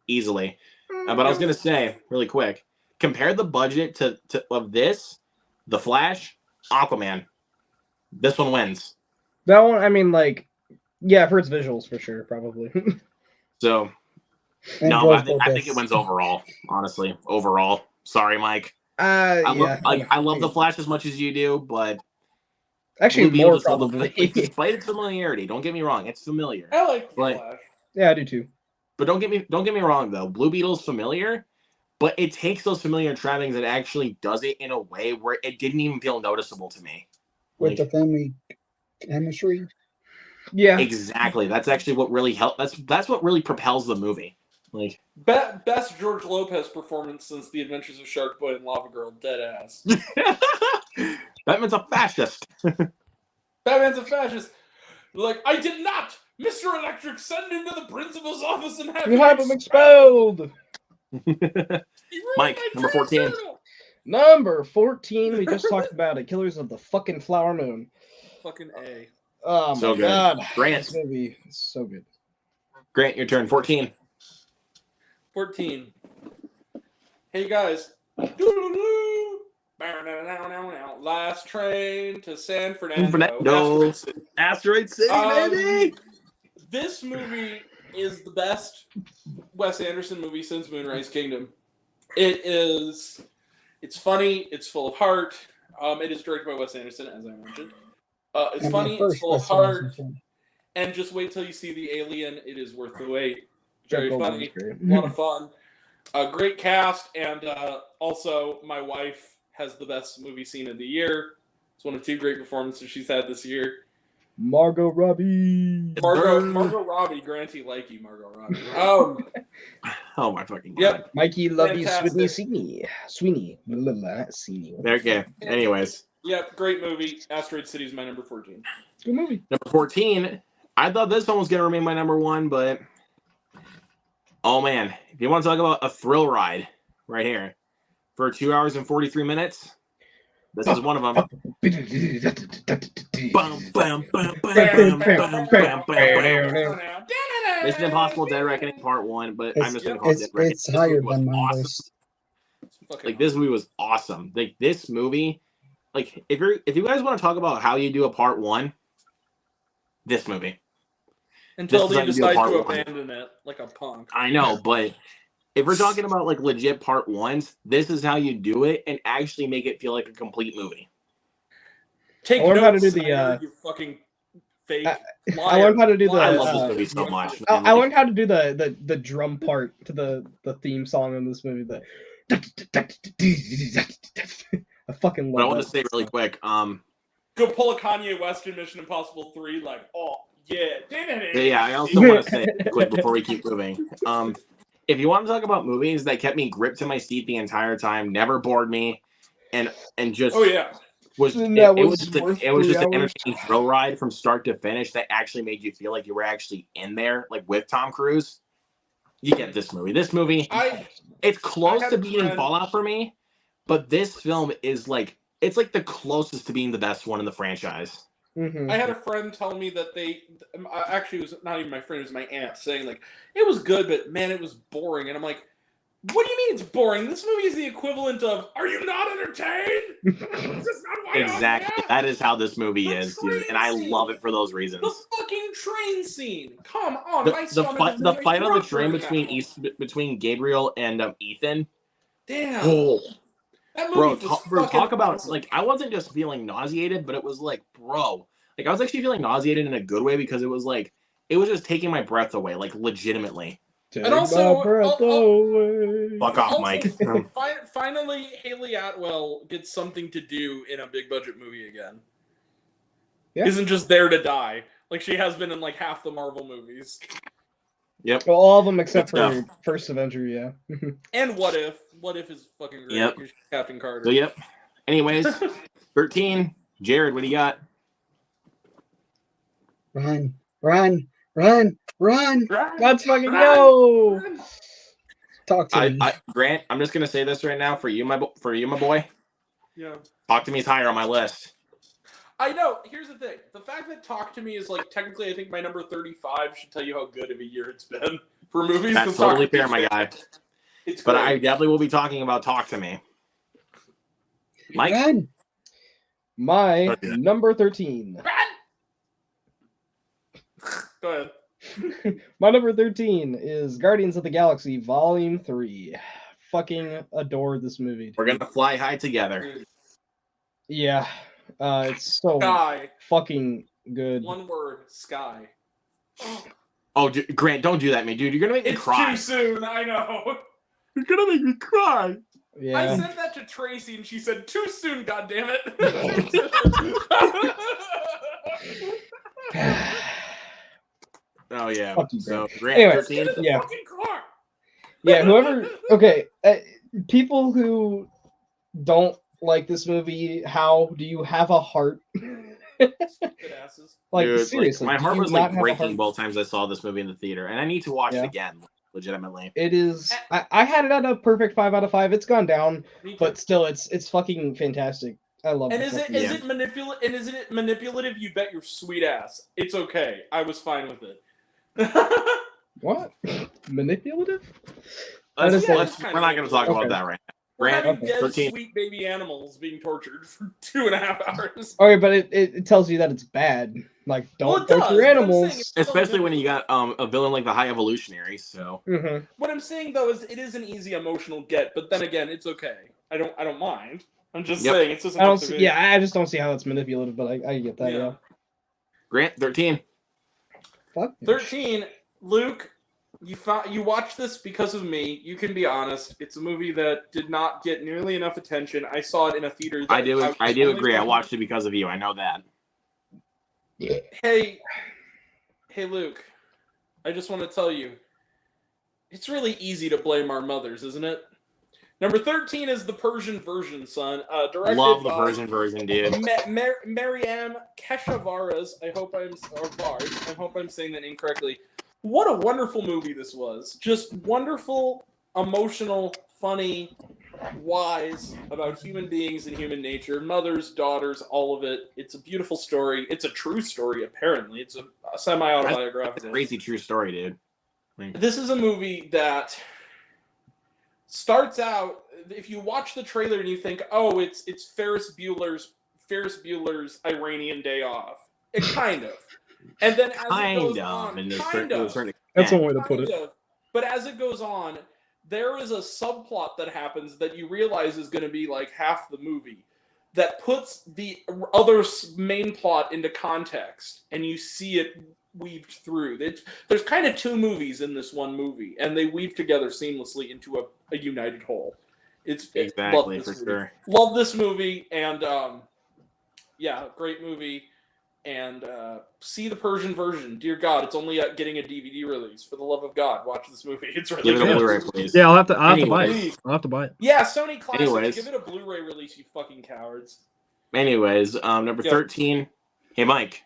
Easily. But I was going to say, really quick, compare the budget of this, The Flash, Aquaman. This one wins. That one, I mean, for its visuals, for sure, probably. So, no, I think it wins overall, honestly. Overall. Sorry, Mike. I love The Flash as much as you do, but... Actually, more probably. Despite its familiarity, don't get me wrong, it's familiar. I like The Flash. Yeah, I do too. But don't get me wrong though. Blue Beetle's familiar, but it takes those familiar trappings and actually does it in a way where it didn't even feel noticeable to me. With the family chemistry. Yeah, exactly. That's actually what really helped. That's what really propels the movie. Best George Lopez performance since The Adventures of Shark Boy and Lava Girl. Dead ass. Batman's a fascist. Batman's a fascist. I did not, Mr. Electric, send him to the principal's office and have him expelled. Mike, number 14. Number 14. We just talked about it. Killers of the fucking Flower Moon. Fucking A. Oh my god. Grant. This movie is so good. Grant, your turn. 14. 14. Hey guys. Last train to San Fernando. Asteroid City, baby! This movie is the best Wes Anderson movie since Moonrise Kingdom. It's funny, it's full of heart. It is directed by Wes Anderson, as I mentioned. It's funny, it's full of heart. And just wait till you see the Alien. It is worth the wait. Very Jeff Goldblum's funny. great. A lot of fun. A great cast, and also my wife has the best movie scene of the year. It's one of 2 great performances she's had this year. Margot Robbie. Margot Robbie, Granty likey Margot Robbie. Oh my fucking god. Yep. Mikey love you, Fantastic. Sweeney. Not Sweeney. Okay. Anyways, Yep, great movie. Asteroid City is my number 14. Good movie. number 14. I thought this one was gonna remain my number 1, but oh man, if you want to talk about a thrill ride, right here for 2 hours and 43 minutes, this is one of them. Mission Impossible: Dead Reckoning Part 1, but I'm just gonna call it Dead Reckoning. It's This higher movie was than my awesome. list. Like this movie was awesome. Like this movie, like if you guys want to talk about how you do a part 1, this movie. Until This is they how you do decide part to 1. abandon it like a punk. I know, but if we're talking about like legit part 1s, this is how you do it and actually make it feel like a complete movie. Take I learned how to notes, do the, Snyder, you fucking fake I liar. learned how to do the. I love this movie so much. I learned how to do the drum part to the theme song in this movie. I fucking love But I want that. to say really quick, Go pull a Kanye West in Mission Impossible 3, like, oh, yeah. yeah, I also want to say quick before we keep moving. If you want to talk about movies that kept me gripped to my seat the entire time, never bored me, and just Oh, yeah. was And it that was was just worth it was 3 just an hours? entertaining thrill ride from start to finish that actually made you feel like you were actually in there, like with Tom Cruise. You get this movie. This movie, it's close had to a being friend- Fallout for me, but this film is like it's like the closest to being the best one in the franchise. Mhm. I had a friend tell me that actually, it was not even my friend, it was my aunt, saying, like, it was good, but man, it was boring. And I'm like, what do you mean it's boring? This movie is the equivalent of, are you not entertained? Is this not why I'm Exactly. here? That is how this movie The is, dude. And I train love scene. it for those reasons. The fucking train scene. Come on, The, my the stomach fight, is the in my fight on the throat train right now. between Gabriel and Ethan. Damn. Oh, That movie bro, was talk fucking about awesome. like I wasn't just feeling nauseated, but it was like, bro, like I was actually feeling nauseated in a good way because it was like it was just taking my breath away, like legitimately. Take And also- my breath away. Fuck off, Also, Mike. Finally, Haley Atwell gets something to do in a big budget movie again. Yeah. Isn't just there to die like she has been in like half the Marvel movies. Yep. Well, all of them except Good for First Avenger, yeah. And What If is fucking great. Yep. Here's Captain Carter. So yep. Anyways, 13. Jared, what do you got? Run, run, run, run. Let's fucking go! Talk to me. Grant, I'm just gonna say this right now for you, my boy. Yeah. Talk to Me's higher on my list. I know. Here's the thing. The fact that Talk to Me is like technically, I think my number 35 should tell you how good of a year it's been for movies. That's 'cause Talk totally to Me fair, is my guy. It's But great. I definitely will be talking about Talk to Me. Mike? Run. My Don't do that. number 13. Go ahead. My number 13 is Guardians of the Galaxy Volume 3. Fucking adore this movie. We're gonna fly high together. Yeah. It's so Sky. fucking good. One word. Sky. Oh, Grant, don't do that, man, dude. You're gonna make me It's cry. too soon. I know. You're gonna make me cry. I Yeah. said that to Tracy, and she said, "Too soon, goddammit." Oh yeah. Fuck you, So Grant. Grant, Anyway, 13. Get in the Yeah. fucking car. Yeah, whoever. Okay, people who don't like this movie, how do you have a heart? Stupid asses. Like, Dude, seriously. my do heart you was not like have a breaking heart? both times I saw this movie in the theater, and I need to watch Yeah. it again, legitimately. It is. I had it at a perfect 5 out of 5. It's gone down, Me too. but still, it's fucking fantastic. I love And it. is it Yeah. isn't it manipulative? You bet your sweet ass. It's okay. I was fine with it. What? Manipulative? Let's, is let's- like- we're not going to talk about Okay. that right now. We're Grant, having dead 13. sweet baby animals being tortured for 2.5 hours. Okay, but it tells you that it's bad. Like, Well, don't it torture does, but I'm saying animals. it's still Especially good. when you got a villain like the High Evolutionary. So Mhm. What I'm saying though is it is an easy emotional get, but then again, it's okay. I don't mind. I'm just Yep. saying it's just. I don't. See, yeah, I just don't see how it's manipulative, but I get that. Yeah. Grant, 13. Fuck. 13, Luke, you watched this because of me. You can be honest. It's a movie that did not get nearly enough attention. I saw it in a theater. I do agree. I watched it because of you. I know that. Hey, Luke, I just want to tell you, it's really easy to blame our mothers, isn't it? Number 13 is the Persian version, son. Directed Love the by Persian version, dude. Mariam Keshavaras. I hope I'm saying that incorrectly. What a wonderful movie this was. Just wonderful, emotional, funny, wise about human beings and human nature, mothers, daughters, all of it. It's a beautiful story. It's a true story, apparently. It's a semi-autobiographical. Crazy true story, dude. This is a movie that starts out, if you watch the trailer and you think, oh, it's Ferris Bueller's Iranian Day Off. It kind of. And then as it goes on, That's one way to put it. But as it goes on, there is a subplot that happens that you realize is going to be like half the movie that puts the other main plot into context, and you see it weaved through. There's kind of two movies in this one movie, and they weave together seamlessly into a united whole. Exactly, for sure. Love this movie, and great movie. And see the Persian version. Dear God, it's only getting a DVD release. For the love of God, watch this movie. It's really Give it a good. Blu-ray, please. Yeah, I'll have to buy Anyways. it. I'll have to buy it. Yeah, Sony Classics. Anyways. Give it a Blu-ray release, you fucking cowards. Anyways, number 13. Hey, Mike.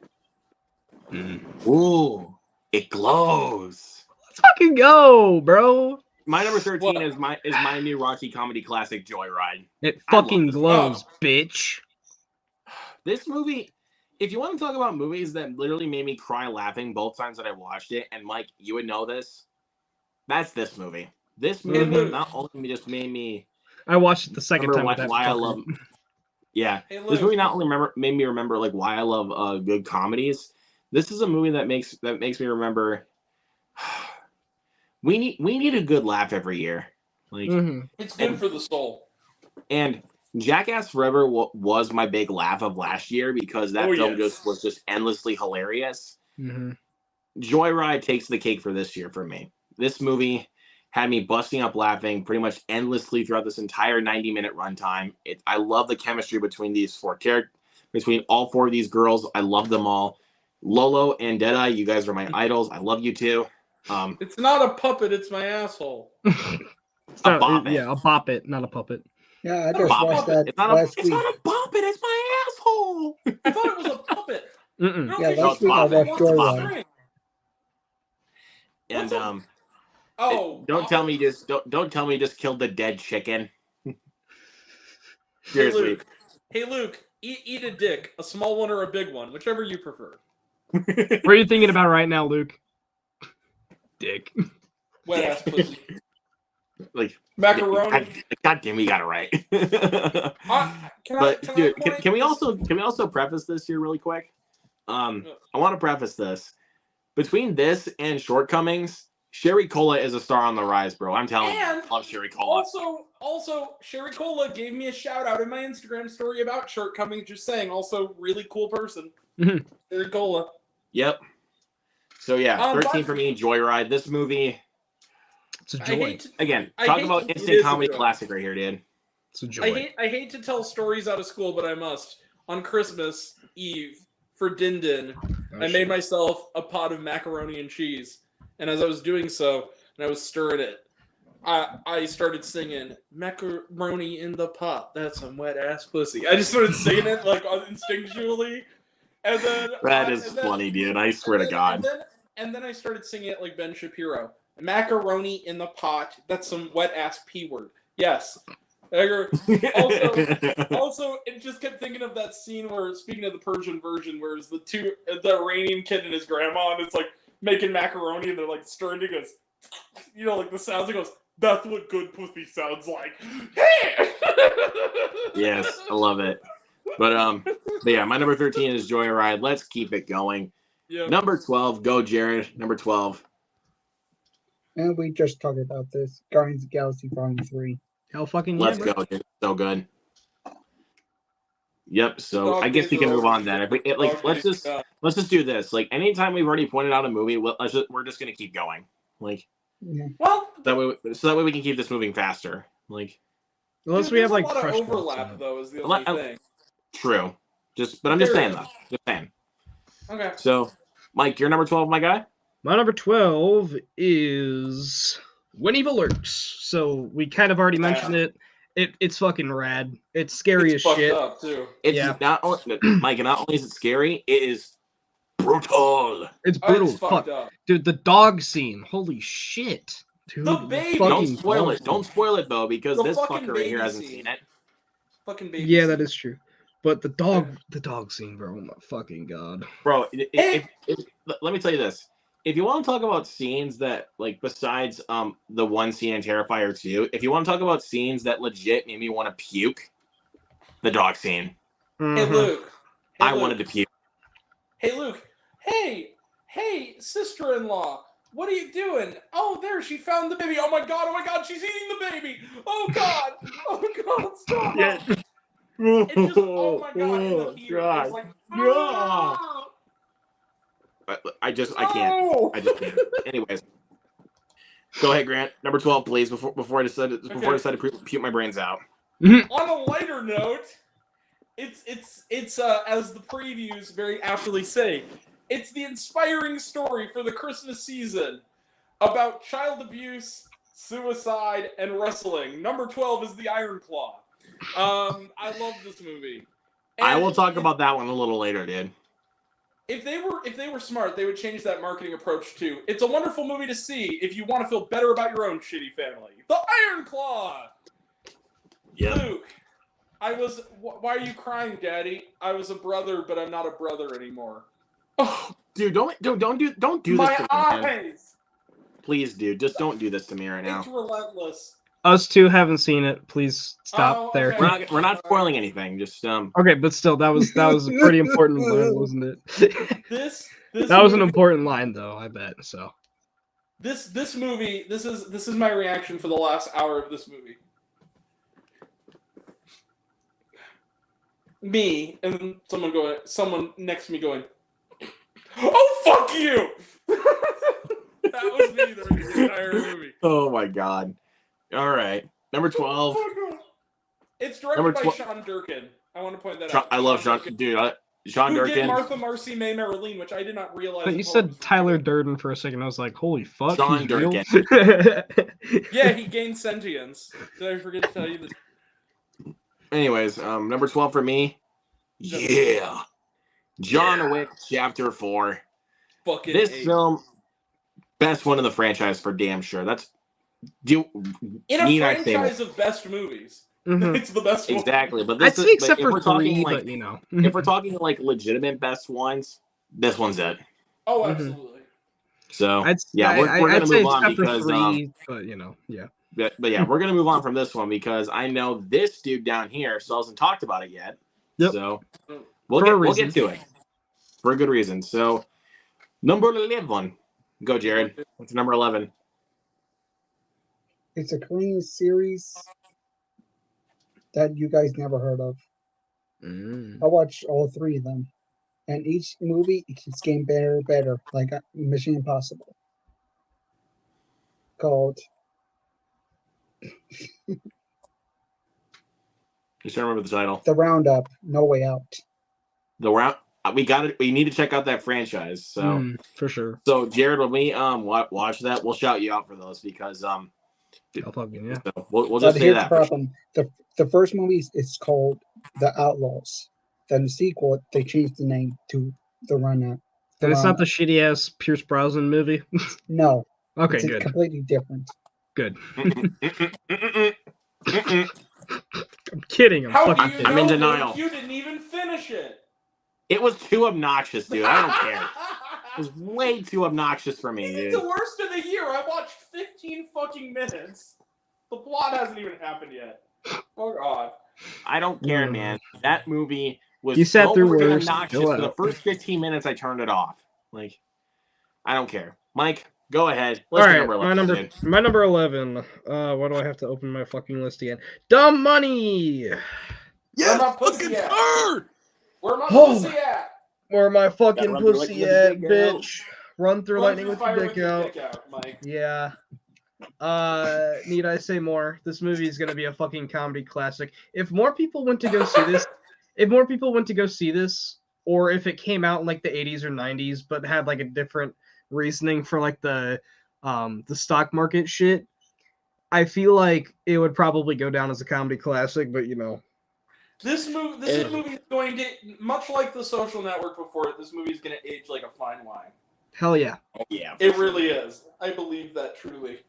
Ooh, it glows. Let's fucking go, bro. My number 13 What? is my new Rocky comedy classic, Joyride. It I love fucking this. glows, bitch. This movie, if you want to talk about movies that literally made me cry laughing both times that I watched it, and Mike, you would know this, that's this movie. This movie not only just made me I watched it the second time. remember with that why I fucker. love. Yeah, Hey, this Luke. movie not only made me remember like why I love good comedies. This is a movie that makes me remember. We need a good laugh every year, like, Mhm. It's good for the soul. and Jackass Forever was my big laugh of last year because that film was just endlessly hilarious. Mhm. Joyride takes the cake for this year for me. This movie had me busting up laughing pretty much endlessly throughout this entire 90-minute runtime. I love the chemistry between these between all four of these girls. I love them all. Lolo and Deadeye, you guys are my idols. I love you too. It's not a puppet, it's my asshole. So, bop it. yeah, a bop it, not a puppet. Yeah, I No, just Bop watched it. that It's not last a week. bop it. It's my asshole. I thought it was a puppet. Mm-mm. No, Yeah, okay, last no, week I puppet. watched What's a Joyride. string? And Oh, don't tell me you just killed the dead chicken. Hey, Seriously. Luke, eat a dick, a small one or a big one, whichever you prefer. What are you thinking about right now, Luke? Dick. Wet ass pussy. Like Macaroni. God damn, we got it right. Can we also preface this here really quick? I want to preface this. Between this and Shortcomings, Sherry Cola is a star on the rise, bro. I'm telling you, I love Sherry Cola. Also, Sherry Cola gave me a shout out in my Instagram story about Shortcomings. Just saying, also really cool person. Mhm. Sherry Cola. Yep. So yeah, 13 but- for me, Joyride. This movie, It's a I joy. hate to, again, I talk hate about to- it instant is a comedy joke. classic right here, dude. It's a joy. I hate to tell stories out of school, but I must. On Christmas Eve for Din Din, I made myself a pot of macaroni and cheese, and as I was doing so, and I was stirring it, I started singing "Macaroni in the pot." That's some wet ass pussy. I just started singing it like instinctually, and then That is funny, dude. I swear to God. And then I started singing it like Ben Shapiro. Macaroni in the pot. That's some wet ass p word. Yes. Also, it just kept thinking of that scene where, speaking of the Persian version, where it's the Iranian kid and his grandma, and it's like making macaroni, and they're like stirring it. Goes, like the sounds. It goes, that's what good pussy sounds like. Yes, I love it. But yeah, my number 13 is Joyride. Let's keep it going. Yeah. Number 12, go Jared. Number 12. And we just talked about this. Guardians of the Galaxy Volume 3. Hell fucking Let's yeah, go, dude. So good. Yep. So Dog I guess we days can are move over. on then. If we, Dog let's days just are done. let's just do this. Like anytime we've already pointed out a movie, we're just gonna keep going. Like Yeah. Well, that way we can keep this moving faster. Like Unless dude, we have there's like a lot of fresh ones in overlap it. though. Is the A lot- only thing. true. But I'm just There saying is. though. Just saying. Okay. So, Mike, you're number 12, my guy. My number 12 is When Evil Lurks. So we kind of already mentioned it. It's fucking rad. It's scary It's as fucked shit. up too. It's Yeah. not only Mike, and not only is it scary, it is brutal. It's Oh, brutal. it's Fuck. fucked up. Dude, the dog scene. Holy shit. Dude, The baby! Don't fucking spoil dog it. Don't scene. spoil it though, because The this fucking fucker right here baby hasn't scene. seen it. Fucking baby. Yeah, that scene. is true. But the dog scene, bro. Oh my fucking god. Bro, Hey! let me tell you this. If you want to talk about scenes that, like, besides the one scene in Terrifier 2, if you want to talk about scenes that legit made me want to puke, the dog scene. Hey Mhm. Luke. Hey, I Luke. wanted to puke. Hey Luke. Hey, sister-in-law. What are you doing? Oh, there, she found the baby. Oh my god, she's eating the baby. Oh god, stop. Yeah. It just, oh my god, in the theater, it was like, God. I can't. no! I just can't. Anyways. Go ahead, Grant. Number 12, please, before I decide to puke my brains out. On a lighter note, it's as the previews very aptly say, it's the inspiring story for the Christmas season about child abuse, suicide, and wrestling. Number 12 is The Iron Claw. I love this movie. I And will talk if- about that one a little later, dude. If they were smart, they would change that marketing approach too. It's a wonderful movie to see if you want to feel better about your own shitty family. The Iron Claw. Yeah. Luke, why are you crying, Daddy? I was a brother, but I'm not a brother anymore. Oh, Dude, don't do this my to me, man. eyes! Please, dude, just don't do this to me right It's now. relentless. Us two haven't seen it. Please stop Oh, there. okay. We're not spoiling anything. Just Okay, but still, that was a pretty important line, wasn't it? This That was an movie- important line, though. I bet. So This movie. This is my reaction for the last hour of this movie. Me and someone next to me going, "Oh fuck you!" That was me during the entire movie. oh my god. All right, number 12. It's directed Number by 12 Sean Durkin. I want to point that Sean, out. I love Sean, Durkin. dude. Sean Who did Durkin. Martha, Marcy, May, Marilyn, which I did not realize. but you until I said was Tyler reading. Durden for a second. I was like, holy fuck, Sean he's real? Yeah, he gained sentience. Did I forget to tell you this? Anyways, number 12 for me. Yeah. John Wick Chapter 4. Fucking This A. film, best one in the franchise for damn sure. In a need I say franchise of best movies, Mhm. it's the best one. exactly. But I'd this say except if we're for talking 3, like but you know. if we're talking like legitimate best ones, this one's it. Oh, Mhm. absolutely. So I'd we're I'd gonna say move on except for because 3, but you know, yeah. but yeah, we're gonna move on from this one because I know this dude down here still hasn't talked about it yet. Yep. So For a we'll reason. get to it for a good reason. So number 11. Go, Jared. What's number 11? It's a Korean series that you guys never heard of. Mm. I watched all 3 of them, and each movie it keeps getting better and better, like Mission Impossible. Called Just trying to remember the title. The Roundup: No Way Out. The round. We got it. We need to check out that franchise. So. For sure. So Jared, when we watch that, we'll shout you out for those because I'll fucking, yeah. so we'll But just say here's that. the problem: the first movie is called The Outlaws. Then the sequel, they changed the name to The Roundup. And it's not the shitty ass Pierce Brosnan movie. No. Okay, It's good. completely different. Good. I'm kidding. I'm How do fucking you kidding. I'm in know denial. Luke? You didn't even finish it. It was too obnoxious, dude. I don't care. It was way too obnoxious for me, It's dude. the worst of the year. I watched 15 fucking minutes. The plot hasn't even happened yet. Oh god. I don't care, man. That movie was You sat so through freaking worse. obnoxious. Chill For the out. first 15 minutes, I turned it off. Like, I don't care. Mike, go ahead. All Let's do right, number 11, dude. my number 11. Why do I have to open my fucking list again? Dumb Money. Where my pussy at? Where my Oh. pussy at? Where my fucking run through pussy lightning with at, your dick out. bitch? Run through Run lightning through with fire your with dick your out. dick out, Mike. Yeah. Need I say more? This movie is gonna be a fucking comedy classic. If more people went to go see this, or if it came out in like the 80s or 90s, but had like a different reasoning for like the stock market shit, I feel like it would probably go down as a comedy classic. But you know, This movie is going to, much like The Social Network before it, this movie is going to age like a fine wine. hell yeah. Yeah, It really is. I believe that truly.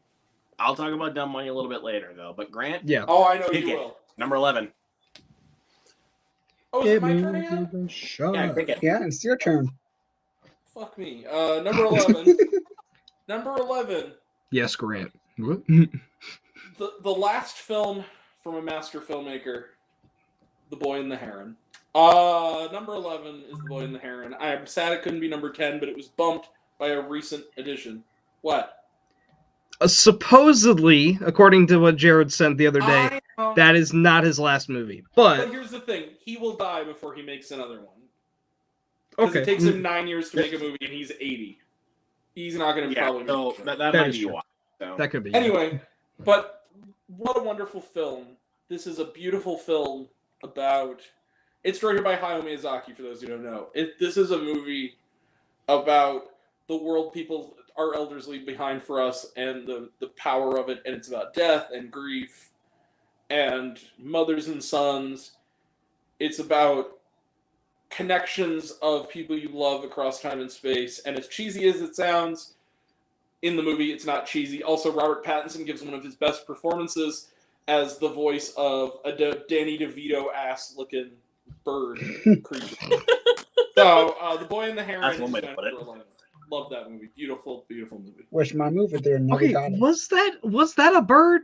I'll talk about Dumb Money a little bit later, though. But Grant, Yeah. Oh, I know Pick you it. will. number 11. Oh, is it my turn again? Yeah, pick it. Yeah, it's your turn. Fuck me. Number 11. Number 11. Yes, Grant. What? The last film from a master filmmaker, The Boy and the Heron. Number 11 is The Boy and the Heron. I am sad it couldn't be number 10, but it was bumped by a recent addition. What? Supposedly, according to what Jared sent the other day, I know. that is not his last movie. But But here's the thing: he will die before he makes another one. Because okay, it takes him 9 years to make a movie, and he's 80. He's not going to Yeah, probably. so make it. that That might is be true. why. So. that could be. Anyway, but what a wonderful film! This is a beautiful film about. It's directed by Hayao Miyazaki. For those who don't know, this is a movie about the world our elders leave behind for us, and the power of it. And it's about death and grief, and mothers and sons. It's about connections of people you love across time and space. And as cheesy as it sounds, in the movie, it's not cheesy. Also, Robert Pattinson gives one of his best performances as the voice of a Danny DeVito-ass looking bird creature. So, The Boy and the Heron. That's one way to is put it. Love that movie. Beautiful, beautiful movie. Wish my movie there never Okay, got it. was that a bird?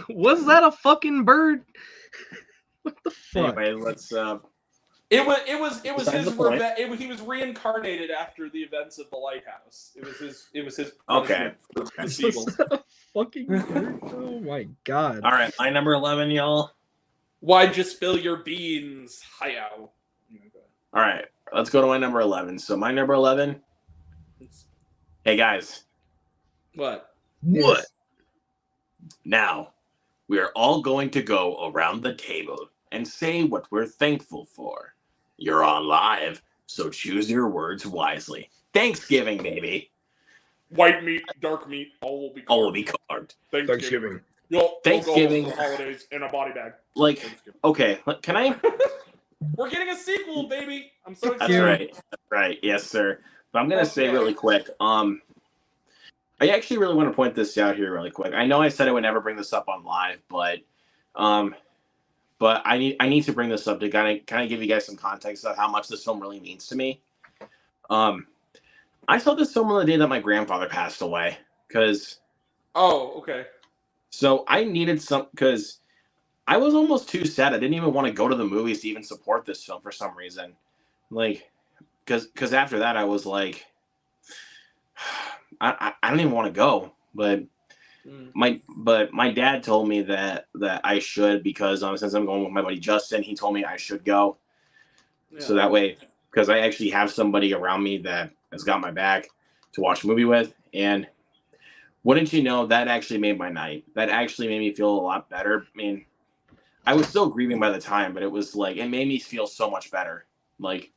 Was that a fucking bird? What the fuck? Anyway, let's. It was Besides his the point. he was reincarnated after the events of the lighthouse. It was his Okay. punishment for the Was seagulls. that a fucking bird? Oh my god. All right, my number 11, y'all. Why'd you spill your beans, Hayao? All right, let's go to my number 11. So my number 11. Hey guys, What? What? now we are all going to go around the table and say what we're thankful for. You're on live, so choose your words wisely. Thanksgiving, baby. White meat, dark meat, all will be All will be carved. Thanksgiving. You'll Thanksgiving. go for the holidays in a body bag. Like, Thanksgiving. okay, can I? We're getting a sequel, baby. I'm so That's excited. right. That's right. Yes, sir. But I'm gonna say really quick. I actually really want to point this out here really quick. I know I said I would never bring this up on live, but I need to bring this up to kind of give you guys some context of how much this film really means to me. I saw this film on the day that my grandfather passed away, Oh, okay. so I needed because I was almost too sad. I didn't even want to go to the movies to even support this film for some reason. Like, because after that I was like, I don't even want to go. But my dad told me that I should, because since I'm going with my buddy Justin, he told me I should go. Yeah. So that way, because I actually have somebody around me that has got my back to watch a movie with, and wouldn't you know, that actually made my night. That actually made me feel a lot better. I mean, I was still grieving by the time, but it was like, it made me feel so much better. Like,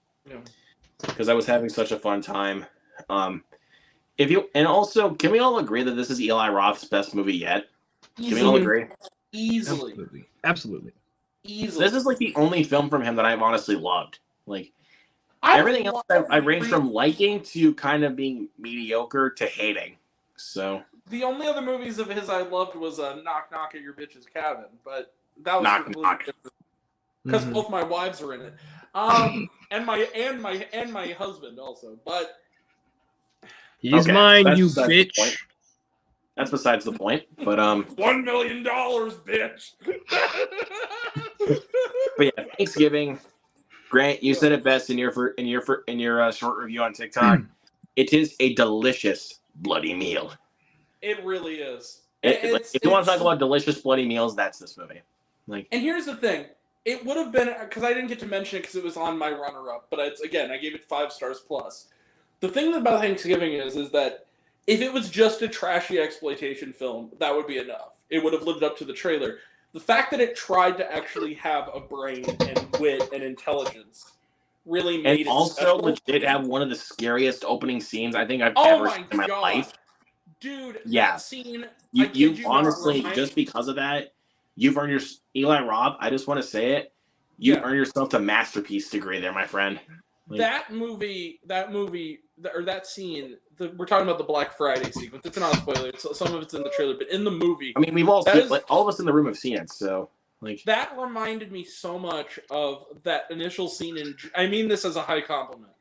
because I was having such a fun time. And also, can we all agree that this is Eli Roth's best movie yet? Can we all agree? Easily. Absolutely. Easily. This is like the only film from him that I've honestly loved. Like, I've everything else, I range from liking to kind of being mediocre to hating. So, The only other movies of his I loved was Knock Knock at Your Bitch's Cabin, but that was Knock Knock. because Mhm. both my wives are in it, and my husband also. But He's Okay, mine, that's you besides the bitch. point. That's besides the point. But $1 million, bitch. but yeah, Thanksgiving. Grant, you said it best in your short review on TikTok. It is a delicious bloody meal. It really is. If you want to talk about delicious bloody meals, that's this movie. Like, And here's the thing: it would have been, because I didn't get to mention it because it was on my runner-up, but I gave it 5 stars plus. The thing about Thanksgiving is that if it was just a trashy exploitation film, that would be enough. It would have lived up to the trailer. The fact that it tried to actually have a brain and wit and intelligence really made And it also special. legit have one of the scariest opening scenes I think I've Oh ever my seen in my God. life. Dude, Yeah. that scene, I You kid you not, honestly, reminds- just because of that, you've earned your Eli Roth. I just want to say it. You Yeah. earned yourself a masterpiece degree there, my friend. Like, that scene, we're talking about the Black Friday sequence. It's not a spoiler. Some of it's in the trailer, but in the movie, I mean, we've all that seen, is- like, all of us in the room have seen it. So, like, that reminded me so much of that initial scene in. I mean this as a high compliment.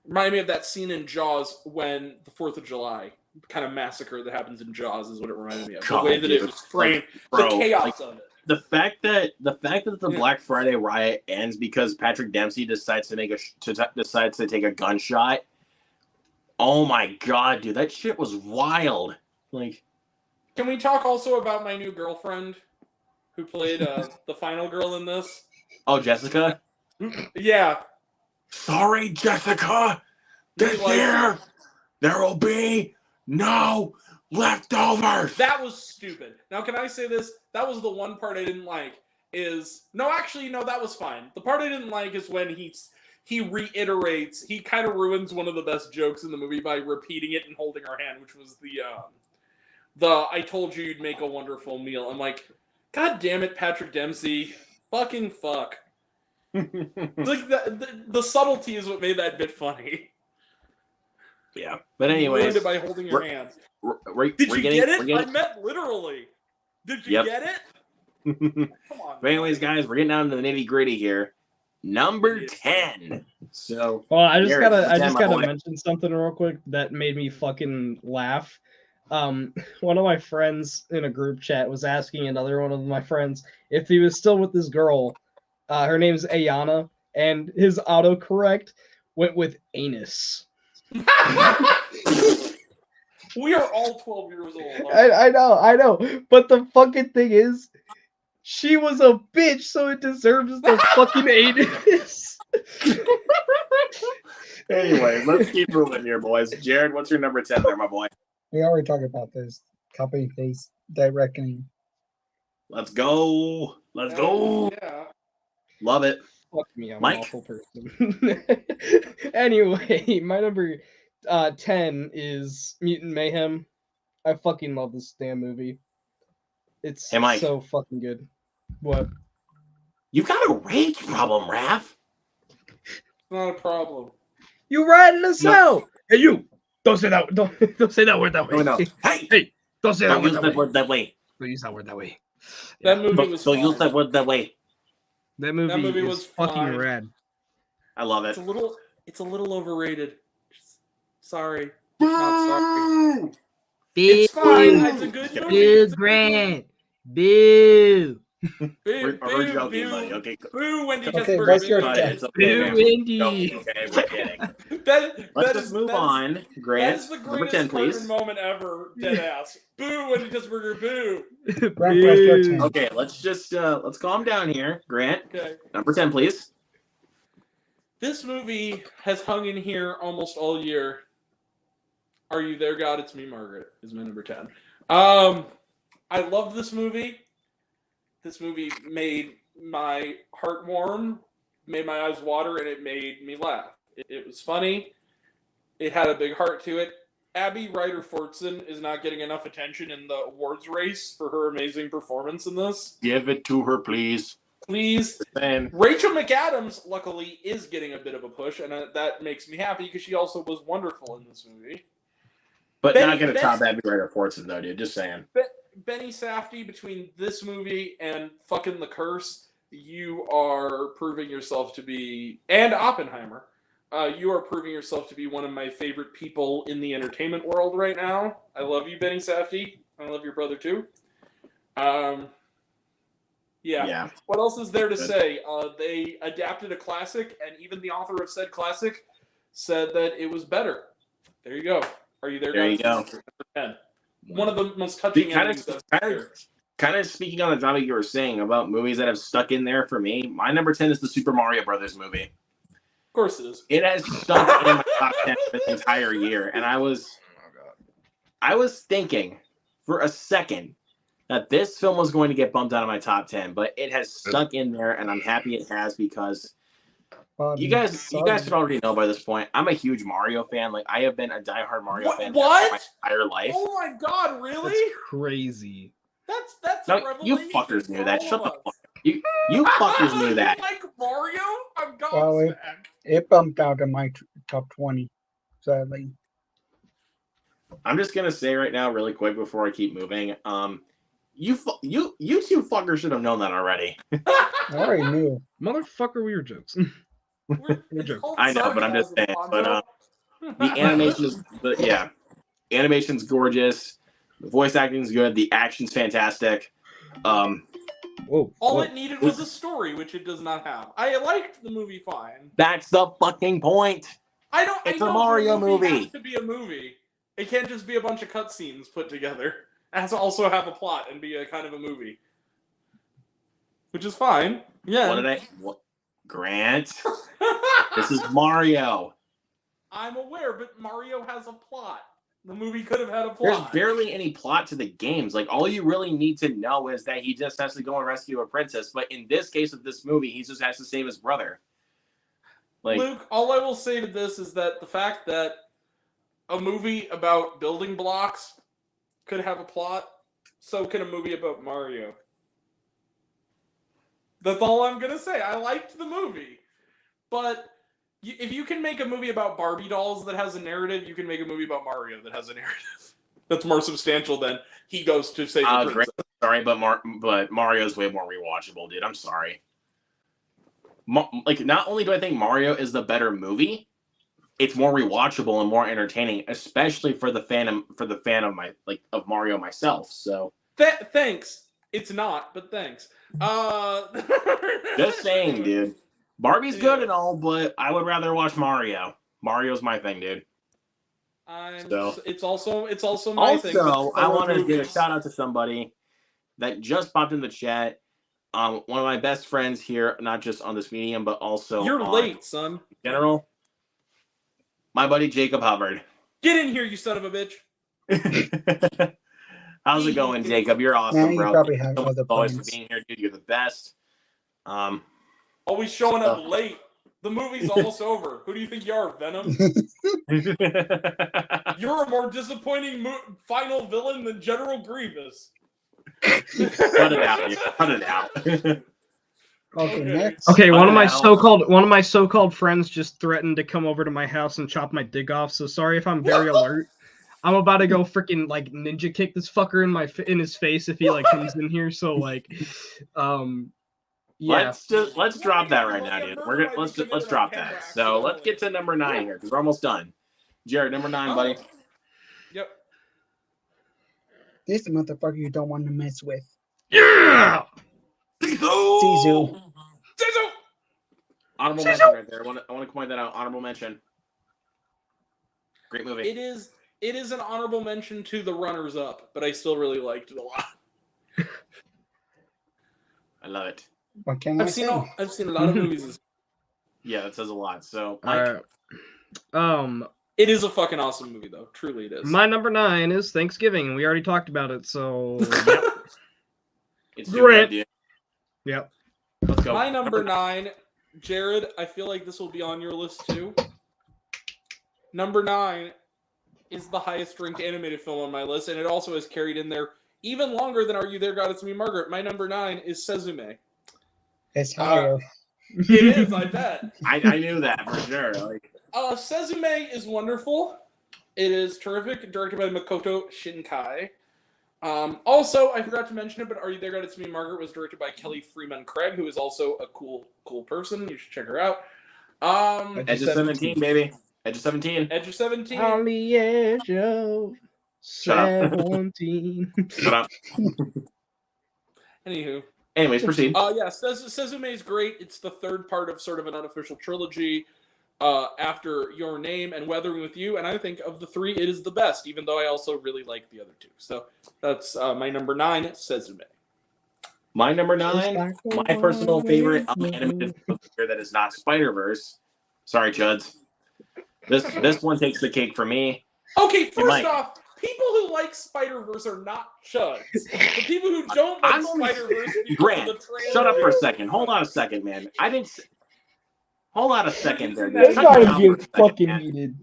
Reminded me of that scene in Jaws when the 4th of July kind of massacre that happens in Jaws is what it reminded me of. God, The way that it dude. was framed, bro, the chaos like, of it. the fact that the Yeah. Black Friday riot ends because Patrick Dempsey decides to take a gunshot. Oh my God, dude, that shit was wild. Like, Can we talk also about my new girlfriend, who played the final girl in this? oh, Jessica. Yeah. Sorry, Jessica. This Like- year there will be no leftovers. That was stupid. Now, can I say this? That was the one part I didn't like. That was fine. The part I didn't like is when he reiterates. He kind of ruins one of the best jokes in the movie by repeating it and holding her hand, which was the "I told you you'd make a wonderful meal." I'm like, God damn it, Patrick Dempsey, fucking fuck. Like the subtlety is what made that bit funny. Yeah, but You anyways, ruined it by holding your we're- hand. We're Did you getting- get it? we're getting- I meant literally. Did you Yep. get it? Come on. But anyways, guys, we're getting down to the nitty gritty here. Number Yes. 10. So, Well, I just Garrett, gotta damn, my boy. mention something real quick that made me fucking laugh. One of my friends in a group chat was asking another one of my friends if he was still with this girl. Her name's Ayana, and his autocorrect went with anus. We are all 12 years old. I know, but the fucking thing is, she was a bitch, so it deserves the fucking anus. anyways, let's keep moving here, boys. Jared, what's your number 10 there, my boy? We already talked about this. Copy paste Dead Reckoning. Let's go. Let's go. Yeah. Love it. Fuck me, I'm Mike? an awful person. Anyway, my number 10 is Mutant Mayhem. I fucking love this damn movie. It's Hey, Mike. so fucking good. What? You've got a rage problem, Raph. Not a problem. You ratting us No. out? Hey, you! Don't say that. Don't say that word that way. No, no. Hey, Hey, don't say that don't word use that that way. word that way. Don't use that word that way. That movie was Don't use fine. that word that way. That movie, movie is was fucking fine. rad. I love it. It's a little overrated. Sorry. Not sorry. Boo! It's fine. It's a good movie. It's a good Grant. Boo! Boo, We're boo, joking, boo. buddy. Okay, Boo, Wendy Okay, Jesperger, what's your boo. ten? it's okay. Boo, man. Wendy. Okay, we're kidding. That Let's is- just move that is- on. That Grant, is the number greatest 10, please. Cartman moment ever. Dead ass. Boo, Wendy Jesperger, boo. Grant, what's your 10? Okay, let's just let's calm down here. Grant, Okay. number 10, please. This movie has hung in here almost all year. Are You There, God? It's Me, Margaret, is my number 10. I love this movie. This movie made my heart warm, made my eyes water, and it made me laugh. It was funny. It had a big heart to it. Abby Ryder-Fortson is not getting enough attention in the awards race for her amazing performance in this. Give it to her, please. Please. And Rachel McAdams, luckily, is getting a bit of a push, and that makes me happy because she also was wonderful in this movie. but Benny- not gonna Benny- top Abby Ryder-Fortson though, dude. Just saying. Benny Safdie, between this movie and fucking The Curse, you are proving yourself to be, and Oppenheimer, you are proving yourself to be one of my favorite people in the entertainment world right now. I love you, Benny Safdie. I love your brother too. Yeah. What else is there to Good. say? They adapted a classic, and even the author of said classic said that it was better. There you go. Are You There, There you guys? go. Number 10. One of the most touching Kind endings of, I've kind heard. of, kind of speaking on the topic you were saying about movies that have stuck in there for me, my number 10 is the Super Mario Brothers movie. Of course it is. It has stuck in my top 10 for the entire year, and I was thinking for a second that this film was going to get bumped out of my top 10, but it has stuck in there, and I'm happy it has because you guys should already know by this point. I'm a huge Mario fan. Like, I have been a diehard Mario fan What? my entire life. Oh my god, really? That's crazy. That's a No, you revelation fuckers for knew that. all Shut the of us. fuck up. You fuckers knew that. You like Mario? I'm Well, gobsmacked. it bumped out of my top 20, sadly. I'm just gonna say right now, really quick, before I keep moving. You two fuckers should have known that already. I already knew. Motherfucker, we were jokes. It's joke. called I know, but I'm just saying. sarcasm, But the animation is, animation's gorgeous. The voice acting's good. The action's fantastic. Whoa. All whoa. it needed was a story, which it does not have. I liked the movie fine. That's the fucking point. It's a Mario It movie. has to be a movie. It can't just be a bunch of cutscenes put together. It has to also have a plot and be a kind of a movie, which is fine. Yeah. Grant? This is Mario. I'm aware, but Mario has a plot. The movie could have had a There's plot. barely any plot to the games. Like, all you really need to know is that he just has to go and rescue a princess. But in this case of this movie, he just has to save his brother. Like, Luke, all I will say to this is that the fact that a movie about building blocks could have a plot, so can a movie about Mario. That's all I'm going to say. I liked the movie. But if you can make a movie about Barbie dolls that has a narrative, you can make a movie about Mario that has a narrative. That's more substantial than he goes to save the princess. sorry, but Mario's way more rewatchable, dude. I'm sorry. Like, not only do I think Mario is the better movie, it's more rewatchable and more entertaining, especially for the fan of my of Mario myself. So Thanks. It's not, but thanks. just saying, dude. Barbie's good and all, but I would rather watch Mario. Mario's my thing, dude. It's also my thing. Also, I want to give a shout out to somebody that just popped in the chat. One of my best friends here, not just on this medium, but also You're late, son. In general. My buddy Jacob Hubbard. Get in here, you son of a bitch. How's it going, Jacob? You're awesome, You bro. probably have Thank you other always for plans. being here, dude. You're the best. Always showing up late. The movie's almost over. Who do you think you are, Venom? You're a more disappointing final villain than General Grievous. Cut it out, dude. Cut it out. Okay, next. Okay, one of my Wow. so-called friends just threatened to come over to my house and chop my dick off. So sorry if I'm very alert. I'm about to go freaking ninja kick this fucker in his face if he comes in here. So yeah. Let's drop that right now, dude. Let's drop that. So let's get to number 9 here because we're almost done. Jared, number 9, buddy. Yep. This motherfucker you don't want to mess with. Yeah. Sisu. Honorable mention right there. I want to point that out. Honorable mention. Great movie. It is an honorable mention to the runners-up, but I still really liked it a lot. I love it. What can I say? I've seen a lot of movies. Yeah, that says a lot. So, Mike, It is a fucking awesome movie, though. Truly, it is. my number 9 is Thanksgiving. We already talked about it, so it's Grant. good, dude. yep. Let's go. My number 9, Jared, I feel like this will be on your list too. Number 9 is the highest ranked animated film on my list, and it also is carried in there even longer than Are You There, God? It's Me, Margaret. My number 9 is Suzume. It's higher. It is, I bet. I knew that for sure. Suzume is wonderful. It is terrific, directed by Makoto Shinkai. Also, I forgot to mention it, but Are You There, God? It's Me, Margaret was directed by Kelly Freeman Craig, who is also a cool person. You should check her out. Edge of 17, baby. Edge of 17. Edge of 17. On the edge of Shut up. 17. Shut up. Anywho. Anyways, proceed. Yeah, Suzume is great. It's the third part of sort of an unofficial trilogy after Your Name and Weathering with You, and I think of the 3, it is the best, even though I also really like the other 2. So that's my number 9, Suzume. My number 9, my personal favorite animated film here that is not Spider-Verse. Sorry, Chuds. This one takes the cake for me. Okay, first Mike. off, people who like Spider-Verse are not chuds. The people who don't like I'm only- Spider-Verse because Grant, of the trailer. shut up for a second. Hold on a second, man. I didn't. Hold on a second there, dude. This Shut your guy mouth for a gets second, fucking man. heated.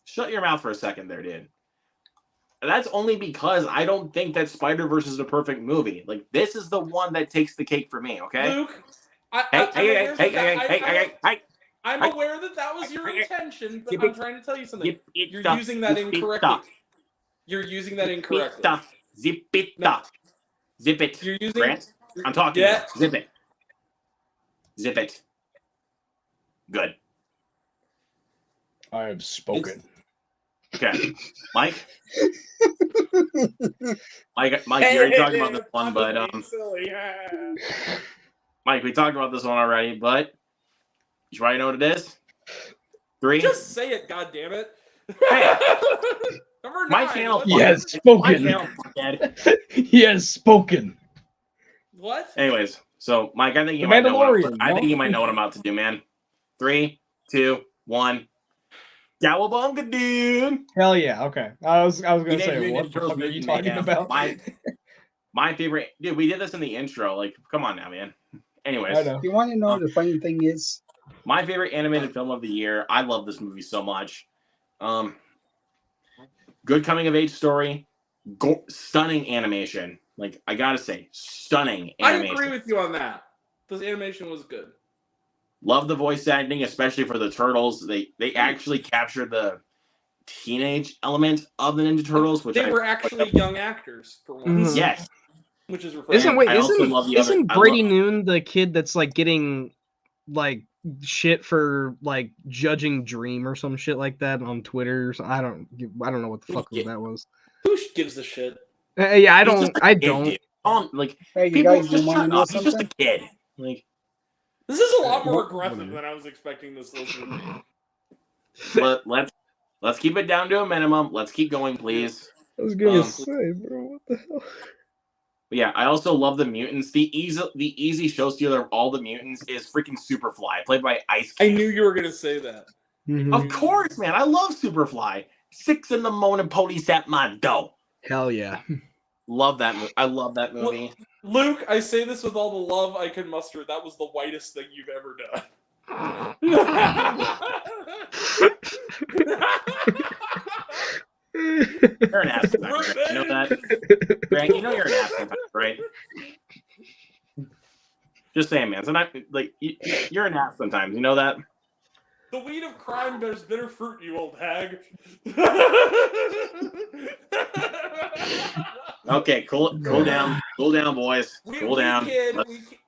Shut your mouth for a second there, dude. That's only because I don't think that Spider-Verse is a perfect movie. Like, this is the one that takes the cake for me, okay? Luke, I'm aware that that was your intention, but I'm trying to tell you something. You're using that incorrectly. You're using that incorrectly. Zip it. No. Zip it. You're using Grant, I'm talking. Yeah. Zip it. Zip it. Good. I have spoken. Okay. Mike? Mike, you already talked about this one, but Mike, we talked about this one already, but you probably know what it is. 3. Just say it, goddammit. Hey. Number 9. My channel. He has My spoken. channel, fuckhead. He has spoken. What? Anyways, so Mike, I think you The might know what Mandalorian, I think no? you might know what I'm about to do, man. 3, 2, 1. Cowabunga, dude. Hell yeah. Okay. I was gonna Teenage say, Mutant what the Turtles fuck are you Mutant talking Mayhem. about? My favorite, dude. We did this in the intro. Like, come on now, man. Anyways, I know. You want to know the funny thing is? my favorite animated film of the year. I love this movie so much. Good coming of age story, stunning animation. Like, I gotta say, stunning I animation. agree with you on that. This animation was good. Love the voice acting, especially for the turtles. They actually captured the teenage element of the Ninja Turtles, which They were actually young actors for once. Mhm. yes. Which is refreshing. Isn't I also love the other- isn't I Brady love- Noon the kid that's like getting like shit for like judging Dream or some shit like that on Twitter? Or something? I don't know what the fuck Yeah. that was. Who gives a shit? Yeah, He's just a I kid, don't. dude. Like, Hey, you people guys, just you want shut to know up. He's just a something? kid. Like, This is a lot more What- aggressive than I was expecting this list to be. let's keep it down to a minimum. Let's keep going, please. I was gonna Um, say, bro, what the hell? But yeah, I also love the mutants. The easy show stealer of all the mutants is freaking Superfly, played by Ice I Cube. knew you were gonna say that. Of course, man. I love Superfly. 6 a.m, police at my door. Hell yeah. Love that movie. I love that movie. Luke, I say this with all the love I can muster. That was the whitest thing you've ever done. You're an ass sometimes, Grant. You know that? Grant, you know you're an ass sometimes, right? Just saying, man. Sometimes, like, you're an ass sometimes. You know that? The weed of crime bears bitter fruit, you old hag. Okay, cool down. Cool down, boys. Cool down.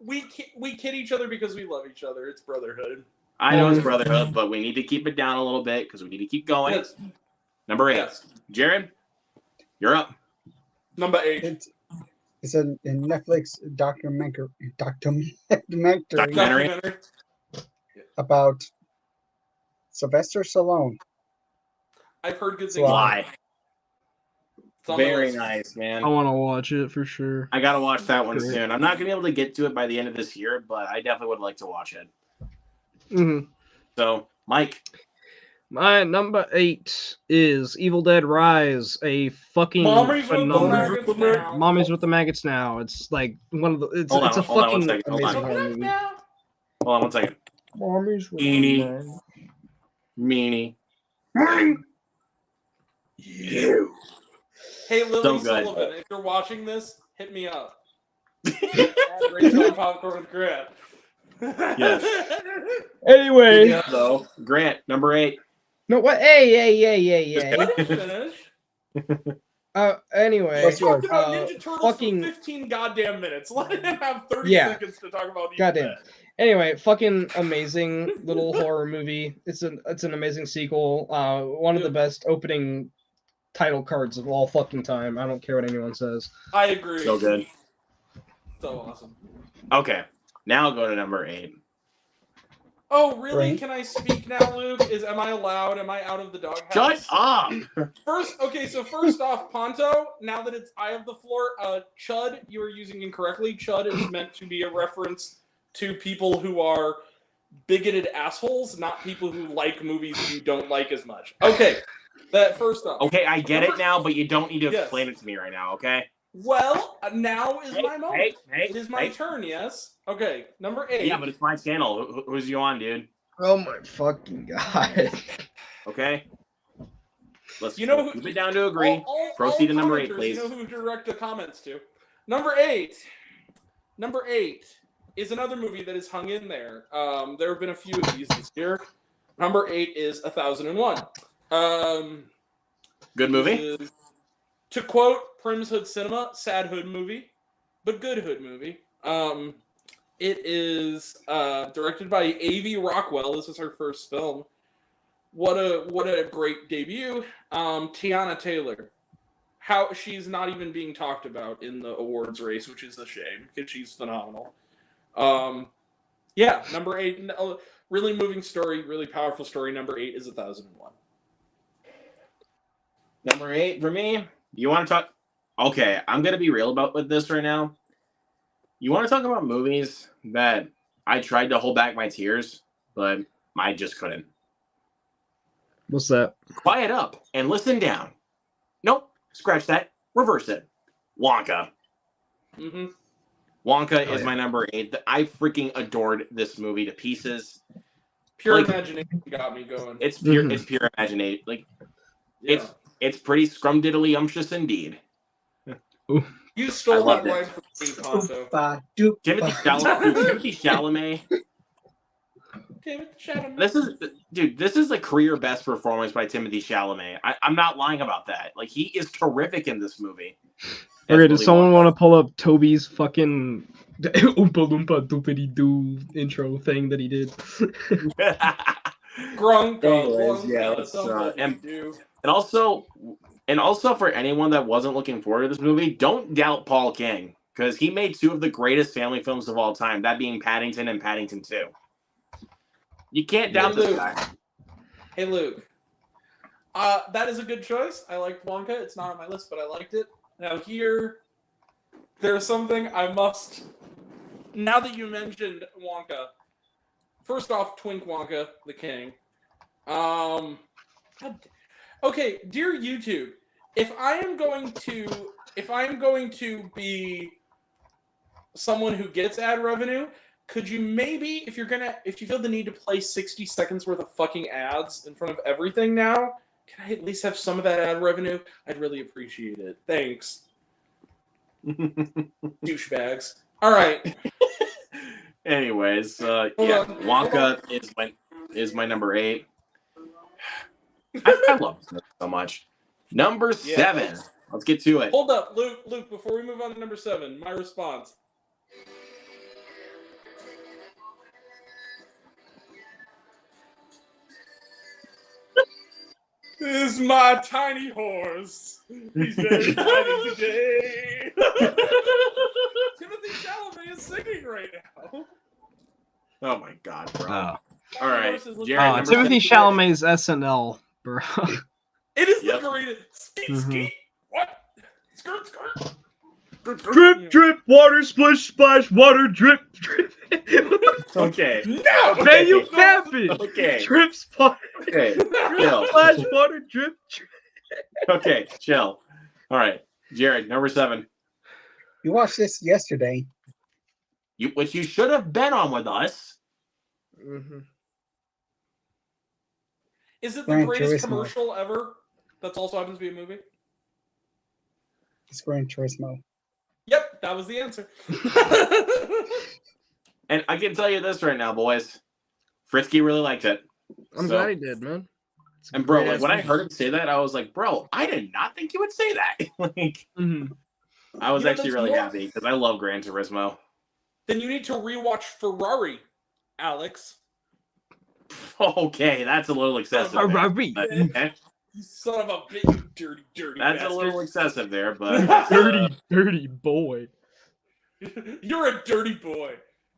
We kid each other because we love each other. It's brotherhood. I know it's brotherhood, but we need to keep it down a little bit because we need to keep going. Yes. Number 8. Yes. Jared, you're up. Number 8. It's a Netflix documentary Documentary. about Sylvester Stallone. I've heard good things. Why? It's on my Very list. nice, man. I want to watch it for sure. I gotta watch that one Great. soon. I'm not gonna be able to get to it by the end of this year, but I definitely would like to watch it. Mhm. So, Mike, My number 8 is Evil Dead Rise, a fucking Mommy's with the phenomenal. maggots now. Mommy's with the maggots now. It's like one of the. It's Hold it's on, a hold on one fucking second, hold on. amazing horror movie. hold on one second. Mommy's with Eenie. the maggots. Meanie. You. Hey, Lily So good. Sullivan, if you're watching this, hit me up. Rachel and Popcorn with Grant. Yes. Anyway, Yeah, though. Grant, number 8. no what? Hey. Let him finish. Anyway, What's He talked yours? about Ninja Turtles fucking- for 15 goddamn minutes. Let him have 30 Yeah. seconds to talk about Evil Goddamn. Dead. Anyway, fucking amazing little horror movie. It's an amazing sequel. One of the best opening title cards of all fucking time. I don't care what anyone says. I agree. So good. So awesome. Okay, now go to number 8. Oh, really? Right. Can I speak now, Luke? Am I allowed? Am I out of the doghouse? Shut up. So first off, Ponto, now that it's I have the floor, Chud, you are using incorrectly. Chud is meant to be a reference to people who are bigoted assholes, not people who like movies you don't like as much. Okay, that first off. Okay, I get it now, but you don't need to Yes. explain it to me right now, okay? Well, now is my moment. Hey, It is my turn, yes? Okay, number 8. Yeah, but it's my channel. Who's you on, dude? Oh my fucking god. Okay? Let's You know who- keep it down to agree. Proceed to number 8, commenters, please. You know who to direct the comments to. Number 8. Number 8 is another movie that is hung in there. There have been a few of these this year. Number 8 is 1001. Good movie? Is, to quote Prim's Hood Cinema, sad hood movie, but good hood movie. It is directed by A.V. Rockwell. This is her first film. What a great debut. Tiana Taylor. How she's not even being talked about in the awards race, which is a shame because she's phenomenal. Yeah, number 8, really moving story, really powerful story. Number 8 is 1001. Number 8 for me. You want to talk? Okay, I'm gonna be real with this right now. You want to talk about movies that I tried to hold back my tears, but I just couldn't. What's that? Quiet up and listen down. Nope, scratch that. Reverse it. Wonka. Mm-hmm. Wonka is yeah. my number 8. I freaking adored this movie to pieces. Pure Like- imagination got me going. It's pure. Mhm. It's pure imagination. Like Yeah. it's pretty scrumdiddlyumptious indeed. You I stole that loved it. line from me, Ponto. Ba-doop. Timothy Chalamet. David Chalamet. This is a career best performance by Timothy Chalamet. I'm not lying about that. Like, he is terrific in this movie. Okay, does someone want to pull up Toby's fucking Oompa Loompa Doopity Doo intro thing that he did? Grunk. Anyways, yeah, let's, and also for anyone that wasn't looking forward to this movie, don't doubt Paul King, because he made 2 of the greatest family films of all time, that being Paddington and Paddington 2. You can't doubt this guy. Hey, Luke. That is a good choice. I liked Wonka. It's not on my list, but I liked it. Now here, there's something I must... Now that you mentioned Wonka, first off, Twink Wonka, the king. Okay, dear YouTube, if I am going to be someone who gets ad revenue, could you maybe, if you feel the need to play 60 seconds worth of fucking ads in front of everything now, can I at least have some of that ad revenue? I'd really appreciate it. Thanks. Douchebags. All right. Anyways, Hold yeah, on. Wonka is my number 8. I love this movie so much. Number 7. Let's get to it. Hold up, Luke, before we move on to number 7, my response. This is my tiny horse. He's very tiny today. Timothy Chalamet is singing right now. Oh my god, bro. Oh. All right, Horse is looking Jared, very number Timothy 7. Chalamet's SNL, bro. It is Yep. the greatest. Skeet, Mhm. skeet. What? Skirt, skirt. Drip, drip, water, splish, splash, water, drip, drip. Okay. No! Man, you happy. Okay. Drip, splash, Okay. Chill. splash, water, drip, drip. Okay. Chill. All right, Jared, number 7. You watched this yesterday. Which you should have been on with us. Mm-hmm. Is it the Gran greatest Turismo. commercial ever? That's also happens to be a movie. It's Gran Turismo. Yep, that was the answer. And I can tell you this right now, boys. Frisky really liked it. I'm glad he did, man. It's a And bro, great like when I ass heard him say that, I was like, bro, I did not think you would say that. Like, movie. I was You know, actually that's really more- happy because I love Gran Turismo. Then you need to rewatch Ferrari, Alex. Okay, that's a little excessive. Mhm. there. Ferrari. But, okay, You son of a bitch, you dirty that's bastard. a little excessive there, but Dirty, dirty boy. You're a dirty boy.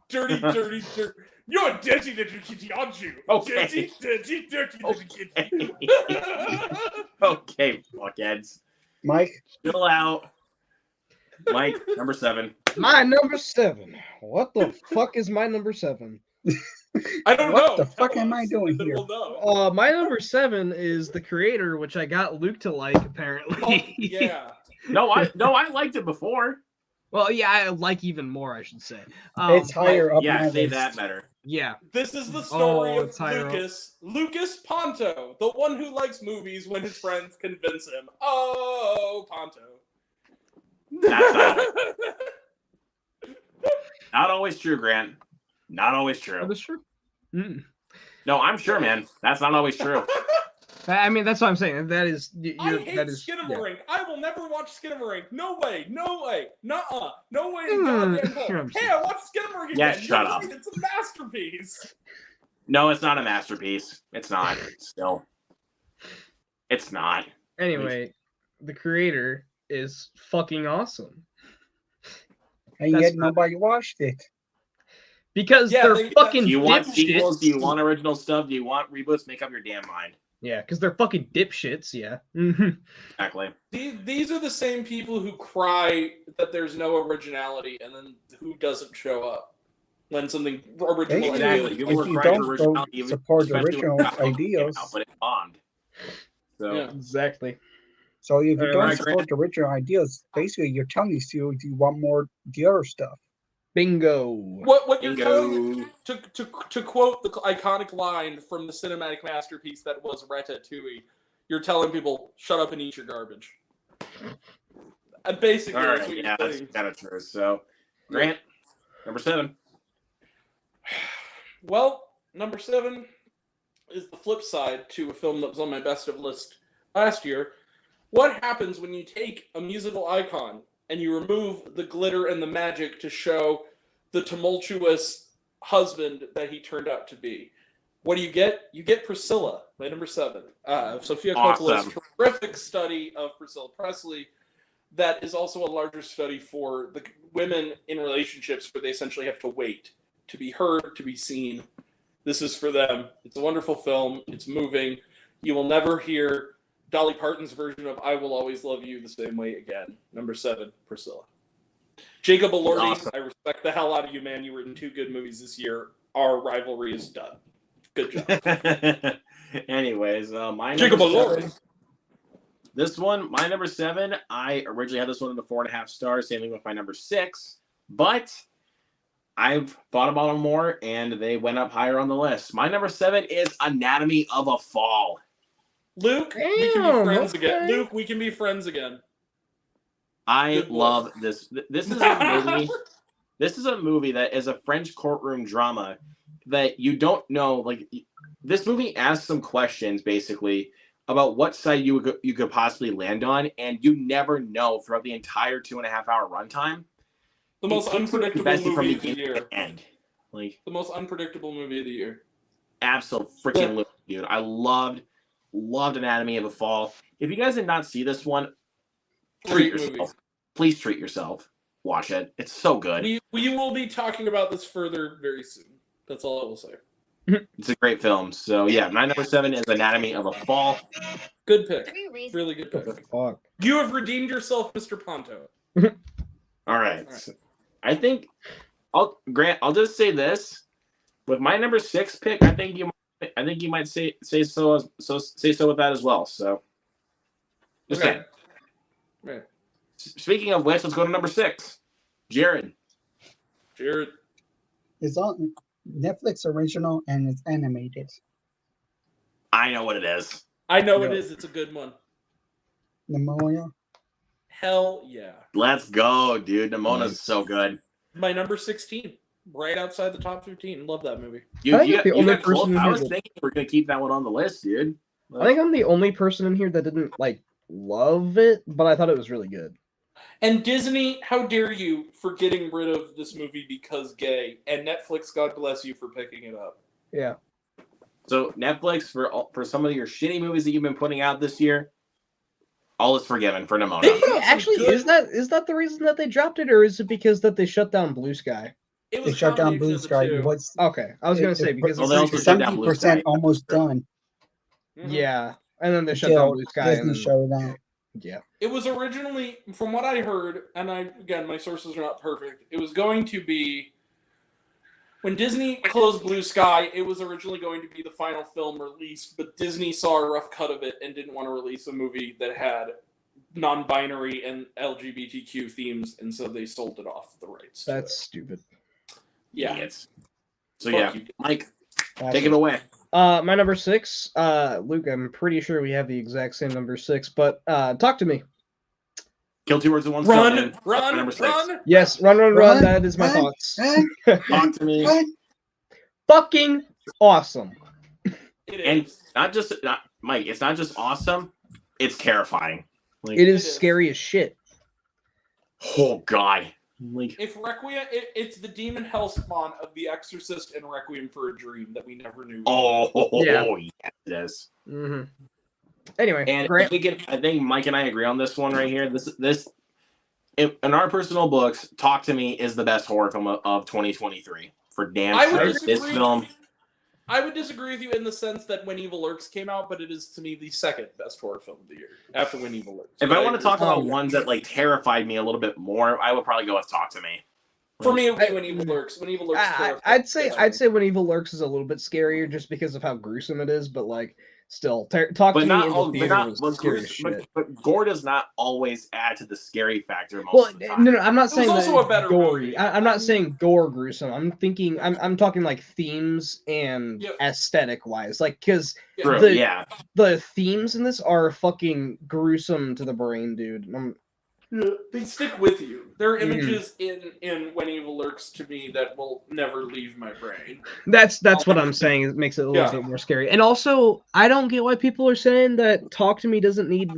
Dirty, dirty, dirty. You're a dirty little kitty, aren't you? Okay. Dirty, dirty, dirty little kitty. Okay, fuckheads. Mike, Chill out. Mike, number 7. My number 7. What the fuck is my number 7? I don't What know. the fuck Tell am I us, doing and then here? We'll know. My number 7 is The Creator, which I got Luke to like, apparently. Oh, yeah. No, I liked it before. Well, yeah, I like even more, I should say. it's higher up Yeah, my say list. that better. Yeah. This is the story Oh, of it's higher up. Lucas Ponto, the one who likes movies when his friends convince him. Oh, Ponto. That's not always true, Grant. Not always true. That is true. Mm. No, I'm sure, man. That's not always true. I mean, that's what I'm saying. That is, I you're, hate that is, yeah. Skinamarink. I will never watch Skinamarink. No way. No way. Nuh-uh. No way in Hmm, goddamn hell. sure. Hey, I watched Skinamarink again. Yeah, shut You're up. right, it's a masterpiece. No, it's not a masterpiece. It's not. Still. It's not. Anyway, The Creator is fucking awesome. And That's yet not- nobody watched it. Because Yeah, they're they- fucking Do you want dipshits. sequels? Do you want original stuff? Do you want reboots? Make up your damn mind. Yeah, because they're fucking dipshits, yeah. Mhm. Exactly. These are the same people who cry that there's no originality and then who doesn't show up when something original Exactly. is. People If were you crying don't for originality, support especially when original it got ideas. out, but it bombed. So Yeah. Exactly. So if you Alright, don't right, support the original ideas, basically you're telling these two you want more the other stuff. Bingo. What you're telling bingo. to quote the iconic line from the cinematic masterpiece that was Ratatouille, you're telling people shut up and eat your garbage. And basically, All that's right. what Yeah, you're that's saying. kind of true. So, Grant, number 7. Well, number 7 is the flip side to a film that was on my best of list last year. What happens when you take a musical icon and you remove the glitter and the magic to show the tumultuous husband that he turned out to be? What do you get? You get Priscilla, my number 7. Sophia Coppola's Awesome. terrific study of Priscilla Presley that is also a larger study for the women in relationships where they essentially have to wait to be heard, to be seen. This is for them. It's a wonderful film. It's moving. You will never hear Dolly Parton's version of I Will Always Love You the same way again. Number 7, Priscilla. Jacob Elordi, Awesome. I respect the hell out of you, man. You were in 2 good movies this year. Our rivalry is done. Good job. Anyways, my Jacob number Elordi. 7. This one, my number 7, I originally had this one in the 4.5 stars, same thing with my number 6, but I've thought about them more and they went up higher on the list. My number 7 is Anatomy of a Fall. Luke, we can be Damn, friends again. okay. Luke, we can be friends again. I Good boy. love this. This is a movie. This is a movie that is a French courtroom drama that you don't know. Like, this movie asks some questions basically about what side you could possibly land on, and you never know throughout the entire 2.5-hour runtime. The most It keeps you unpredictable invested movie of the beginning to year. end. Like, The most unpredictable movie of the year. absolute freaking dude. I loved Anatomy of a Fall. If you guys did not see this one, treat Great yourself. movie. Please treat yourself. Watch it. It's so good. We will be talking about this further very soon. That's all I will say. It's a great film. So yeah, my number 7 is Anatomy of a Fall. Good pick. Really good What the pick. fuck? You have redeemed yourself, Mr. Ponto. All right. All right. I think I'll just say this. With my number 6 pick, I think you might say so with that as well. So just Okay. saying. Right. Speaking of which, let's go to number 6. Jared. Jared. It's on Netflix original and it's animated. I know what it is. I know it Yeah. is. It's a good one. Pneumonia. Hell yeah. Let's go, dude. Nemona's so good. My number 16. Right outside the top 15. Love that movie. I think the only got close. person I who was did- thinking we're gonna keep that one on the list, dude. I think I'm the only person in here that didn't like love it, but I thought it was really good. And Disney, how dare you for getting rid of this movie because gay? And Netflix, God bless you for picking it up. Yeah. So Netflix, for some of your shitty movies that you've been putting out this year, all is forgiven for Nimona. They put out some Actually, good- is that the reason that they dropped it, or is it because that they shut down Blue Sky? It was They a shut down combination Blue of the Sky. two. What's Okay, I was gonna say because Well, I'm they pretty also sure- shut down Blue 70% Sky. almost done Mhm. yeah, and then they shut down until Blue Sky, Disney and then, shut it down. yeah. It was originally, from what I heard, and again, my sources are not perfect. It was going to be when Disney closed Blue Sky. It was originally going to be the final film released, but Disney saw a rough cut of it and didn't want to release a movie that had non-binary and LGBTQ themes, and so they sold it off the rights. to That's it. stupid. Yeah. Idiots. So Fuck yeah, you. Mike, That's take it away. My number 6, Luke, I'm pretty sure we have the exact same number 6, but talk to me. Kill two birds with one stone. Run, run, Number 6. run. Yes, run, Run, that is my run, thoughts. Run, Talk to me. run. Fucking awesome. It And is. Mike, it's not just awesome, it's terrifying. Like, It is is. scary as shit. oh god. Like, If Requiem, it's the demon hellspawn of The Exorcist and Requiem for a Dream that we never knew. Yeah. yes, it is. Mm-hmm. Anyway, And Grant. I think Mike and I agree on this one right here. This in our personal books, Talk to Me is the best horror film of 2023 for damn I would sure. disagree. This film, I would disagree with you in the sense that When Evil Lurks came out, but it is to me the second best horror film of the year after When Evil Lurks. if But I want to agree talk with about you. ones that like terrified me a little bit more, I would probably go with Talk to Me. For me, it would be When Evil Lurks. When Evil Lurks. I'd say When Evil Lurks is a little bit scarier just because of how gruesome it is, but like still, talk But to not me in all, the but theater not, was but, scary as but, shit. but gore does not always add to the scary factor most Well, of the time. no, I'm not saying that also a it's better gory. movie. I'm not saying gore gruesome. I'm talking like themes and Yep. aesthetic wise, like because True, the- yeah. the themes in this are fucking gruesome to the brain, dude. They stick with you. There are Mhm. images in When Evil Lurks to me that will never leave my brain. That's what I'm saying. It makes it a little Yeah. bit more scary. And also, I don't get why people are saying that Talk to Me doesn't need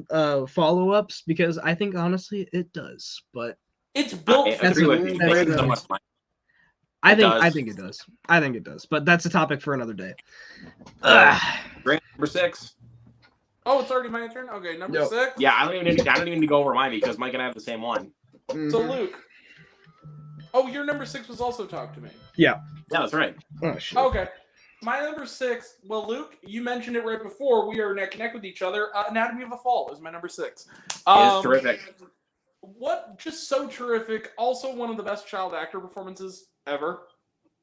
follow-ups because I think honestly it does. But It's built I for That's agree a- with you. that's Thank you a- so much, Mike. I It think does. it does. I think it does. But that's a topic for another day. Ugh. Grant, number 6. Oh, it's already my turn? Okay, number Yep. 6. Yeah, I don't even need to go over mine because Mike and I have the same one. So, Mhm. Luke. Oh, your number 6 was also Talk to Me. Yeah, that's right. Oh shit. Okay. My number 6, well, Luke, you mentioned it right before. We are neck and neck with each other. Anatomy of a Fall is my number 6. It is terrific. What? Just so terrific. Also, one of the best child actor performances ever.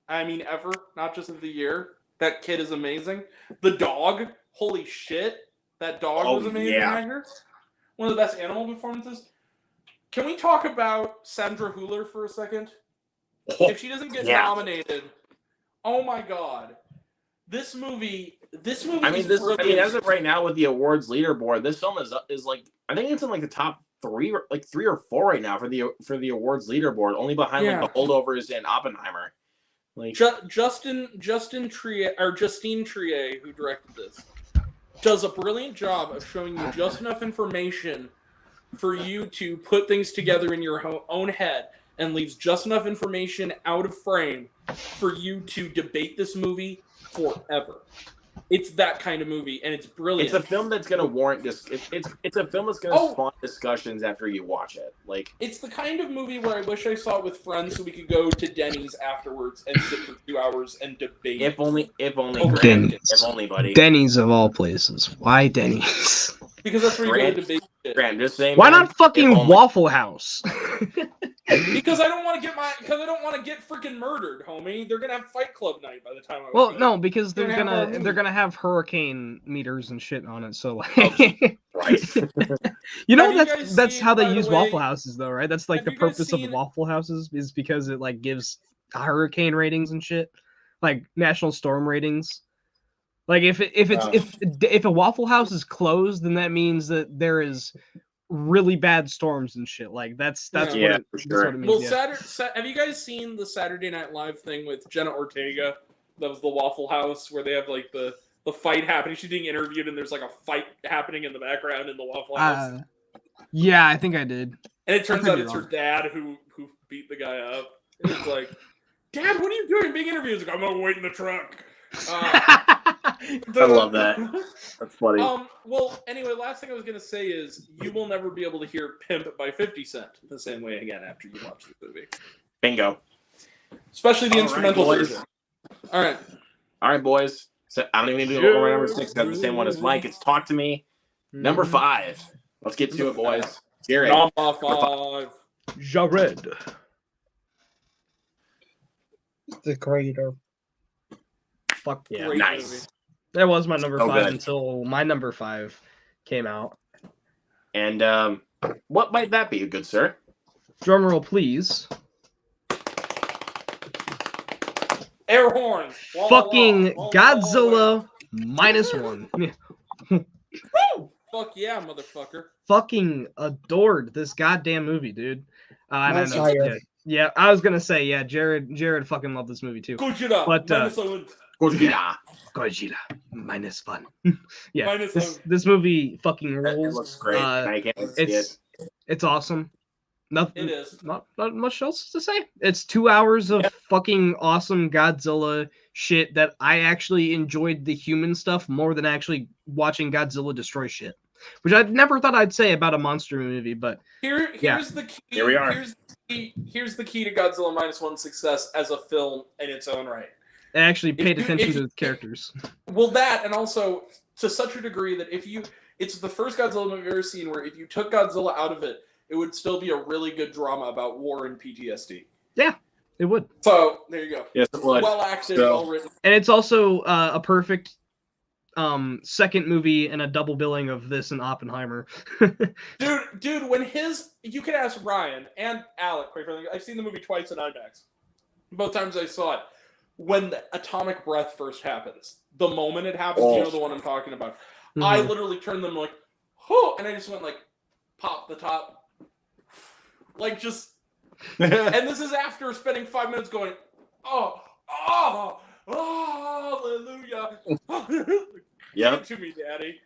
I mean, ever. Not just of the year. That kid is amazing. The dog. Holy shit. That dog Oh, was amazing yeah. actor. One of the best animal performances. Can we talk about Sandra Hüller for a second? If she doesn't get Yeah. nominated, oh my god. This movie I mean, is brilliant. as of right now with the awards leaderboard, this film is like I think it's in like the top 3 or 4 right now for the awards leaderboard, only behind Yeah. like The Holdovers and Oppenheimer. Like, Justine Triet, who directed this, does a brilliant job of showing you just enough information for you to put things together in your own head and leaves just enough information out of frame for you to debate this movie forever. It's that kind of movie, and it's brilliant. it's a film that's gonna warrant this. It's a film that's gonna Oh. spawn discussions after you watch it. Like, It's the kind of movie where I wish I saw it with friends so we could go to Denny's afterwards and sit for 2 hours and debate. if only, Oh, Grant, Denny's. if only, buddy. Denny's of all places. Why Denny's? Because that's where you go Grant- to debate shit. Grant, just saying. Why man, not fucking if only. Waffle House? Because I don't want to get freaking murdered, homie. They're gonna have Fight Club night by the time I Well, go. no, because they're They're gonna have gonna our they're movie. gonna have hurricane meters and shit on it. So like, Right. you know Have you that's guys seen, how they by the use way- Waffle Houses though, right? That's like have the you guys purpose of seen- Waffle Houses is because it like gives hurricane ratings and shit, like national storm ratings. Like if a Waffle House is closed, then that means that there is really bad storms and shit. Like that's Yeah. what Yeah, it, for that's sure. what it means. Well, Yeah. have you guys seen the Saturday Night Live thing with Jenna Ortega? That was the Waffle House where they have like the fight happening. She's being interviewed, and there's like a fight happening in the background in the Waffle House. Yeah, I think I did. And it turns I could out be it's her wrong. dad who beat the guy up. And it's like, Dad, what are you doing being interviewed? He's like, I'm gonna wait in the truck. I love that. That's funny. Well, anyway, last thing I was gonna say is you will never be able to hear "Pimp" by 50 Cent the same way again after you watch the movie. Bingo. especially the All right, instrumental boys. version. All right. All right, boys. So I don't even need to go over number 6. That's the same one as Mike. It's Talk to Me. Number 5. Let's get to it, boys. Jared. Number 5. Jared. The creator. Fuck yeah. Great Nice. movie. That was my number So 5 good. until my number 5 came out. And what might that be, good sir? Drumroll, please. Air horns. Wah, wah, Fucking wah, wah, wah, Godzilla -1. wah. Woo! Fuck yeah, motherfucker. Fucking adored this goddamn movie, dude. And I Nice know, hire. yeah, I was gonna say, yeah, Jared fucking loved this movie too. Gojira. But, Gojira. Gojira -1. Yeah, -1. this movie fucking It rules. looks great. I can't see it. It's awesome. Nothing. It is. Not much else to say. It's 2 hours of fucking awesome Godzilla shit that I actually enjoyed the human stuff more than actually watching Godzilla destroy shit, which I never thought I'd say about a monster movie. But Here's Yeah. the key. Here we are. Here's the key to Godzilla -1 success as a film in its own right. I actually paid you- attention if- to the characters. Well, that, and also to such a degree that it's the first Godzilla movie I've ever seen where if you took Godzilla out of it, it would still be a really good drama about war and PTSD. It would, So there you go. Yes, it would. Well acted, So- well written. and it's also a perfect second movie and a double billing of this and Oppenheimer. Dude, you can ask Ryan and Alec, quite frankly. I've seen the movie twice in IMAX. Both times I saw it. When the atomic breath first happens, the moment it happens, you know the one I'm talking about. I Mhm. literally turned them like, oh, and I just went like, pop the top. Like just, and this is after spending 5 minutes going, oh, hallelujah. Yep. To me, Daddy.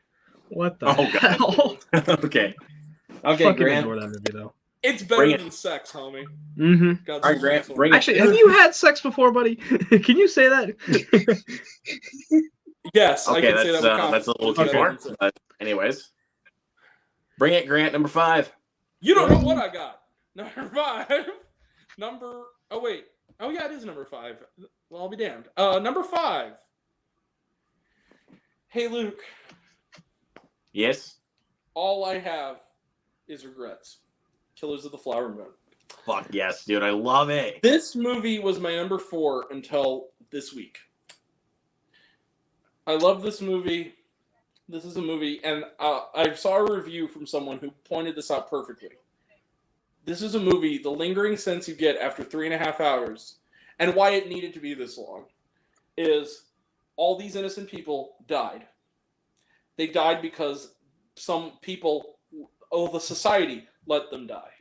What the Oh, God. hell? Okay. Okay, Fucking Grant. adore that movie though. It's Bring better it. than sex, homie. Mm-hmm. Godzilla All right, Grant, -1. bring it. Actually, have you had sex before, buddy? Can you say that? Yes, I Okay, can say that with confidence. that's a little too Okay. far. But anyways, bring it, Grant. Number 5. You don't know what I got. Number 5. Oh wait. Oh yeah, it is number 5. Well, I'll be damned. Number 5. Hey Luke, Yes. all I have is regrets. Killers of the Flower Moon. Fuck yes, dude. I love it. This movie was my number 4 until this week. I love this movie. This is a movie, and I saw a review from someone who pointed this out perfectly. This is a movie, the lingering sense you get after 3.5 hours, and why it needed to be this long, is all these innocent people died. They died because some people, the society, let them die.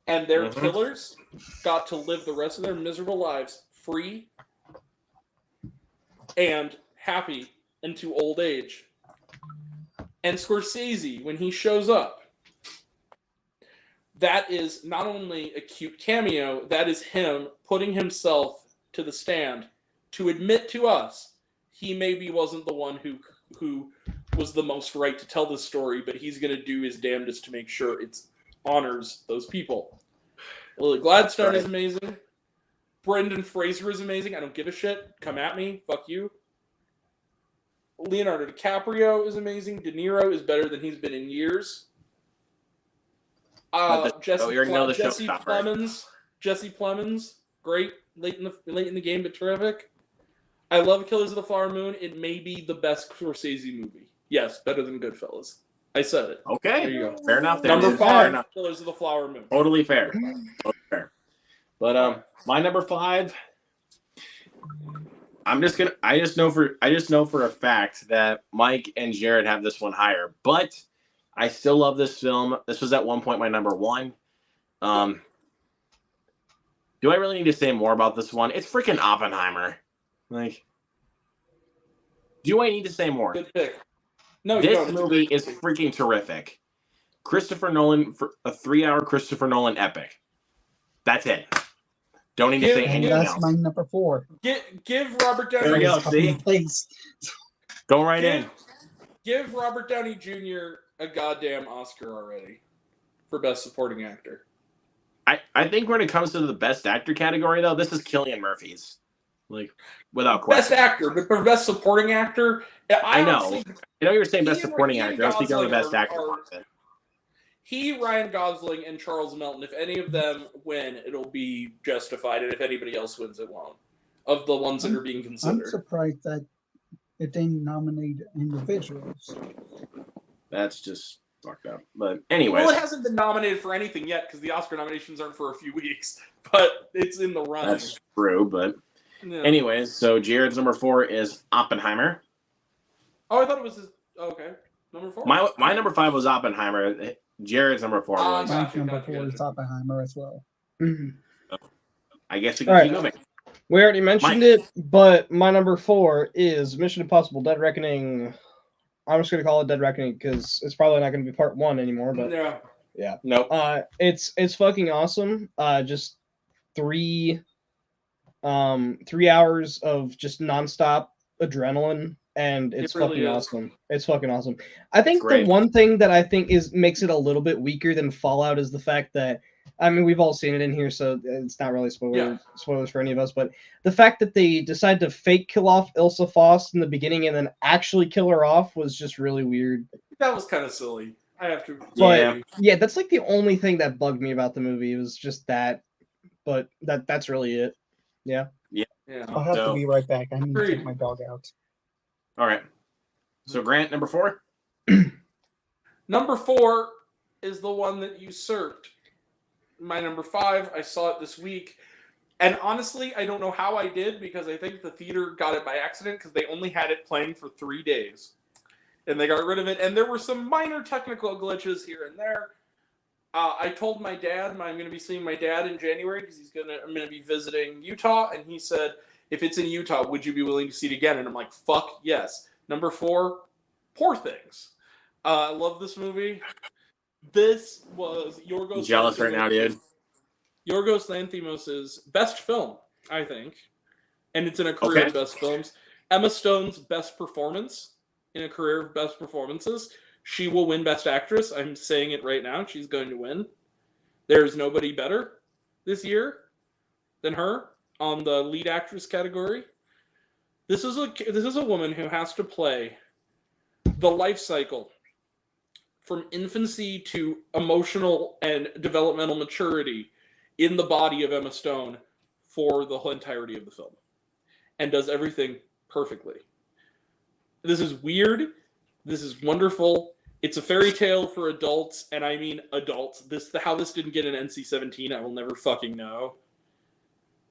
And their Mhm. killers got to live the rest of their miserable lives free and happy into old age. And Scorsese, when he shows up, that is not only a cute cameo, that is him putting himself to the stand to admit to us he maybe wasn't the one who was the most right to tell this story, but he's going to do his damnedest to make sure it honors those people. Lily Gladstone is amazing. Brendan Fraser is amazing. I don't give a shit. Come at me. Fuck you. Leonardo DiCaprio is amazing. De Niro is better than he's been in years. Jesse Plemons, great, late in the game, but terrific. I love Killers of the Flower Moon. It may be the best Scorsese movie. Yes, better than Goodfellas. I said it. Okay. There you go. Fair enough. There, Number dude. Fair 5, enough. Killers of the Flower Moon. Totally fair. Totally fair. But my number 5. I just know for a fact that Mike and Jared have this one higher, but I still love this film. This was at one point my number 1. Do I really need to say more about this one? It's freaking Oppenheimer. Like, do I need to say more? Good pick. No, you This don't. It's a movie great is movie. freaking terrific. Christopher Nolan, for a 3-hour Christopher Nolan epic. That's it. Don't need to say Yeah, And anything that's else. my number 4. Give Robert Downey. There we go. See? Place. Go right in. Give Robert Downey Jr. a goddamn Oscar already for Best Supporting Actor. I think when it comes to the best actor category, though, this is Cillian Murphy's. Like, without question. Best actor, but for best supporting actor, I know. honestly, I know you were saying best He and- supporting he and actor. I was thinking of the best Gosling actor are- part of it. he, Ryan Gosling, and Charles Melton. If any of them win, it'll be justified, and if anybody else wins, it won't. Of the ones that are being I'm considered. surprised that it didn't nominate individuals. That's just fucked up. But anyways, Well, it hasn't been nominated for anything yet because the Oscar nominations aren't for a few weeks, but it's in the running. that's true. But Yeah. anyways, so Jared's number 4 is Oppenheimer. Oh, I thought it was his. Okay, number 4. My number 5 was Oppenheimer. Jared's number 4 Ah, was. gotcha, Mine's number gotcha, 4 is gotcha. Oppenheimer as well. I guess we can Alright. keep moving. We already mentioned Mike. it, but my number 4 is Mission Impossible: Dead Reckoning. I'm just gonna call it Dead Reckoning because it's probably not gonna be part 1 anymore. But Yeah. Nope. it's fucking awesome. Just 3 hours of just nonstop adrenaline, and it's It really fucking is. awesome. It's fucking awesome. I think the great. one thing that I think makes it a little bit weaker than Fallout is the fact that, I mean, we've all seen it in here, so it's not really spoilers for any of us. But the fact that they decided to fake kill off Ilsa Faust in the beginning and then actually kill her off was just really weird. That was kind of silly. I have to. But yeah, that's like the only thing that bugged me about the movie. It was just that. But that's really it. Yeah. Yeah. I'll have So- to be right back. I need to Agreed. take my dog out. All right. So Grant, number 4. Number 4 is the one that usurped my number 5. I saw it this week. And honestly, I don't know how I did because I think the theater got it by accident because they only had it playing for 3 days. And they got rid of it. And there were some minor technical glitches here and there. I told my dad I'm going to be seeing my dad in January because I'm going to be visiting Utah. And he said, if it's in Utah, would you be willing to see it again? And I'm like, fuck yes. Number 4, Poor Things. I love this movie. This was Yorgos. Jealous right now, dude. Yorgos Lanthimos' best film, I think, and it's in a career Okay. of best films. Emma Stone's best performance in a career of best performances. She will win Best Actress. I'm saying it right now. She's going to win. There's nobody better this year than her on the lead actress category. This is a woman who has to play the life cycle from infancy to emotional and developmental maturity in the body of Emma Stone for the whole entirety of the film, and does everything perfectly. This is weird. This is wonderful. It's a fairy tale for adults, and I mean adults. How this didn't get an NC-17, I will never fucking know.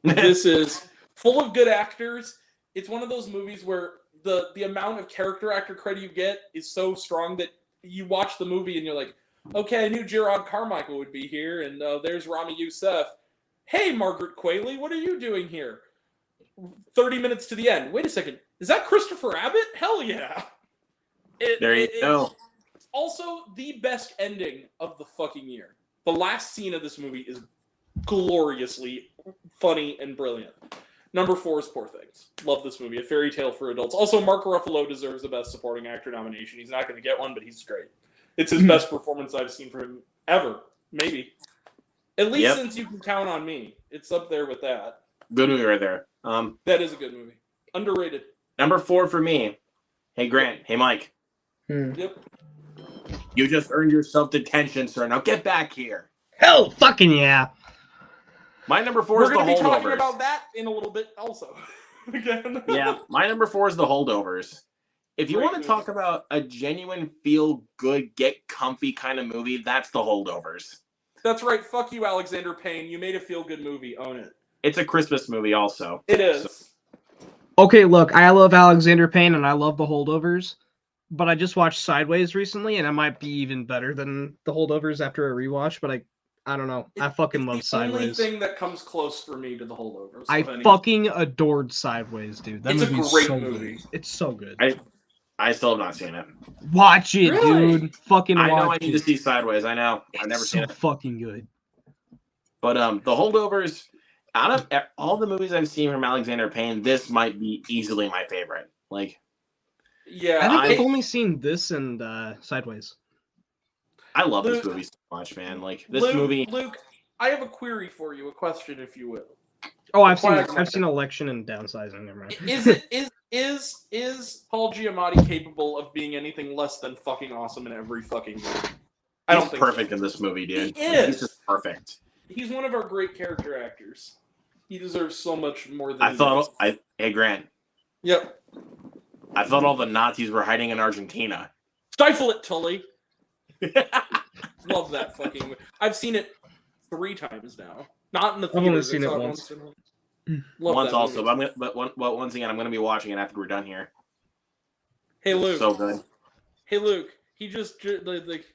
This is full of good actors. It's one of those movies where the amount of character actor credit you get is so strong that you watch the movie and you're like, okay, I knew Gerard Carmichael would be here, and there's Rami Youssef. Hey, Margaret Qualley, what are you doing here? 30 minutes to the end. Wait a second. Is that Christopher Abbott? Hell yeah. There you go. It's also the best ending of the fucking year. The last scene of this movie is gloriously funny and brilliant. Number 4 is Poor Things. Love this movie. A fairy tale for adults. Also, Mark Ruffalo deserves the Best Supporting Actor nomination. He's not going to get one, but he's great. It's his best performance I've seen from him ever. Maybe. At least since You Can Count on Me. It's up there with that. Good movie right there. That is a good movie. Underrated. Number 4 for me. Hey, Grant. Hey, Mike. Yep. You just earned yourself detention, sir. Now get back here. Hell fucking yeah. My number 4 We're is The going to be talking Holdovers. about that in a little bit also. Again. Yeah, my number 4 is The Holdovers. If you Great want to movie. talk about a genuine feel-good, get-comfy kind of movie, that's The Holdovers. That's right. Fuck you, Alexander Payne. You made a feel-good movie. Own it. It's a Christmas movie also. It is. Okay, look, I love Alexander Payne and I love The Holdovers, but I just watched Sideways recently and it might be even better than The Holdovers after a rewatch, but I don't know. I fucking love It's the only Sideways. thing that comes close for me to The Holdovers. I of any- fucking adored Sideways, dude. That It's a movie's great so movie. good. It's so good. I still have not seen it. Watch it, Really? dude. Fucking I watch know I need it. to see Sideways. I know. I've never It's seen so it. fucking good. But The Holdovers, out of all the movies I've seen from Alexander Payne, this might be easily my favorite. Like, Yeah. I think I- I've only seen this and Sideways. I love this Luke- movie so much, man. Like, this movie. Luke, I have a query for you, a question, if you will. Oh, I've seen Quagmire. Election and Downsizing. Never mind. Is Paul Giamatti capable of being anything less than fucking awesome in every fucking movie? I don't He's think perfect so. in this movie, dude. He is. He's just perfect. He's one of our great character actors. He deserves so much more than I he thought. does. Hey, Grant. Yep. I thought all the Nazis were hiding in Argentina. Stifle it, Tully. Love that fucking movie. I've seen it 3 times now. Not in the I've only theaters. seen I it saw once. Love Once that also, movie. but once again, I'm gonna be watching it after we're done here. Hey Luke. So good. Hey Luke. He just like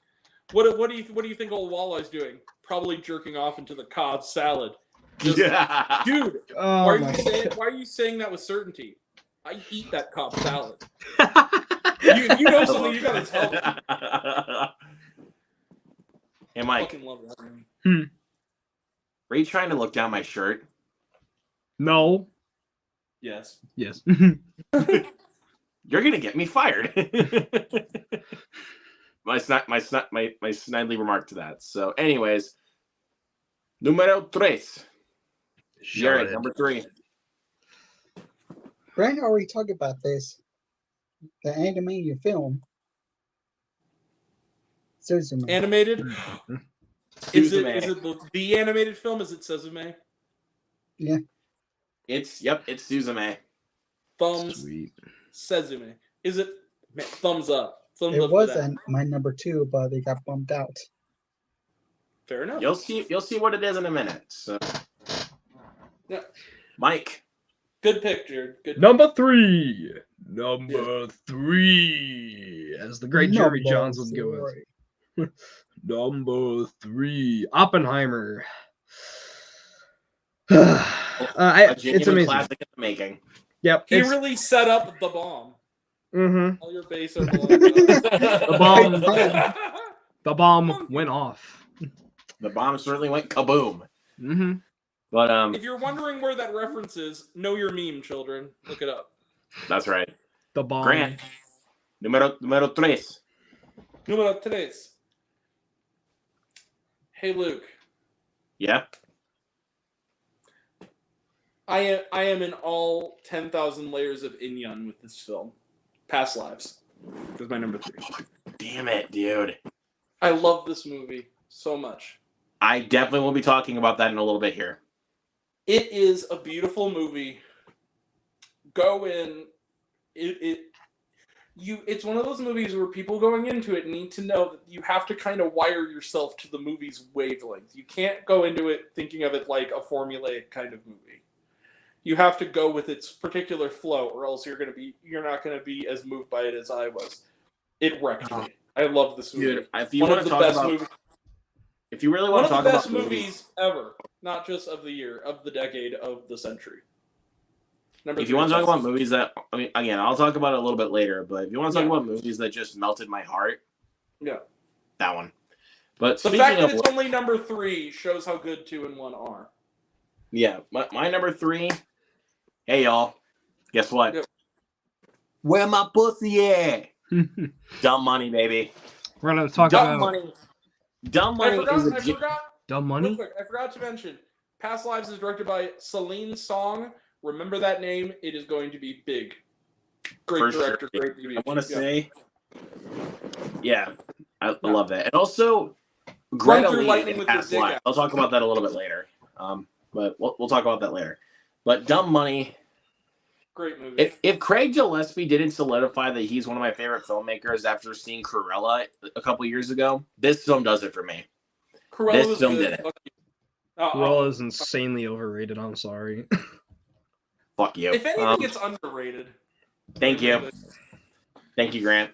what do you think old Walleye's doing? Probably jerking off into the Cobb salad. Just- Yeah. Dude, Oh, why my are you saying that with certainty? I eat that Cobb salad. You know something, you gotta tell me. Hey, I Mike, fucking love that movie. were you trying to look down my shirt? No. Yes. Yes. You're gonna get me fired. my snidely remark to that. So, anyways, numero tres. Jared, number 3. Brandon already talked about this. The animated film. Suzume. Animated? Is Suzume. it the animated film? Is it Suzume? It's Suzume. Thumbs. Sweet. Suzume. Is it? Man, thumbs up. Thumbs It up for was that. my number 2, but it got bumped out. Fair enough. You'll see what it is in a minute. So, Yeah. Mike. Good pick, Jared. Good. Number 3. Number 3. As the great Jeremy Number Johns would go 3. with. Number 3. Oppenheimer. A It's genuine amazing. classic in the making. Yep. He It's, really set up the bomb. mhm. All your base are blown up. The bomb went off. The bomb certainly went kaboom. Mm-hmm. But If you're wondering where that reference is, know your meme, children. Look it up. that's right. The bomb. Grant. Numero tres. Número 3. Hey, Luke. Yeah. I am in all 10,000 layers of Inyan with this film. Past Lives. That's my number 3. Damn it, dude. I love this movie so much. I definitely will be talking about that in a little bit here. It is a beautiful movie. Go in. It's one of those movies where people going into it need to know that you have to kind of wire yourself to the movie's wavelength. You can't go into it thinking of it like a formulaic kind of movie. You have to go with its particular flow, or else you're not gonna be as moved by it as I was. It wrecked me. I love this movie. Dude, if you One want of to the talk best about, movies. if you really One want of to the talk best about movies ever, not just of the year, of the decade, of the century. Number if you 3, want to talk about movies that, I mean, again, I'll talk about it a little bit later, but if you want to talk about movies that just melted my heart, yeah, that one. But the speaking fact that of, it's only number 3 shows how good 2 and 1 are. yeah, my number 3. Hey y'all, guess what? Yep. Where my pussy at? Dumb Money, baby. We're gonna talk Dumb about Money. Dumb Money I is a forgot. Dumb Real Money. quick, I forgot to mention. Past Lives is directed by Celine Song. Remember that name. It is going to be big. Great For sure. director, great movie. I want to say, yeah, I love that. And also, Run Greta through Lee lightning in with your Past dick Lives. out. I'll talk about that a little bit later. But we'll talk about that later. But Dumb Money. Great movie. If Craig Gillespie didn't solidify that he's one of my favorite filmmakers after seeing Cruella a couple years ago, this film does it for me. Cruella this was film good. did it. Fuck you. Oh, Cruella is insanely overrated. I'm sorry. Fuck you. If anything, it's underrated. Thank you. Thank you, Grant.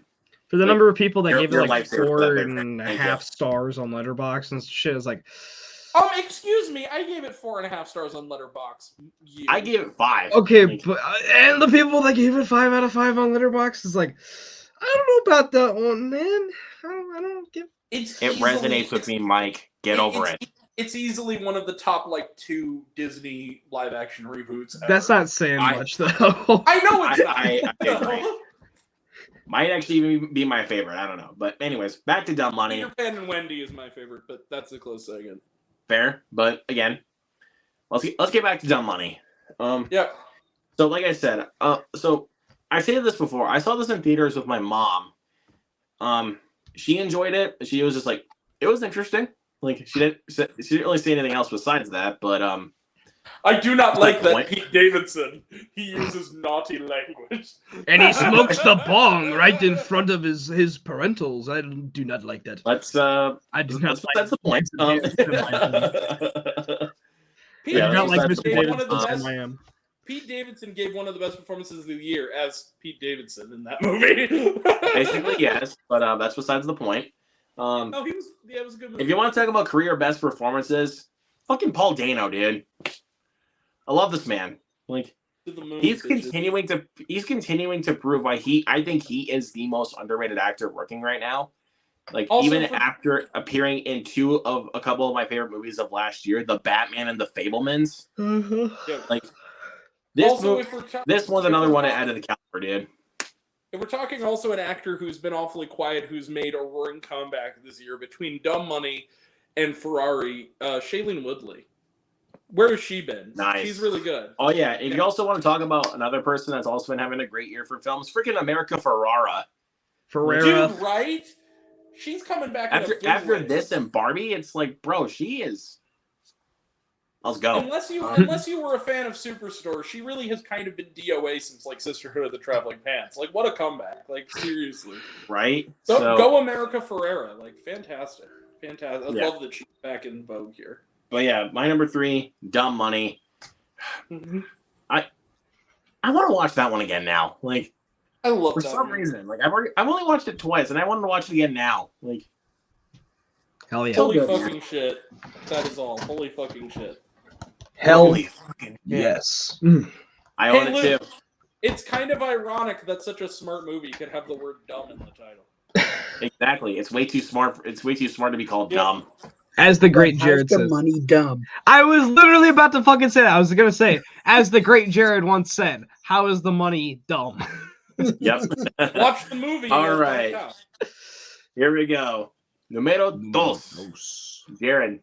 For the number of people that gave it your like lifesaver, 4.5 Thank you. stars on Letterboxd and shit, is like, Excuse me. I gave it 4.5 stars on Letterboxd. Yeah. I gave it 5. okay, Like, but and the people that gave it 5 out of 5 on Letterboxd is like, I don't know about that one, man. I don't give. it resonates with me, Mike. Get over it. It's easily one of the top 2 Disney live action reboots ever. That's not saying much though. I know it's not. I agree. Might actually be my favorite. I don't know. But anyways, back to Dumb Money. Peter Pan and Wendy is my favorite, but that's a close second. fair. But again, let's get back to Dumb Money. Yeah. So like I said, so I said this before. I saw this in theaters with my mom. She enjoyed it. She was just like, it was interesting. Like she didn't really say anything else besides that. But I do not like that Pete Davidson. He uses naughty language. And he smokes the bong right in front of his parentals. I do not like that. I do not. That's the point. Pete Yeah, not like Davidson Mr. gave one of the Davidson. best- I am. Pete Davidson gave one of the best performances of the year as Pete Davidson in that movie. Basically, yes, but that's besides the point. No, it was a good movie. If you want to talk about career best performances, fucking Paul Dano, dude. I love this man. Like he's continuing to prove why I think he is the most underrated actor working right now. Like Also even for- after appearing in a couple of my favorite movies of last year, The Batman and The Fablemans. Yeah. Like this Also, this one's another one to add to the caliber, dude. If we're talking also an actor who's been awfully quiet, who's made a roaring comeback this year between Dumb Money and Ferrari, Shailene Woodley. Where has she been? Nice. She's really good. Oh yeah, if you also want to talk about another person that's also been having a great year for films, freaking America Ferrara. Ferrera. Dude, right? She's coming back in a big After way. this and Barbie, it's like, bro, she is. Let's go. Unless you were a fan of Superstore, she really has kind of been DOA since like Sisterhood of the Traveling Pants. Like, what a comeback! Like, seriously, Right? go America Ferrera! Like, fantastic. I Yeah. love that she's back in vogue here. But yeah, my number 3, Dumb Money. Mm-hmm. I want to watch that one again now. Like I love for that some movie. reason, like I've only watched it twice, and I wanted to watch it again now. Like Hell yeah. Holy good. fucking shit! That is all. Holy fucking shit! Hell holy fucking yes. I Hey, own it Luke. too. It's kind of ironic that such a smart movie could have the word "dumb" in the title. Exactly. It's way too smart. It's way too smart to be called Yeah. dumb. As the great How's Jared the says. money dumb? I was literally about to fucking say that. I was gonna say, as the great Jared once said, how is the money dumb? Yep. Watch the movie. All you'll right. find out. Here we go. Numero dos. Jared,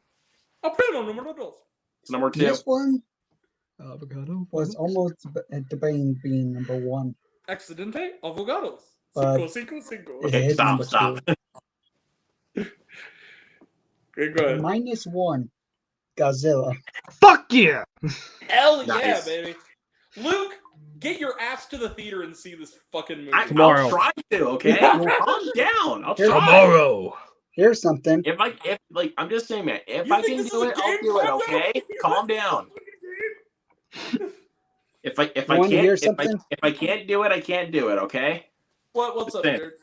Aprendo número dos. it's number 2. This one Avocado. was almost debating being number 1. Accidente Avogados. But- 555. It Okay, is stop, number stop. 2. Okay, go ahead. -1, Godzilla. Fuck yeah! Hell yeah, Nice. baby. Luke, get your ass to the theater and see this fucking movie. Tomorrow. I'll try to. Okay, calm down. I'll try. Tomorrow. Here's something. If I'm just saying, man. If You I think can this do is a it, I'll game? do it. Calm down. Okay, calm down. If I Wanna hear can't something? if I can't do it, I can't do it. Okay. What's up, Listen. dude?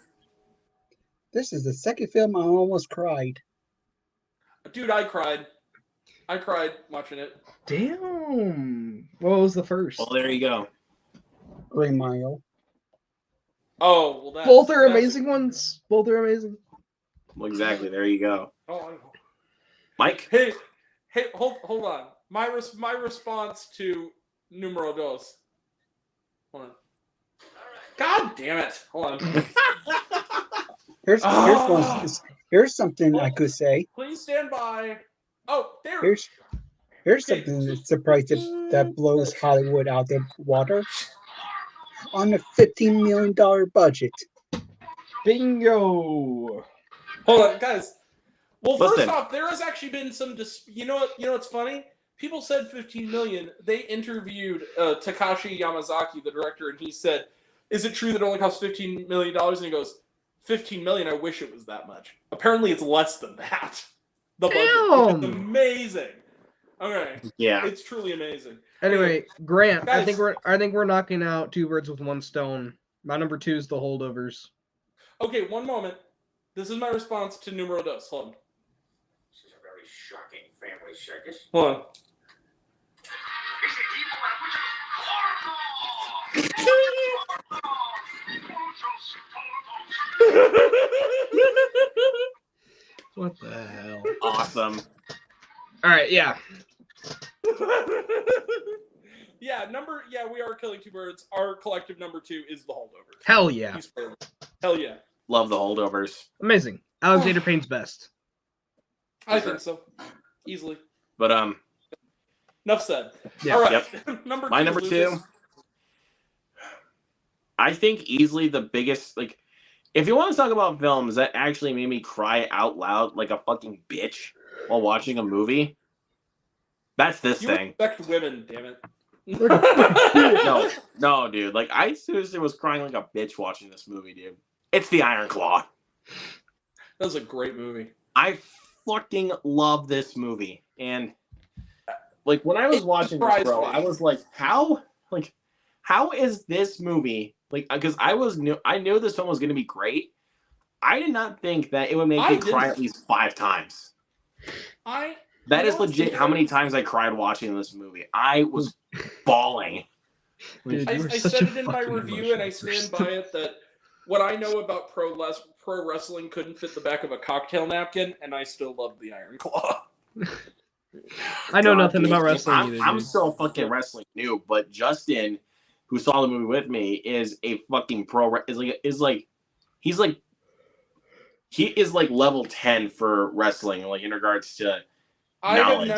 This is the second film I almost cried. Dude, I cried. I cried watching it. Damn. What was the first? Well, there you go. Green Mile. Oh, well, that's... Both are that's- amazing ones. Both are amazing. Well, exactly. There you go. Oh, I know. Mike. Hey, hold on. My response to numero dos. Hold on. God damn it. Hold on. Here's something I could say. Please stand by. Oh, there. Here's something that's surprised that blows Hollywood out the water. On a $15 million budget. Bingo. Hold on, guys. Well, first Listen. off, there has actually been some. You know what's funny? People said 15 million. They interviewed Takashi Yamazaki, the director, and he said, "Is it true that it only costs $15 million?" And he goes, "15 million. I wish it was that much." Apparently, it's less than that. The budget. It's Damn. amazing. Okay, Yeah. it's truly amazing. Anyway, Grant, I Guys. think we're knocking out 2 birds with 1 stone. My number 2 is The Holdovers. Okay, one moment. This is my response to numero dos. Hold on. This is a very shocking family circus. Hold on. What the hell? Awesome. All right, yeah. Yeah, we are killing 2 birds. Our collective number 2 is the holdovers. Hell yeah. He's fair. Hell yeah. Love the holdovers. Amazing. Alexander Payne's best. I think so. Easily. But Enough said. Yeah. All right. Yep. number My two, number Lucas. 2. I think easily the biggest, like, if you want to talk about films that actually made me cry out loud like a fucking bitch while watching a movie, that's this You thing. respect women, damn it. No, dude. Like, I seriously was crying like a bitch watching this movie, dude. It's The Iron Claw. That was a great movie. I fucking love this movie. And, like, when I was watching this, bro, I was like, how is this movie, like, because I knew this film was going to be great. I did not think that it would make me cry at least 5 times. That is legit how many times I cried watching this movie. I was bawling. Dude, I you were said such a it in my fucking review, and I emotional stand person. by it that what I know about pro wrestling couldn't fit the back of a cocktail napkin, and I still love the Iron Claw. I know God, nothing dude, about wrestling I'm, either. I'm dude. so fucking wrestling new, but Justin, who saw the movie with me, is a fucking he is like level 10 for wrestling, like in regards to knowledge.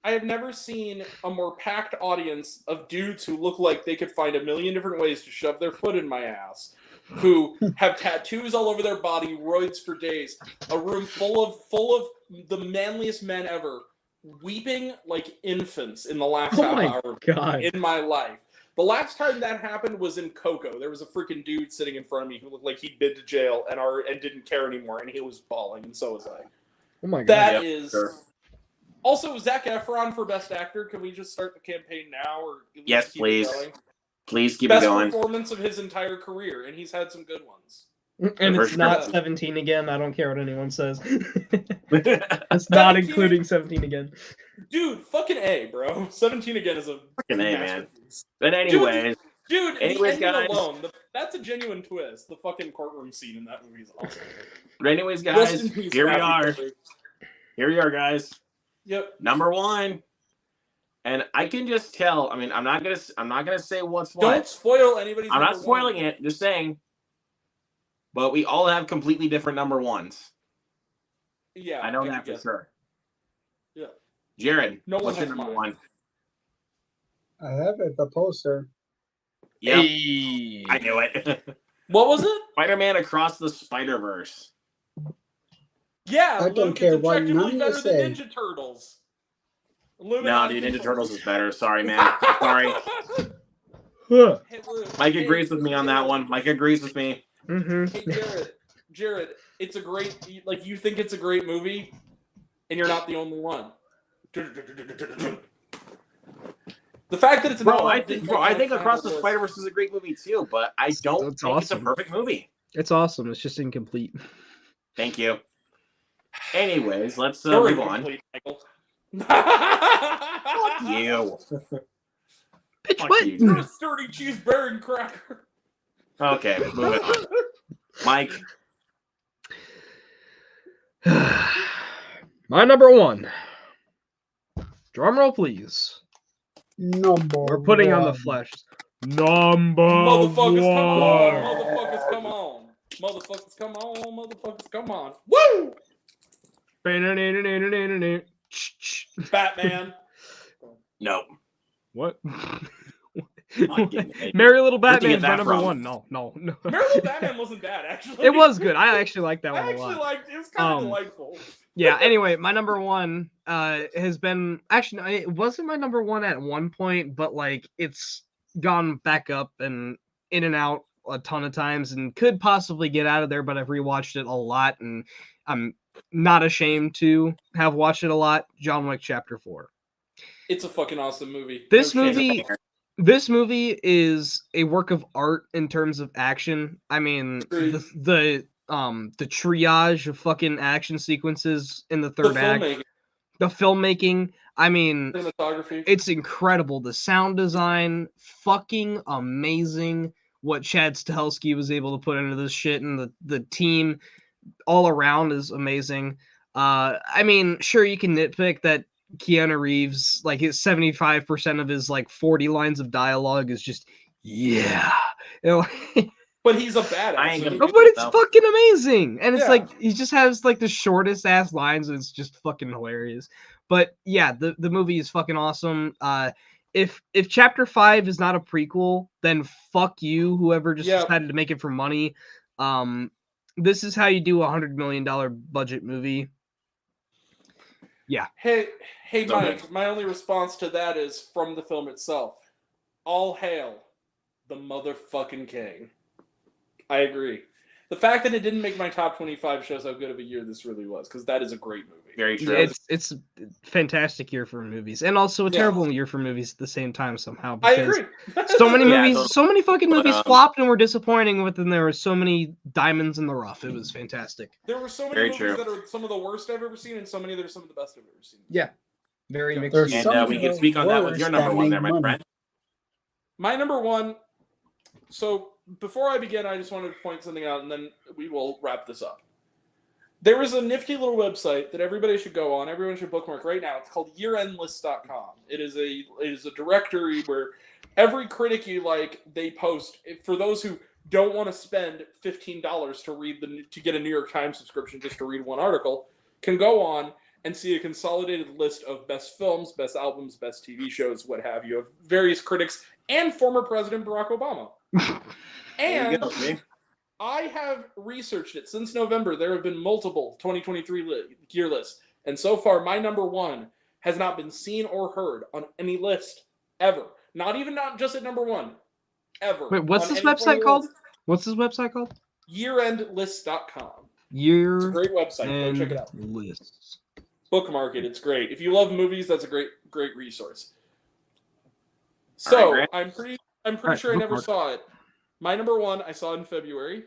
I have never seen a more packed audience of dudes who look like they could find a million different ways to shove their foot in my ass, who have tattoos all over their body, roids for days, a room full of the manliest men ever, weeping like infants in the last Oh half my hour God. in my life. The last time that happened was in Coco. There was a freaking dude sitting in front of me who looked like he'd been to jail and didn't care anymore, and he was bawling, and so was I. Oh my God. That Yep, is. sure. Also, Zac Efron for Best Actor. Can we just start the campaign now, or at least Yes, keep please. it going? Please keep Best it going. performance of his entire career, and he's had some good ones. And For it's sure. not 17 again. I don't care what anyone says. Fucking It's not 17 including 17 again. Dude, fucking A, bro. 17 again is a A, man. masterpiece. But anyways, Dude, Anyways, the ending guys. alone, that's a genuine twist. The fucking courtroom scene in that movie is awesome. Rest Rest guys, in peace, here we Matthew are. Broderick. Here we are, guys. Yep. Number 1. And I can just tell. I mean, I'm not gonna say what's what. Don't spoil anybody's I'm not number spoiling one. it. Just saying. But we all have completely different number 1s. Yeah, I know can that for guess. sure. Yeah. Jared, No one what's your has number mine. 1? I have it, the poster. Yep, Hey. I knew it. What was it? Spider-Man Across the Spider-Verse. Yeah, I don't Luke, care it's what objectively none of you better than say. Ninja Turtles. No, Illuminati dude, Ninja people. Turtles is better. Sorry, man. Sorry. Huh. Hey, Luke, Mike hey, agrees with me on that one. Mike agrees with me. Mm-hmm. Hey, Jared, it's a great, like, you think it's a great movie, and you're not the only one. The fact that it's Bro, not I think Across the list- Spider-Verse is a great movie too, but I don't That's think it's a awesome. perfect movie. It's awesome. It's just incomplete. Thank you. Anyways, let's You're move on. incomplete, Michael. Fuck you. Bitch, Fuck what? you. You're a sturdy cheeseburger cracker. Okay, move it on. Mike, My number 1. Drum roll, please. Number We're putting on the one. flesh. Number Motherfuckers, come on. 1. Motherfuckers, come on. Motherfuckers, come on. Motherfuckers, come on. Woo! Batman. no. What? Fucking A. Merry Little Where'd you get Batman's my that number from? 1. No. Merry Little Batman wasn't bad, actually. It was good. I actually like that I one a actually lot. liked it. It was kind of Um, delightful. Yeah, anyway, my number 1 has been actually no, it wasn't my number 1 at one point, but like it's gone back up and in and out a ton of times and could possibly get out of there, but I've rewatched it a lot and I'm not ashamed to have watched it a lot. John Wick Chapter 4. It's a fucking awesome movie. This No shame. movie This movie is a work of art in terms of action. I mean, Agreed. the triage of fucking action sequences in the The third act, filmmaking, the filmmaking. I mean, cinematography. it's incredible. The sound design, fucking amazing. What Chad Stahelski was able to put into this shit, and the team all around is amazing. I mean, sure, you can nitpick that Keanu Reeves, like his 75% of his like 40 lines of dialogue is just yeah. You know, But he's a badass. I ain't so gonna- he- but it's No. fucking amazing. And it's Yeah. like he just has like the shortest ass lines and it's just fucking hilarious. But yeah, the movie is fucking awesome. If Chapter 5 is not a prequel, then fuck you, whoever just Yeah. decided to make it for money. This is how you do $100 million budget movie. Hey, So Mike. My only response to that is from the film itself. All hail the motherfucking king. I agree. The fact that it didn't make my top 25 shows how good of a year this really was, because that is a great movie. Very true. It's a fantastic year for movies, and also a Yeah. terrible year for movies at the same time somehow. I Because agree. so many Yeah, movies, totally. so many fucking But, movies flopped and were disappointing, but then there were so many diamonds in the rough. It was fantastic. There were so many Very movies true. that are some of the worst I've ever seen, and so many that are some of the best I've ever seen. Yeah. Very mixed. There's views. some And we can speak on that with your worst number that one make there, my money. friend. My number one. So before I begin, I just wanted to point something out, and then we will wrap this up. There is a nifty little website that everybody should go on. Everyone should bookmark right now. It's called yearendlist.com. It is a directory where every critic you like, they post. For those who don't want to spend $15 to get a New York Times subscription just to read one article, can go on and see a consolidated list of best films, best albums, best TV shows, what have you, of various critics and former President Barack Obama. There you And go, see? I have researched it since November. There have been multiple 2023 year lists, and so far my number one has not been seen or heard on any list ever. Not just at number one, ever. Wait, what's on this any website 20 called? list. What's this website called? Yearendlist.com. It's a Year great website. Go and check it out. lists. Bookmark it. It's great. If you love movies, that's a great resource. All So right, Grant. I'm pretty right, sure I never bookmark. saw it. My number one I saw in February.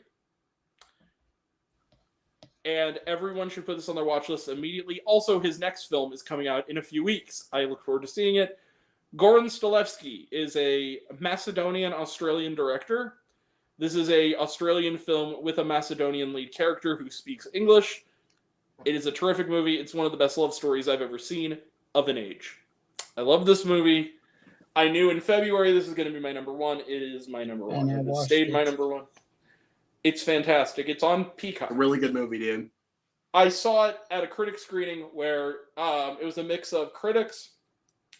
And everyone should put this on their watch list immediately. Also, his next film is coming out in a few weeks. I look forward to seeing it. Goran Stolevski is a Macedonian-Australian director. This is a Australian film with a Macedonian lead character who speaks English. It is a terrific movie. It's one of the best love stories I've ever seen of an age. I love this movie. I knew in February this is going to be my number one. It is my number one. And I And it watched stayed my it. number one. It's fantastic. It's on Peacock. A really good movie, dude. I saw it at a critic screening where it was a mix of critics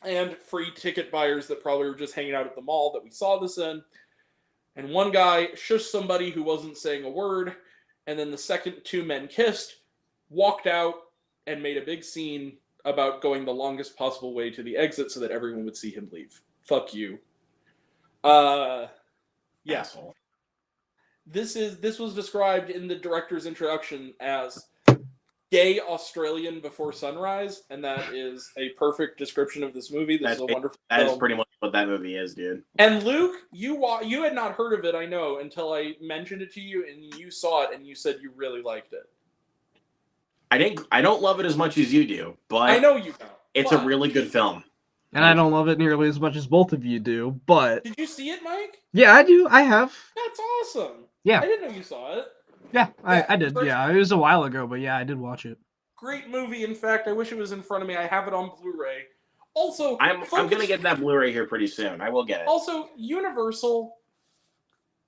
and free ticket buyers that probably were just hanging out at the mall that we saw this in. And one guy shushed somebody who wasn't saying a word, and then the second two men kissed, walked out, and made a big scene about going the longest possible way to the exit so that everyone would see him leave. Fuck you. Yeah. Asshole. This was described in the director's introduction as gay Australian before sunrise, and that is a perfect description of this movie. This is a wonderful That is film. pretty much what that movie is, dude. And Luke, you had not heard of it, I know, until I mentioned it to you, and you saw it, and you said you really liked it. I don't love it as much as you do, but I know you don't. it's but a really good film. And I don't love it nearly as much as both of you do, but Did you see it, Mike? yeah, I do. I have. That's awesome. Yeah. I didn't know you saw it. Yeah, Yeah, I did. first- Yeah, it was a while ago, but yeah, I did watch it. Great movie. In fact, I wish it was in front of me. I have it on Blu-ray. Also, I'm folks- gonna get that Blu-ray here pretty soon. I will get it. Also, Universal,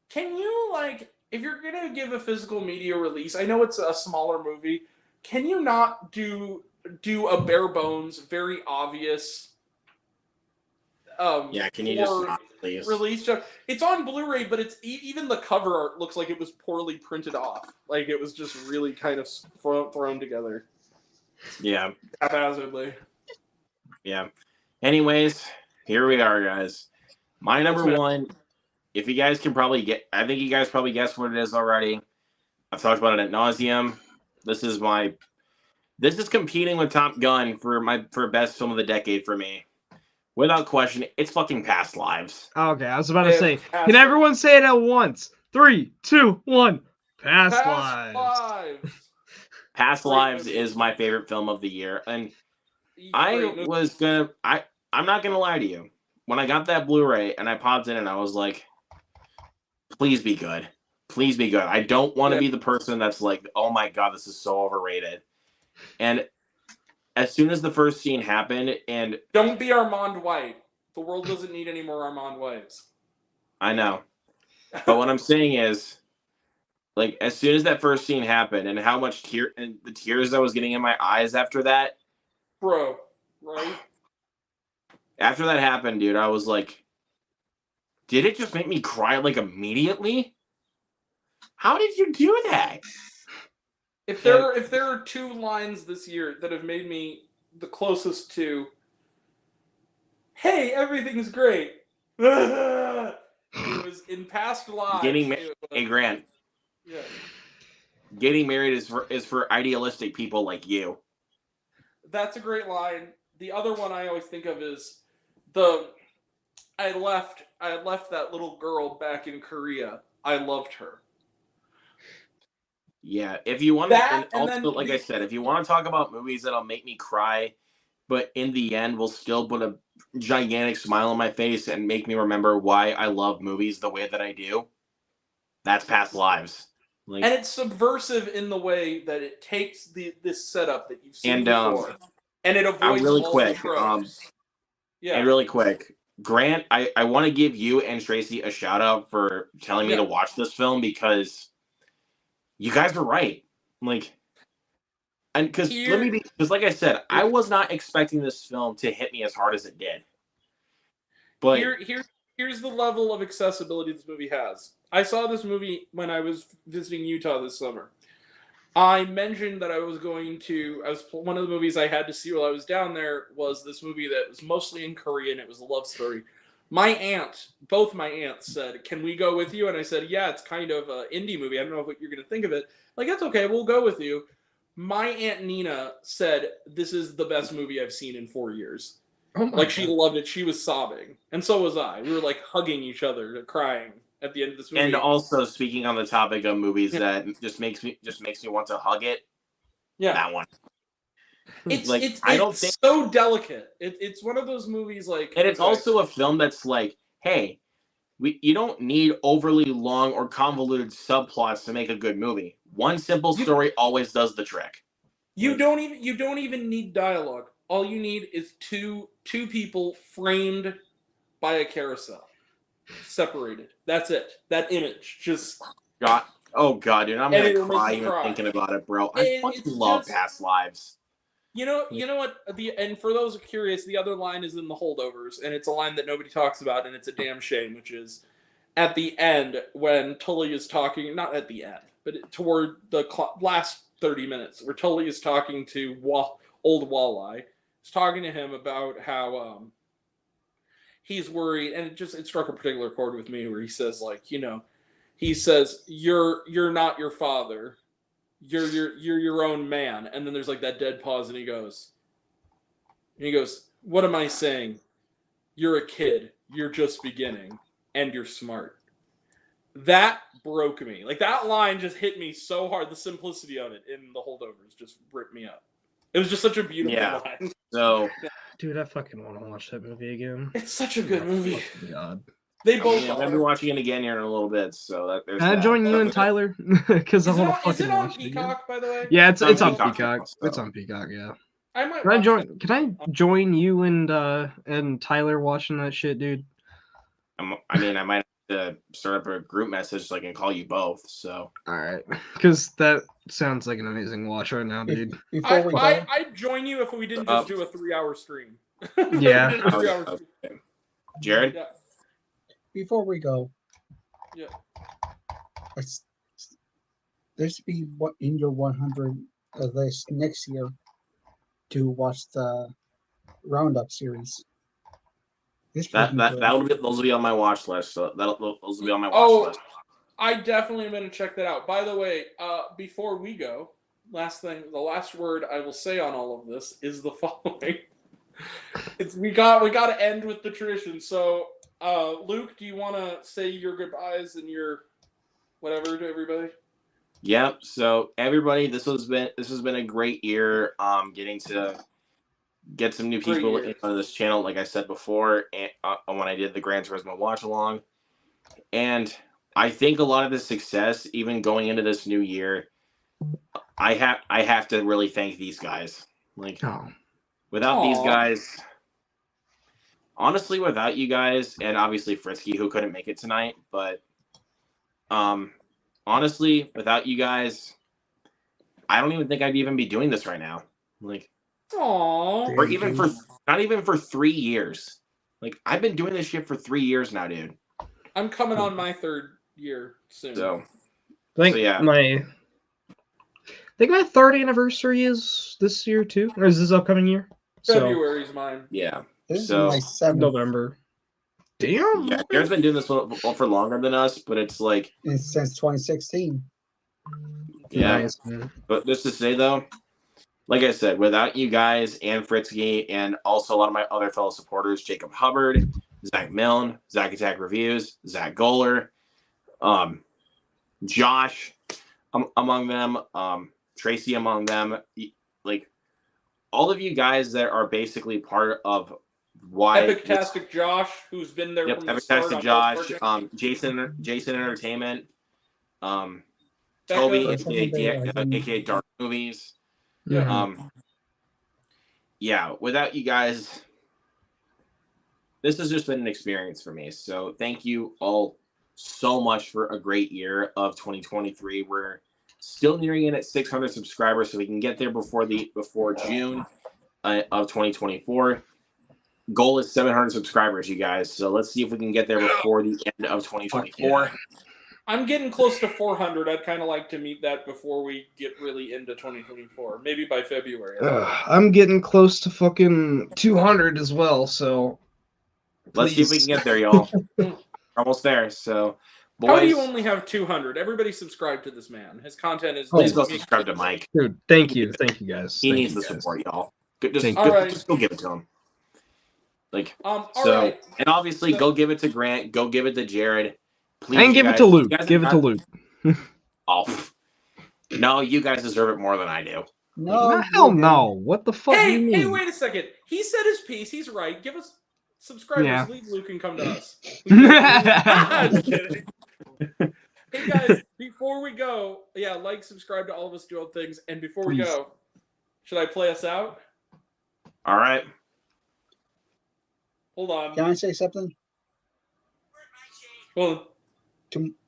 can you, like, if you're going to give a physical media release, I know it's a smaller movie, can you not do a bare bones, very obvious Yeah, can you just for stop, please? release? It's on Blu-ray, but it's even the cover art looks like it was poorly printed off. Like, it was just really kind of thrown together Yeah, haphazardly. yeah. Anyways, here we are, guys. My number man. one. If you guys can probably I think you guys probably guessed what it is already. I've talked about it at nauseum. This is competing with Top Gun for best film of the decade for me. Without question, it's fucking Past Lives. Okay, I was about to say, Fantastic. can everyone say it at once? 3, 2, 1. Past Past Lives. Past Great Lives movie. is my favorite film of the year, and Great I'm movie. not gonna lie to you. When I got that Blu-ray and I popped in and I was like, please be good. Please be good. I don't want to Yeah. be the person that's like, oh my god, this is so overrated. And as soon as the first scene happened, and Don't be Armand White. The world doesn't need any more Armand Whites. I know, but what I'm saying is, like, as soon as that first scene happened and how much the tears I was getting in my eyes after that, Bro, right? After that happened, dude, I was like, did it just make me cry like immediately? How did you do that? If there are two lines this year that have made me the closest to, hey, everything's great. It was in past lives. Hey, Grant. Yeah. Getting married is for idealistic people like you. That's a great line. The other one I always think of is I left that little girl back in Korea. I loved her. Yeah, if you want That, to, and also, then like I said, if you want to talk about movies that'll make me cry, but in the end will still put a gigantic smile on my face and make me remember why I love movies the way that I do, that's Past Lives. Like, and it's subversive in the way that it takes this setup that you've seen before, and it avoids really all quick, the tropes. And really quick, Grant, I want to give you and Tracy a shout out for telling me to watch this film because you guys were right. Like, and because like I said, I was not expecting this film to hit me as hard as it did. But here's the level of accessibility this movie has. I saw this movie when I was visiting Utah this summer. I mentioned that one of the movies I had to see while I was down there was this movie that was mostly in Korean. It was a love story. Both my aunts said, "Can we go with you?" And I said, "Yeah, it's kind of an indie movie. I don't know what you're going to think of it." Like, that's okay. We'll go with you. My Aunt Nina said, "This is the best movie I've seen in 4 years." Like, she loved it. She was sobbing. And so was I. We were, like, hugging each other, crying at the end of this movie. And also, speaking on the topic of movies that just makes me want to hug it, that one. It's so delicate. It's one of those movies, like... And it's also a film that's like, hey, you don't need overly long or convoluted subplots to make a good movie. One simple story always does the trick. You don't even need dialogue. All you need is two people framed by a carousel, separated. That's it. That image just. Oh god, dude! I'm gonna cry even thinking about it, bro. I fucking love Past Lives. You know what? And for those curious, the other line is in The Holdovers, and it's a line that nobody talks about, and it's a damn shame, which is at the end when Tully is talking. Not at the end, but toward the last 30 minutes, where Tully is talking to old Walleye. He's talking to him about how he's worried, and it struck a particular chord with me, where he says, like, he says, "You're not your father. You're your own man." And then there's like that dead pause, and he goes, "What am I saying? You're a kid. You're just beginning, and you're smart." That broke me. Like, that line just hit me so hard. The simplicity of it in The Holdovers just ripped me up. It was just such a beautiful line. So, dude, I fucking want to watch that movie again. It's such a good movie. God. They both. I'm gonna be watching it again here in a little bit. So there's. Can I join you and Tyler? Because I want to fucking watch it. Is it on Peacock, by the way? Yeah, it's on Peacock. Peacock. It's on Peacock. Yeah. Can I join you and Tyler watching that shit, dude? I might have to start up a group message so I can call you both. So. All right, because that sounds like an amazing watch right now, dude. I'd join you if we didn't just do a 3-hour stream. Yeah. Jared? Yeah. Before we go, yeah, there should be in your 100 list next year to watch the Roundup series. Those will be on my watch list. So those will be on my watch list. I definitely am going to check that out. By the way, before we go, the last word I will say on all of this is the following. We got to end with the tradition. So, Luke, do you want to say your goodbyes and your whatever to everybody? Yep. So everybody, this has been a great year. Getting to get some new people on this channel, like I said before, and when I did the Gran Turismo watch along, and I think a lot of the success, even going into this new year, I have to really thank these guys. Like, without these guys. Honestly, without you guys, and obviously Frisky, who couldn't make it tonight, but honestly, without you guys, I don't even think I'd even be doing this right now. Like, Aww. or even for not even for 3 years. Like I've been doing this shit for 3 years now, dude. I'm coming on my 3rd year soon. So I think yeah. my 3rd anniversary is this year too, or is this upcoming year? February's mine. Yeah. This is So my 7th. November. Damn. yeah, Jared's been doing this for longer than us, but it's like And since 2016. yeah. Nice, man. But just to say though, like I said, without you guys and Fritzky and also a lot of my other fellow supporters, Jacob Hubbard, Zach Milne, Zach Attack Reviews, Zach Goller, Josh among them, Tracy among them, like all of you guys that are basically part of why Epictastic Josh, who's been there from the start. Epictastic Josh, Jason Entertainment, Toby, Becca. aka Dark Movies. Yeah. Yeah, without you guys, this has just been an experience for me. So thank you all so much for a great year of 2023. We're still nearing in at 600 subscribers, so we can get there before June of 2024. Goal is 700 subscribers, you guys. So let's see if we can get there before the end of 2024. I'm getting close to 400. I'd kind of like to meet that before we get really into 2024. Maybe by February. I'm getting close to fucking 200 as well, so Let's see if we can get there, y'all. Almost there. So, boys, how do you only have 200? Everybody subscribe to this man. His content is. please go subscribe to Mike. Dude, thank you guys. He Thank needs you the guys. support, y'all. Just Alright. just go give it to him. Like All so, right. and obviously, go give it to Grant. Go give it to Jared. Please, And you give it guys- to Luke. you guys Give it have to not- Luke. Oh, no, you guys deserve it more than I do. No, Hell no. What the fuck do you Hey, mean? hey, wait a second. He said his piece. He's right. Give us subscribers. Yeah. Leave Luke and come to us. Just kidding. Hey guys, before we go, yeah, like, subscribe to all of us, do all things, and before we Please. go, should I play us out? All right. Hold on. Can I say something? Well,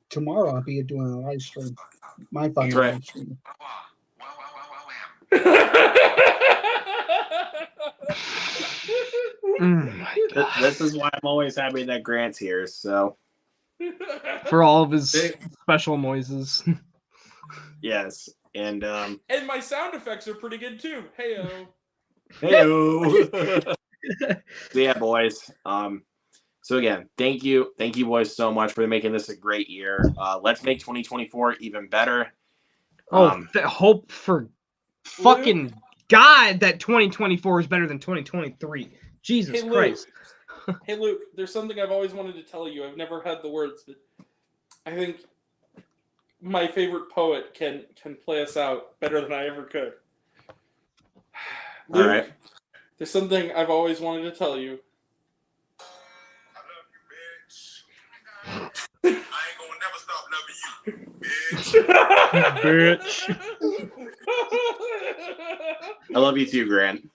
Tomorrow I'll be doing a live stream. My final Right. live stream. My God. This is why I'm always happy that Grant's here. So For all of his special noises. yes, and and my sound effects are pretty good too. Heyo. Heyo. So yeah, boys. So again, thank you, boys, so much for making this a great year. Let's make 2024 even better. Hope for fucking God that 2024 is better than 2023. Jesus Hey, Luke. Christ. Hey Luke, there's something I've always wanted to tell you. I've never had the words, but I think my favorite poet can play us out better than I ever could. All Luke, right. there's something I've always wanted to tell you. I ain't gonna never stop loving you, bitch. I love you too, Grant.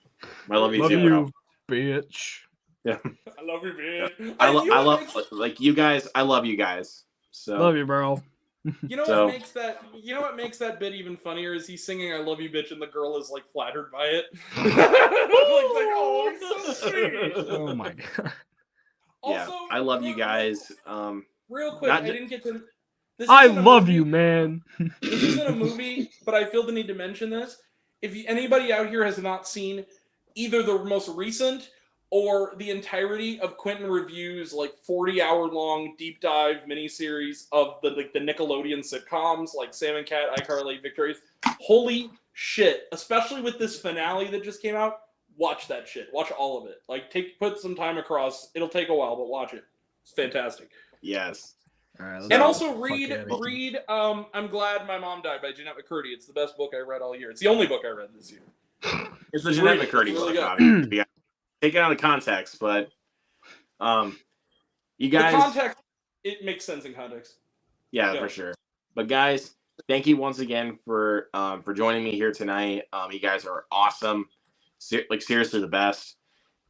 I love you Love too. you, bitch. Yeah. I love you, man. I You know what love makes- like you guys. I love you guys. So Love you, bro. You know So- what makes that? You know what makes that bit even funnier is he's singing "I love you, bitch" and the girl is like flattered by it. like, oh, he's so sweet. Oh my God. yeah, Also, I love you guys. Real quick, Not I ju- didn't get to. This I isn't a love movie- you, man. This isn't a movie, but I feel the need to mention this. If anybody out here has not seen either the most recent or the entirety of Quentin Review's like 40-hour-long deep dive miniseries of the Nickelodeon sitcoms like Sam and Cat, iCarly, Victorious, holy shit! Especially with this finale that just came out, watch that shit. Watch all of it. Like put some time across. It'll take a while, but watch it. It's fantastic. Yes. All right, And So- also read I'm Glad My Mom Died by Jeanette McCurdy. It's the best book I read all year. It's the only book I read this year. It's the Jeanette Really- McCurdy it's really book, good. obviously. Yeah. Take it out of context, but you guys, The context, it makes sense in context. yeah, yeah. for sure. But guys, thank you once again for joining me here tonight. You guys are awesome, seriously the best.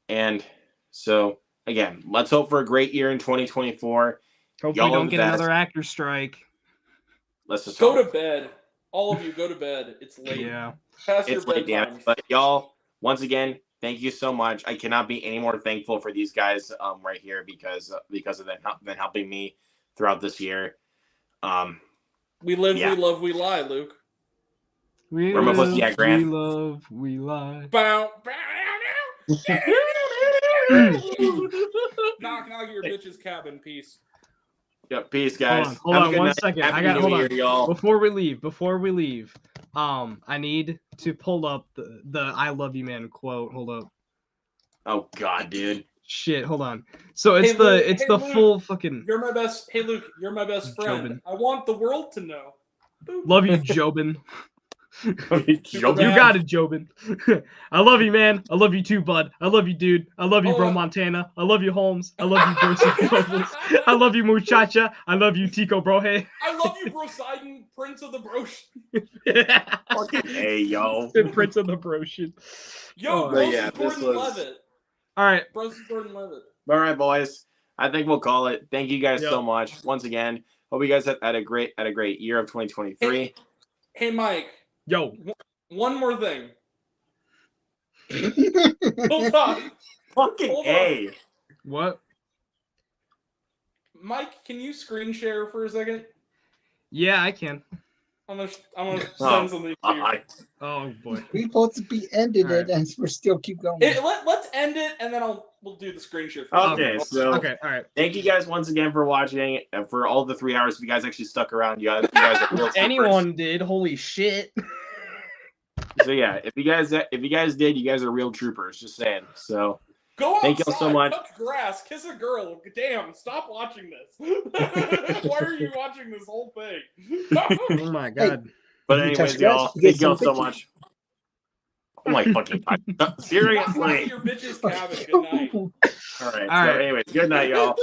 And so again, let's hope for a great year in 2024. Hope Y'all we are don't the get best. another actor strike. Let's just Go hope. to bed. All of you, go to bed. It's late. Yeah. Past your It's late, damn it. bedtime. But y'all, once again, thank you so much. I cannot be any more thankful for these guys right here because of them helping me throughout this year. We live, Yeah. we love, we lie, Luke. We Where am I supposed to be live, at, Grant? we love, we lie. Bow, bow, knock, knock at your bitch's cabin. Peace. Yep, peace, guys. Hold Have a on good 1 night. second. Happy New Year, y'all. Before we leave, I need to pull up the "I love you, man" quote. Hold up. Oh God, dude. Shit, hold on. So it's Hey, Luke, it's hey, the Luke. full fucking You're my best. Hey, Luke, you're my best friend. Jobin. I want the world to know. Boop. love you, Jobin. Super You bad. got it, Jobin. I love you, man. I love you too, bud. I love you, dude. I love you, Oh, bro, Montana. I love you, Holmes. I love you, Brosi Nobles. I love you, muchacha. I love you, Tico Brohe. I love you, Brosidon, Prince of the Brosh. Fucking hey, yo. The Prince of the Broshin. Yo, Oh, Bros yeah, is this Gordon was- Levitt. All right. Bros is Gordon Levitt. All right, boys. I think we'll call it. Thank you guys Yep. so much once again. Hope you guys had a great year of 2023. Hey, Mike. Yo. One more thing. Hold on. Fucking Hold on. hey. What? Mike, can you screen share for a second? Yeah, I can. I'm gonna send Oh, something to you. Oh boy. We supposed to be ended Alright. it, and we're still keep going. Let's end it, and then we'll do the screen share. For Okay, so Okay. All right. thank you guys once again for watching and for all the 3 hours. If you guys actually stuck around, you guys are real troopers. Anyone did. Holy shit. So yeah, if you guys did, you guys are real troopers. Just saying. So Go outside, Thank y'all so much. touch grass, kiss a girl. Damn, stop watching this. Why are you watching this whole thing? Oh my god. but If you anyways, touch y'all, grass, you get thank y'all some so pictures. much. Oh my fucking god. Knock, knock at Seriously. your bitch's cabin. Good night. All right. All So right. anyways, good night, y'all.